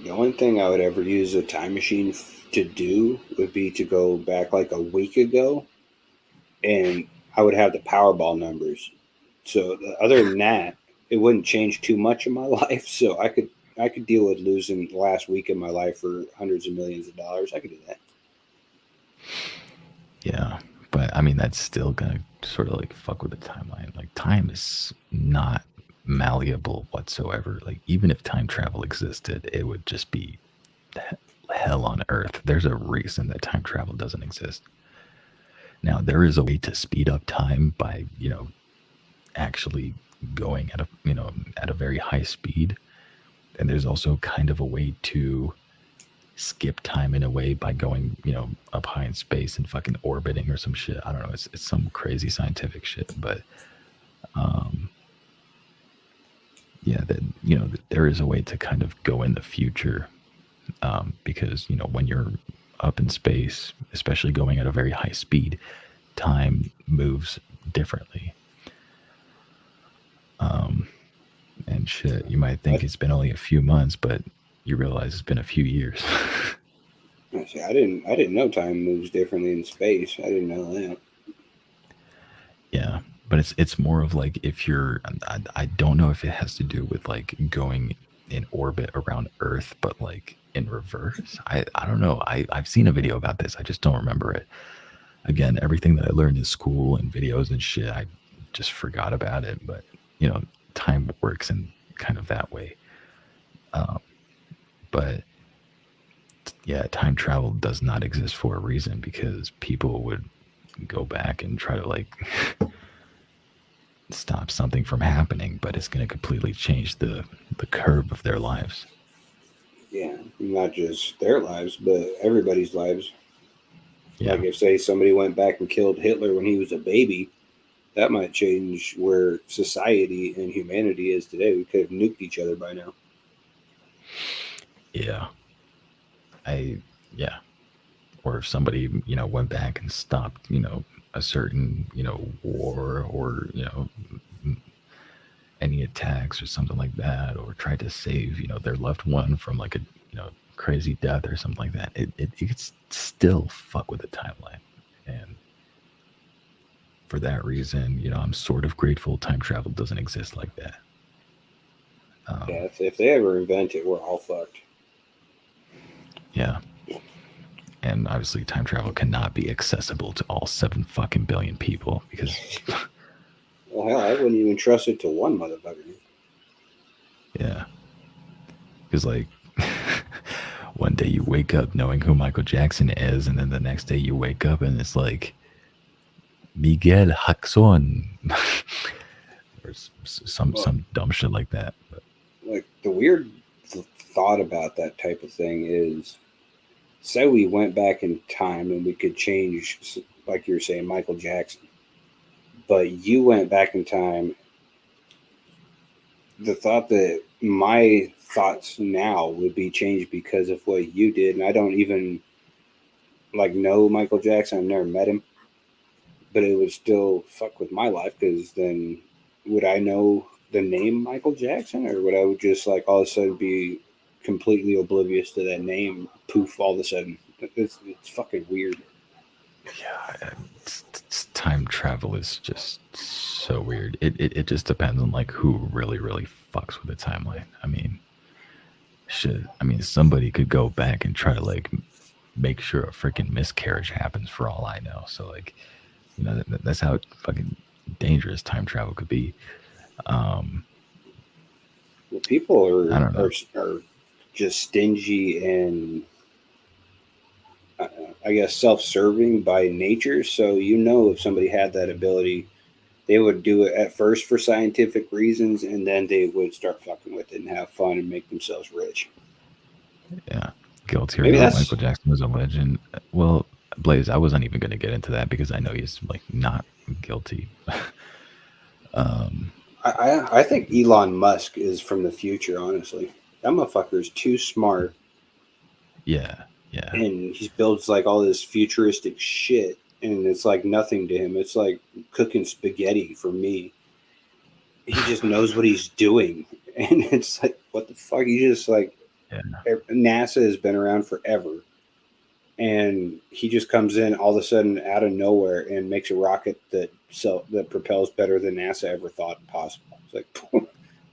The only thing I would ever use a time machine to do would be to go back like a week ago, and I would have the Powerball numbers. So other than that, it wouldn't change too much in my life. So I could deal with losing the last week of my life for hundreds of millions of dollars. I could do that. Yeah. But I mean, that's still gonna sort of like fuck with the timeline. Like, time is not malleable whatsoever. Like, even if time travel existed, it would just be hell on earth. There's a reason that time travel doesn't exist. Now, there is a way to speed up time by, actually going at a very high speed. And there's also kind of a way to skip time in a way by going, up high in space and fucking orbiting or some shit. I don't know. It's some crazy scientific shit, but um, yeah, that there is a way to kind of go in the future because when you're up in space, especially going at a very high speed, time moves differently. And shit, you might think I, it's been only a few months, but you realize it's been a few years. I didn't know time moves differently in space. I didn't know that. Yeah, but it's more of like if you're I don't know if it has to do with like going in orbit around Earth, but like in reverse. I don't know. I've seen a video about this. I just don't remember it. Again, everything that I learned in school and videos and shit, I just forgot about it. But you know, time works in kind of that way. Um, but yeah, time travel does not exist for a reason because people would go back and try to like stop something from happening, but it's going to completely change the curve of their lives. Yeah, not just their lives, but everybody's lives. Yeah, Like if say somebody went back and killed Hitler when he was a baby, that might change where society and humanity is today. We could have nuked each other by now. yeah, I yeah. Or if somebody went back and stopped a certain war or any attacks or something like that, or tried to save their loved one from like a crazy death or something like that, it could still fuck with the timeline. And for that reason, I'm sort of grateful time travel doesn't exist like that. Yeah, Um, if they ever invent it, we're all fucked. yeah, and obviously time travel cannot be accessible to all 7 fucking billion people because Well, hell, I wouldn't even trust it to one motherfucker. yeah, because like one day you wake up knowing who Michael Jackson is, and then the next day you wake up and it's like Miguel Jackson or Well, some dumb shit like that. But like the weird thought about that type of thing is, say we went back in time and we could change, like you were saying, Michael Jackson, but you went back in time. The thought that my thoughts now would be changed because of what you did, and I don't even like know Michael Jackson. I've never met him, but it would still fuck with my life because then would I know the name Michael Jackson, or would I just like all of a sudden be completely oblivious to that name? Poof! All of a sudden, it's fucking weird. yeah, time travel is just so weird. It just depends on like who really fucks with the timeline. I mean, shit. I mean, somebody could go back and try to like make sure a freaking miscarriage happens for all I know. So like, that's how fucking dangerous time travel could be. Um, Well, people I don't know. are just stingy and I guess self-serving by nature. So if somebody had that ability, They would do it at first for scientific reasons, and then they would start fucking with it and have fun and make themselves rich. Yeah. Guilty or Maybe not, that's Michael Jackson was a legend. Well, Blaze, I wasn't even going to get into that because I know he's like not guilty. um, I think Elon Musk is from the future. Honestly, that motherfucker is too smart, yeah, yeah, and he builds like all this futuristic shit, and it's like nothing to him. It's like cooking spaghetti for me. He just knows what he's doing, and it's like, what the fuck? He just like yeah. NASA has been around forever, and he just comes in all of a sudden out of nowhere and makes a rocket that propels better than NASA ever thought possible. It's like, what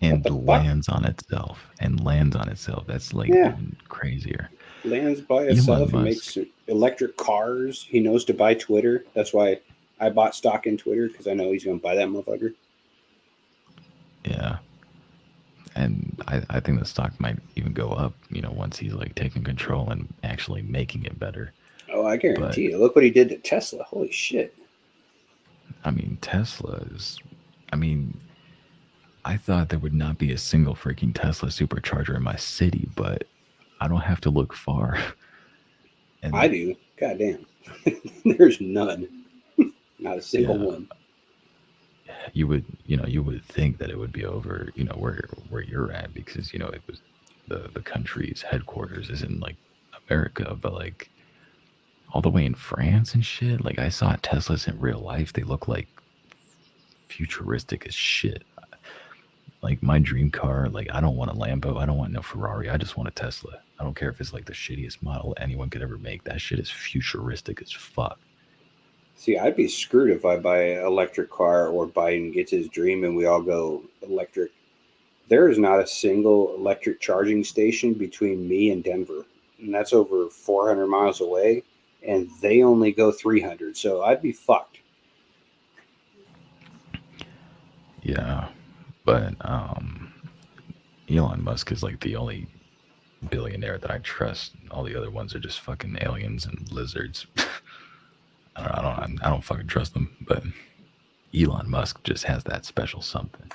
And the fuck? lands on itself and lands on itself. That's like Yeah, even crazier. lands by Elon itself. He Musk. makes electric cars. He knows to buy Twitter. That's why I bought stock in Twitter because I know he's going to buy that motherfucker. Yeah. And I think the stock might even go up, once he's like taking control and actually making it better. Oh, I But guarantee you. Look what he did to Tesla. Holy shit. I mean, Tesla is, I mean, I thought there would not be a single freaking Tesla supercharger in my city, but I don't have to look far. I And do. Goddamn. There's none. Not a single yeah, one. you would think that it would be over, where you're at because, it was the country's headquarters is in like America, but like all the way in France and shit. Like I saw Teslas in real life. They look like futuristic as shit. Like my dream car, like I don't want a Lambo, I don't want no Ferrari, I just want a Tesla. I don't care if it's like the shittiest model anyone could ever make. That shit is futuristic as fuck. See, I'd be screwed if I buy an electric car or Biden gets his dream and we all go electric. There is not a single electric charging station between me and Denver. And that's over 400 miles away. And they only go 300. So I'd be fucked. Yeah, but Elon Musk is like the only billionaire that I trust. All the other ones are just fucking aliens and lizards. I don't fucking trust them. But Elon Musk just has that special something.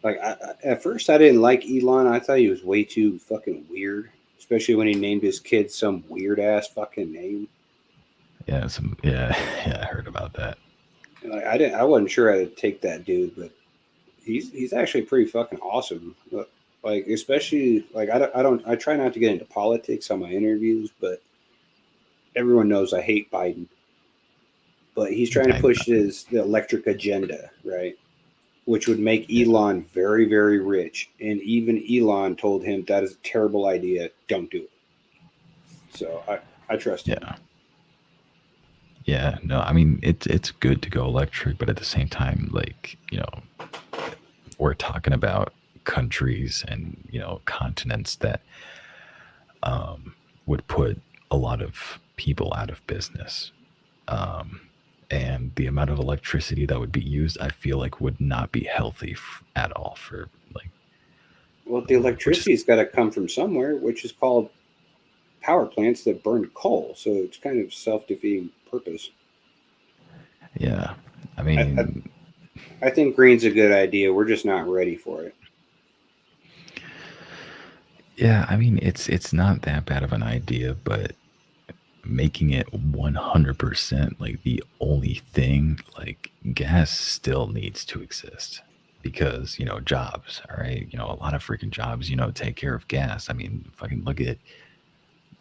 Like, at first, I didn't like Elon. I thought he was way too fucking weird. Especially when he named his kid some weird ass fucking name. Yeah, yeah, I heard about that. Like, I wasn't sure I'd take that dude, but he's actually pretty fucking awesome. Like especially like I try not to get into politics on my interviews, but everyone knows I hate Biden. But he's trying to I, push the electric agenda, right? Which would make yeah, Elon very very rich, and even Elon told him that is a terrible idea. Don't do it. So I trust him. yeah, yeah. No, I mean it's good to go electric, but at the same time, like we're talking about countries and continents that would put a lot of people out of business. Um, and the amount of electricity that would be used, I feel like would not be healthy at all for like, Well, the which is electricity's got to come from somewhere, which is called power plants that burn coal. So it's kind of self defeating purpose. yeah. I I, I mean, I think green's a good idea. We're just not ready for it. yeah. I mean, it's not that bad of an idea, but making it 100% like the only thing, like gas still needs to exist because jobs, all right, a lot of freaking jobs take care of gas. I mean, fucking look at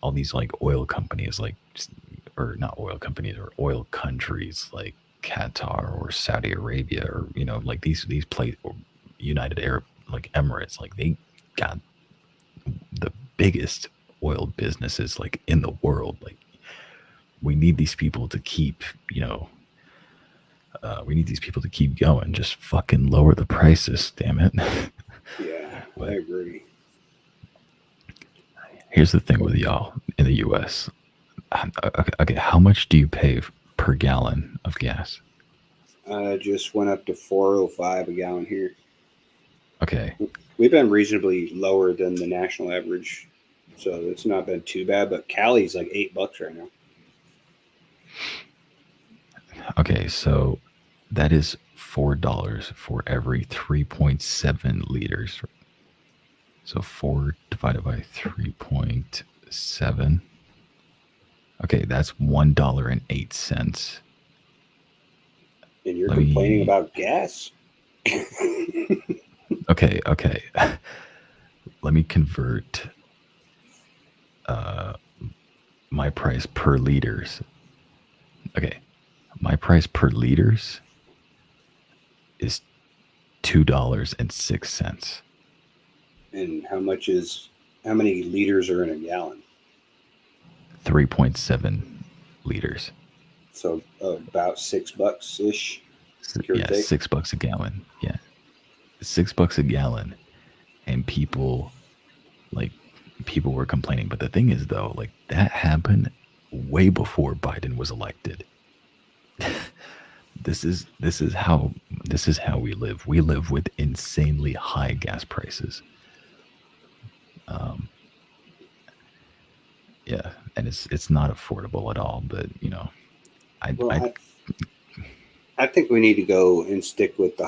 all these like oil companies, like, or not oil companies, or oil countries like Qatar or Saudi Arabia, or like these place, or United Arab, like Emirates, like they got the biggest oil businesses like in the world. Like we need these people to keep, we need these people to keep going. Just fucking lower the prices, damn it. Yeah, I But agree. here's the thing with y'all in the U.S. Okay, how much do you pay per gallon of gas? Just went up to 405 a gallon here. Okay, We've been reasonably lower than the national average, so it's not been too bad. But Cali's like $8 right now. okay, so That is $4 for every 3.7 liters. So 4 divided by 3.7. Okay, that's $1.08. And you're Let complaining me. about gas? Okay. Let me convert uh, my price per liters. Okay, my price per liters is $2.06. And how many liters are in a gallon? 3.7 liters. So about $6 ish, give or Yeah, take. $6 a gallon. Yeah, $6 a gallon, and like people were complaining. But the thing is, though, like that happened way before Biden was elected. This is how we live. We live with insanely high gas prices. Um, yeah, and it's not affordable at all. But Well, I I think we need to go and stick with the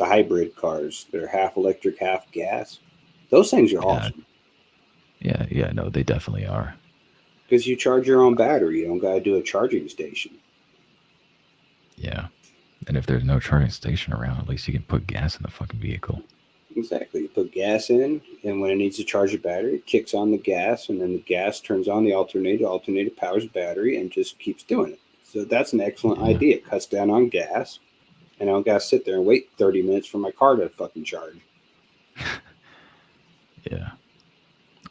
hybrid cars. They're half electric, half gas. Those things are yeah awesome yeah no, they definitely are. because you charge your own battery. You don't got to do a charging station. Yeah, and if there's no charging station around, at least you can put gas in the fucking vehicle. Exactly. You put gas in, and when it needs to charge a battery, it kicks on the gas, and then the gas turns on the alternator. Alternator powers the battery and just keeps doing it. So that's an excellent Yeah, idea. It cuts down on gas, and I don't got to sit there and wait 30 minutes for my car to fucking charge. yeah.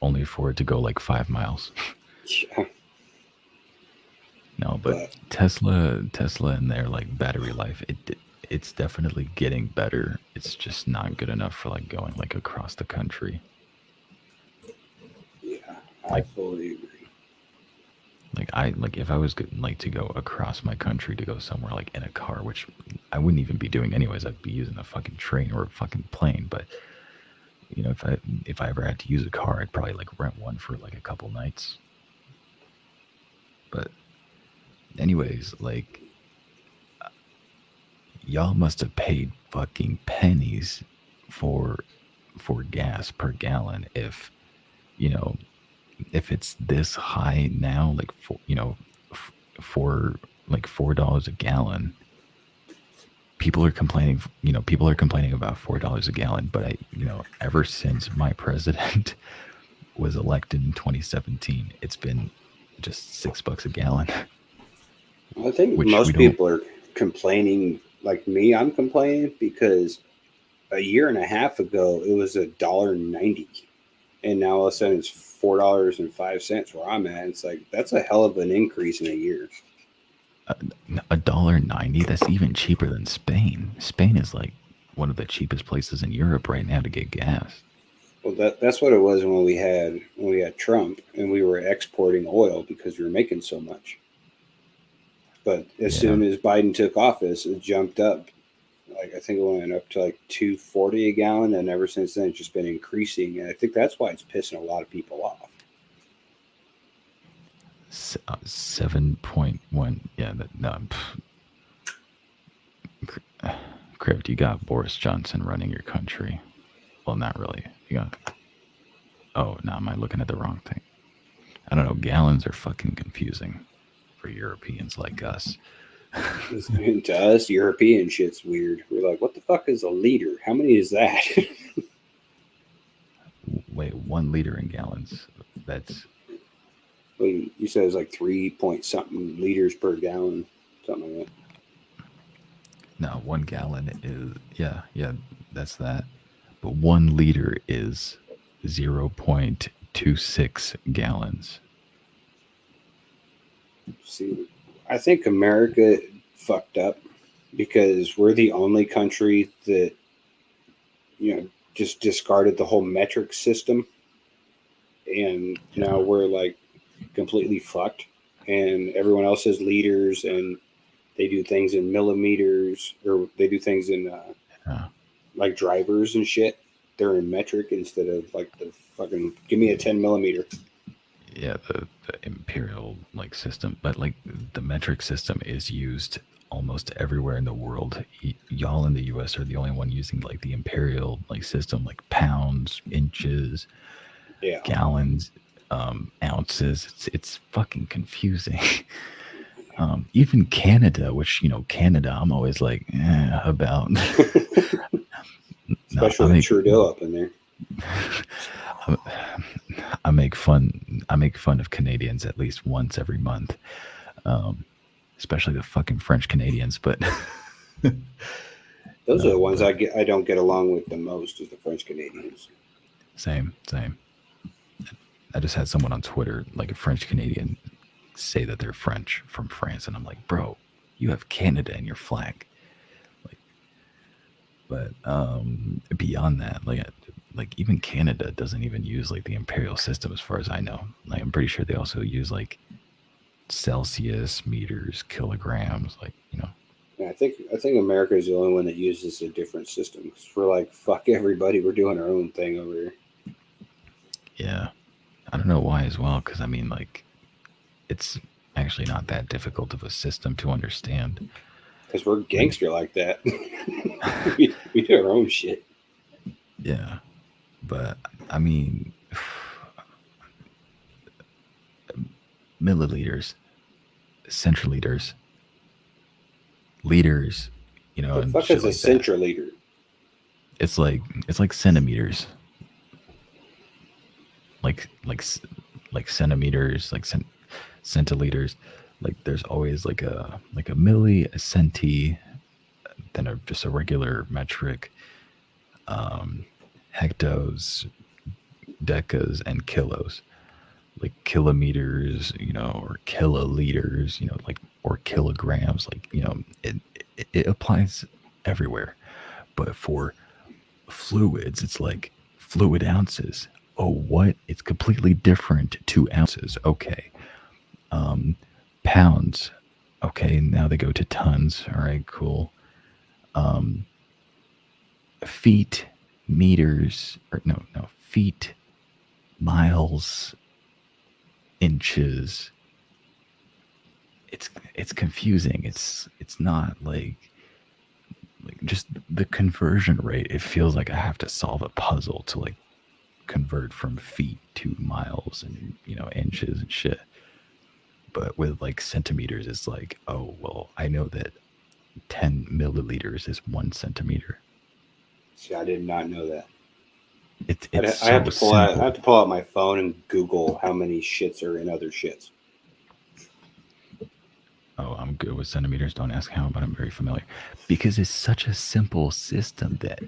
Only for it to go like 5 miles. Yeah, No, but but Tesla and their like battery life, it's definitely getting better. It's just not good enough for like going like across the country. yeah, I Like fully agree. like if I was like to go across my country to go somewhere like in a car, which I wouldn't even be doing anyways. I'd be using a fucking train or a fucking plane. But if I ever had to use a car, I'd probably like rent one for like a couple nights. But anyways, like y'all must have paid fucking pennies for gas per gallon you know if it's this high now, like for like $4 a gallon. People are complaining about $4 a gallon, but ever since my president was elected in 2017, it's been just $6 a gallon. I think Which we most don't. people are complaining like me. I'm complaining because a year and a half ago it was $1.90, and now all of a sudden it's $4.05 where I'm at. It's like that's a hell of an increase in a year. $1.90. That's even cheaper than Spain. Spain is like one of the cheapest places in Europe right now to get gas. Well, that's what it was when we had Trump and we were exporting oil because we were making so much. But as Yeah, soon as Biden took office, it jumped up. Like I think it went up to like 2.40 a gallon, and ever since then it's just been increasing. And I think that's why it's pissing a lot of people off. 7.1. Yeah, no. Crypt, you got Boris Johnson running your country. Well, not really. You got. Oh, no, am I looking at the wrong thing? I don't know. Gallons are fucking confusing for Europeans like us. And to us, European shit's weird. We're like, what the fuck is a liter? How many is that? Wait, 1 liter in gallons. That's Well, you said it's like 3 point something liters per gallon, something like that. no, 1 gallon is, yeah, that's that. But 1 liter is 0.26 gallons. See, I think America fucked up because we're the only country that just discarded the whole metric system, and now Yeah, we're like completely fucked. And everyone else has liters, and they do things in millimeters, or they do things in yeah, like drivers and shit. They're in metric instead of like the fucking give me a 10 millimeter. yeah. The imperial like system, but like the metric system is used almost everywhere in the world. Y'all in the US are the only one using like the imperial like system, like pounds, inches, Yeah. gallons, ounces. It's fucking confusing. Even Canada, which Canada, I'm always like about. No, Especially with Trudeau up in there. I make fun of Canadians at least once every month, especially the fucking French Canadians. But those are the ones I don't get along with the most, is the French Canadians. Same. I just had someone on Twitter, like a French Canadian, say that they're French from France, and I'm like, bro, you have Canada in your flag. But beyond that, like even Canada doesn't even use like the imperial system as far as I know. Like I'm pretty sure they also use like Celsius, meters, kilograms, Yeah, I think America is the only one that uses a different system. Cause we're like, fuck everybody, we're doing our own thing over here. Yeah, I don't know why as well, because I mean, like, it's actually not that difficult of a system to understand. Because we're gangster like that. we do our own shit. Yeah, but I mean, milliliters, centiliters, liters, The and fuck shit is a like that. centiliter? It's like centimeters, like centimeters, like centiliters. Like there's always like a milli, a centi, then just a regular metric, hectos, decas, and kilos. Like kilometers, or kiloliters, like, or kilograms, like, it applies everywhere. But for fluids, it's like fluid ounces. Oh, what? It's completely different. 2 ounces. Okay. Pounds. Okay. Now they go to tons. All right, cool. Feet, meters, or no, feet, miles, inches. It's confusing. It's not like just the conversion rate. It feels like I have to solve a puzzle to like convert from feet to miles and inches and shit. But with like centimeters, it's like, oh well, I know that 10 milliliters is 1 centimeter. See, I did not know that. It's I have so to pull out. simple. I have to pull out my phone and Google how many shits are in other shits. Oh, I'm good with centimeters. Don't ask how, but I'm very familiar because it's such a simple system that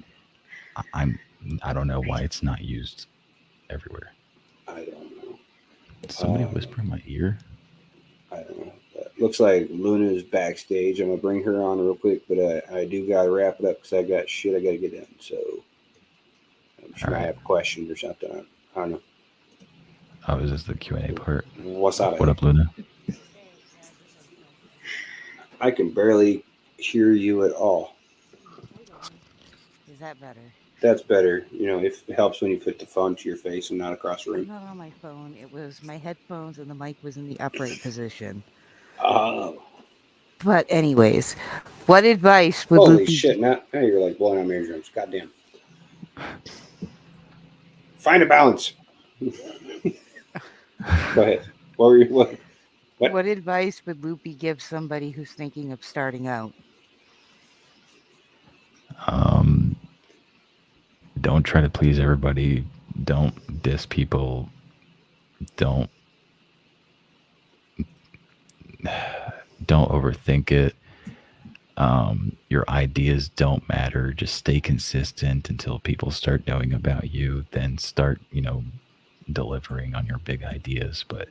I don't know why it's not used everywhere. I don't know. Did somebody whisper in my ear? I don't know. Looks like Luna's backstage. I'm gonna bring her on real quick, but I do gotta wrap it up because I got shit I gotta get done. So she might have questions or something. I don't know. Oh, is this the Q&A part? What's up? What up, Luna? I can barely hear you at all. Is that better? That's better. It helps when you put the phone to your face and not across the room. Not on my phone. It was my headphones and the mic was in the upright position. Oh. But anyways, what advice would Holy Loopie shit, now you're like blowing on my eardrums. Goddamn. Find a balance. Go ahead. What were you, what advice would Loopie give somebody who's thinking of starting out? Don't try to please everybody. Don't diss people. Don't overthink it. Your ideas don't matter. Just stay consistent until people start knowing about you. Then start, delivering on your big ideas. But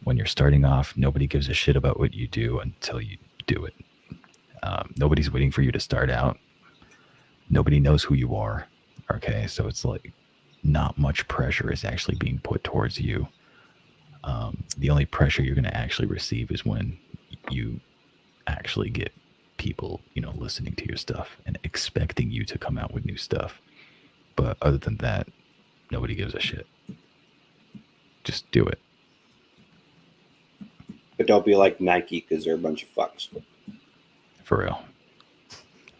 when you're starting off, nobody gives a shit about what you do until you do it. Nobody's waiting for you to start out. Nobody knows who you are. Okay, so it's like not much pressure is actually being put towards you. The only pressure you're going to actually receive is when you actually get people, listening to your stuff and expecting you to come out with new stuff. But other than that, nobody gives a shit. Just do it. But don't be like Nike because they're a bunch of fucks. For real.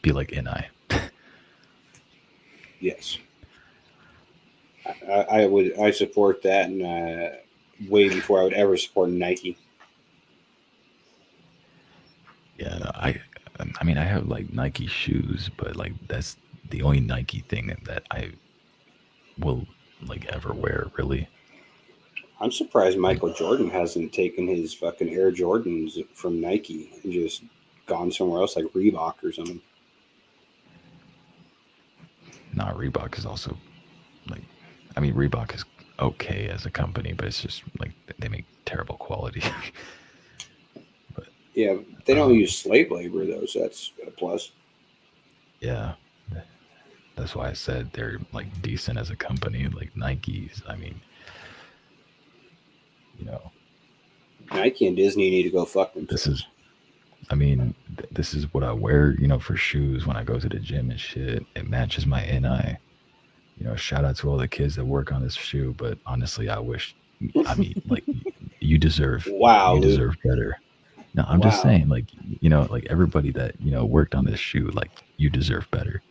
Be like NI. Yes, I support that, and way before I would ever support Nike. Yeah, no, I mean, I have like Nike shoes, but like that's the only Nike thing that I will like ever wear, really. I'm surprised Like, Michael Jordan hasn't taken his fucking Air Jordans from Nike and just gone somewhere else like Reebok or something. nah, Reebok is also like, I mean, Reebok is okay as a company, but it's just like they make terrible quality. But Yeah, they don't um, use slave labor though, so that's a plus. yeah, that's why I said they're like decent as a company. Like Nikes, I mean, you know, Nike and Disney need to go fuck this themselves. is, I mean, this is what I wear, for shoes when I go to the gym and shit. It matches my NI. Shout out to all the kids that work on this shoe, but honestly, I mean, like, Wow, you Luke. deserve better. No, I'm just Wow. saying, like, like everybody that, worked on this shoe, like, you deserve better.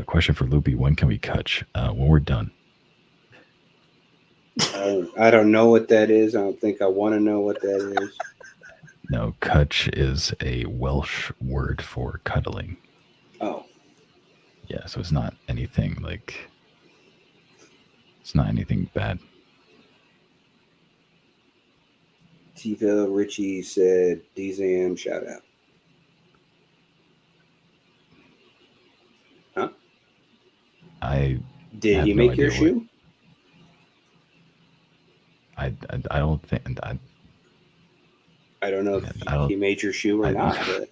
Question for Loopy: when can we catch? When we're done. I don't know what that is. I don't think I want to know what that is. No, kutch is a Welsh word for cuddling. Oh, Yeah, so it's not anything like, it's not anything bad. Tiva Richie said, DZM, shout out. Huh? I Did he have no make your idea what. shoe? I don't think I don't know if I don't he made your shoe or I not, but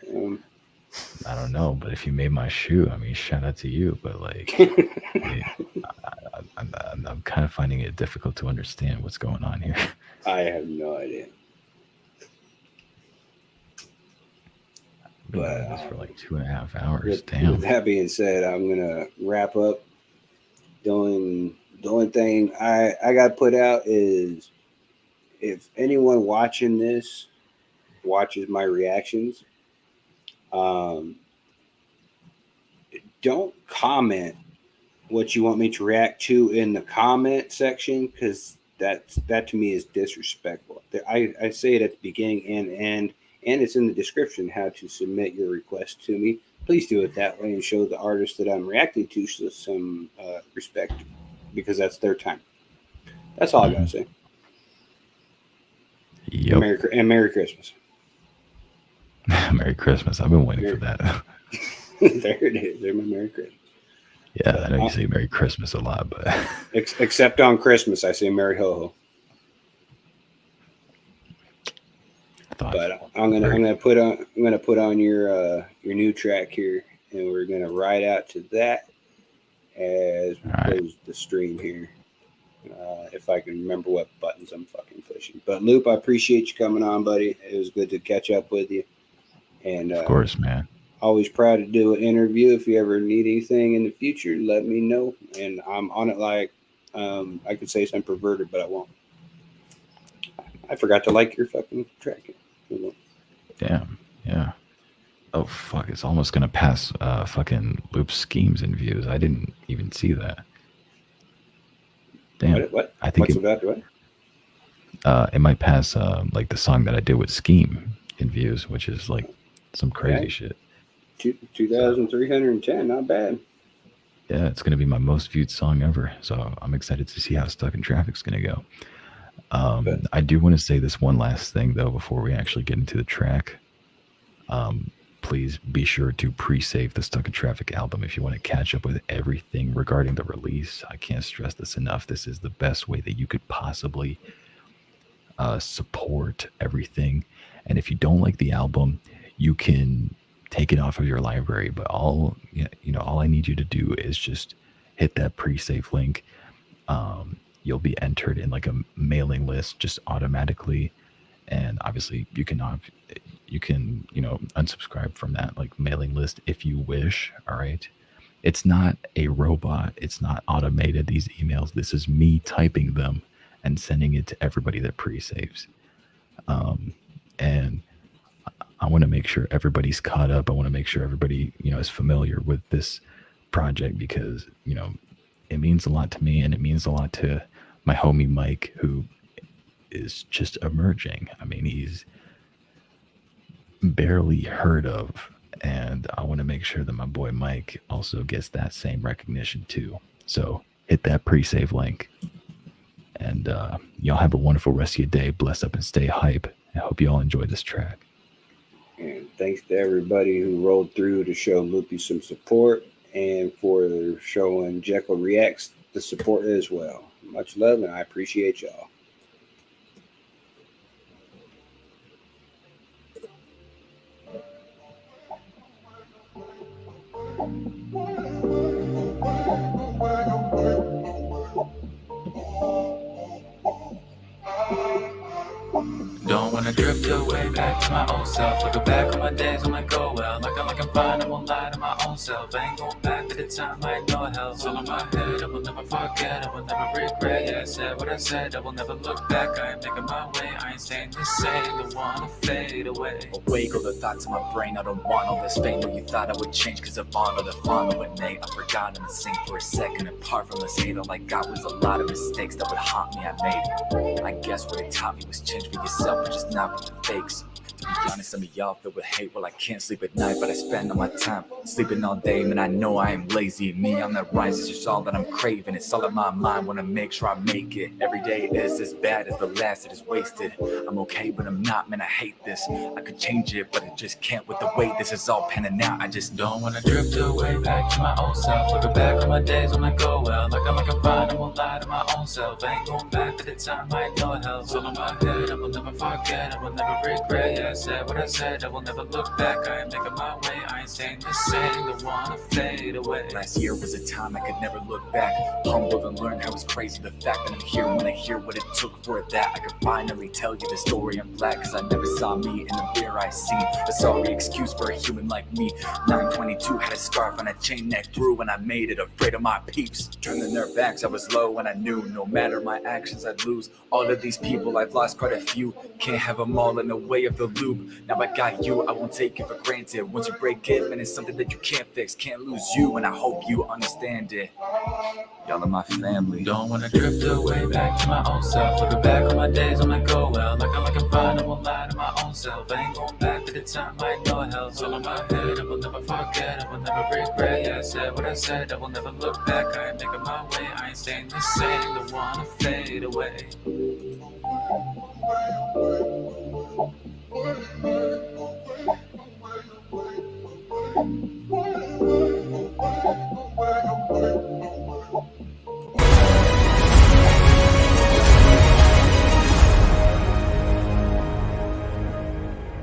I don't know, but if you made my shoe, I mean, shout out to you. But like, I, I'm kind of finding it difficult to understand what's going on here. I have no idea. Been But doing this for like 2.5 hours. with Damn. that being said, I'm gonna wrap up. The only thing I got put out is if anyone watching this watches my reactions, um, don't comment what you want me to react to in the comment section because that to me is disrespectful. I say it at the beginning and end, and it's in the description how to submit your request to me. Please do it that way and show the artist that I'm reacting to some respect because that's their time. That's all I gotta say. Yep. Merry Christmas. Merry Christmas. I've been waiting for that. There it is. There's my Merry Christmas. Yeah, I know you say Merry Christmas a lot, but except on Christmas, I say Merry Ho Ho. But I'm gonna put on your new track here, and we're gonna ride out to that as we close the stream here. If I can remember what buttons I'm fucking pushing. But Loop, I appreciate you coming on, buddy. It was good to catch up with you. And of course, man. Always proud to do an interview. If you ever need anything in the future, let me know. And I'm on it like I could say I'm perverted, but I won't. I forgot to like your fucking track. Damn. Yeah. Oh fuck! It's almost gonna pass fucking Loop schemes and views. I didn't even see that. Damn. What? I think What's about what? It might pass like the song that I did with Scheme in views, which is like some crazy shit. 2,310, not bad. Yeah, it's gonna be my most viewed song ever. So I'm excited to see how Stuck in Traffic's gonna go. I do want to say this one last thing though before we actually get into the track. Please be sure to pre-save the Stuck in Traffic album if you want to catch up with everything regarding the release. I can't stress this enough. This is the best way that you could possibly support everything. And if you don't like the album, you can take it off of your library. But all I need you to do is just hit that pre-save link. You'll be entered in like a mailing list just automatically, and obviously you can unsubscribe from that like mailing list if you wish. All right, it's not a robot, it's not automated, these emails. This is me typing them and sending it to everybody that pre-saves. And I want to make sure everybody's caught up. I want to make sure everybody, is familiar with this project because, it means a lot to me and it means a lot to my homie Mike, who is just emerging. I mean, he's barely heard of, and I want to make sure that my boy Mike also gets that same recognition too. So hit that pre-save link, and y'all have a wonderful rest of your day. Bless up and stay hype. I hope you all enjoy this track. And thanks to everybody who rolled through to show Loopie some support and for showing Jekyll Reacts the support as well. Much love, and I appreciate y'all. Don't wanna drift away back to my old self. Looking back on my days, I'm like, oh well. Like I'm fine, I won't lie to my own self. I ain't going back to the time I had no help. All in my head, I will never forget, I will never regret. Yeah, I said what I said, I will never look back. I ain't making my way, I ain't saying this, saying don't wanna fade away. Awake all the thoughts in my brain, I don't want all this fame. No, you thought I would change cause of honor, the fun with Nate. I forgot to sing for a second. Apart from this hate, all I got was a lot of mistakes that would haunt me, I made it. I guess what it taught me was change for yourself, but just not with the fakes. To be honest, some of y'all filled with hate. Well, I can't sleep at night, but I spend all my time sleeping all day. Man, I know I am lazy. Me on that rise is just all that I'm craving. It's all in my mind, wanna make sure I make it. Every day is as bad as the last, it is wasted. I'm okay, but I'm not, man, I hate this. I could change it, but I just can't with the way this is all panning out. I just don't wanna drift away back to my old self. Looking back on my days, I'm like, oh well. Like I'm fine, I won't lie to my own self. I ain't going back to the time I had no help. All in my head, I will never forget, I will never regret. Yeah, I said what I said, I will never look back. I ain't making my way, I ain't saying the same. Don't wanna fade away. Last year was a time I could never look back. Humbled and learned how it's crazy the fact that I'm here. When I hear what it took for that, I could finally tell you the story. I'm glad cause I never saw me in the mirror I seen. A sorry excuse for a human like me. 922 had a scarf and a chain neck through, and I made it afraid of my peeps. Turning their backs, I was low and I knew no matter my actions I'd lose. All of these people, I've lost quite a few. Can't have them all in the way of the loop. Now I got you, I won't take it for granted. Once you break it, man, it's something that you can't fix. Can't lose you, and I hope you understand it. Y'all are my family. Don't wanna drift away back to my old self. Looking back on my days, I'm like, oh well. Like I'm fine, I won't lie to my own self. I ain't going back to the time I had no help. All in my head, I will never forget, I will never regret. Yeah, I said what I said, I will never look back. I ain't making my way, I ain't saying the same. Don't wanna fade away.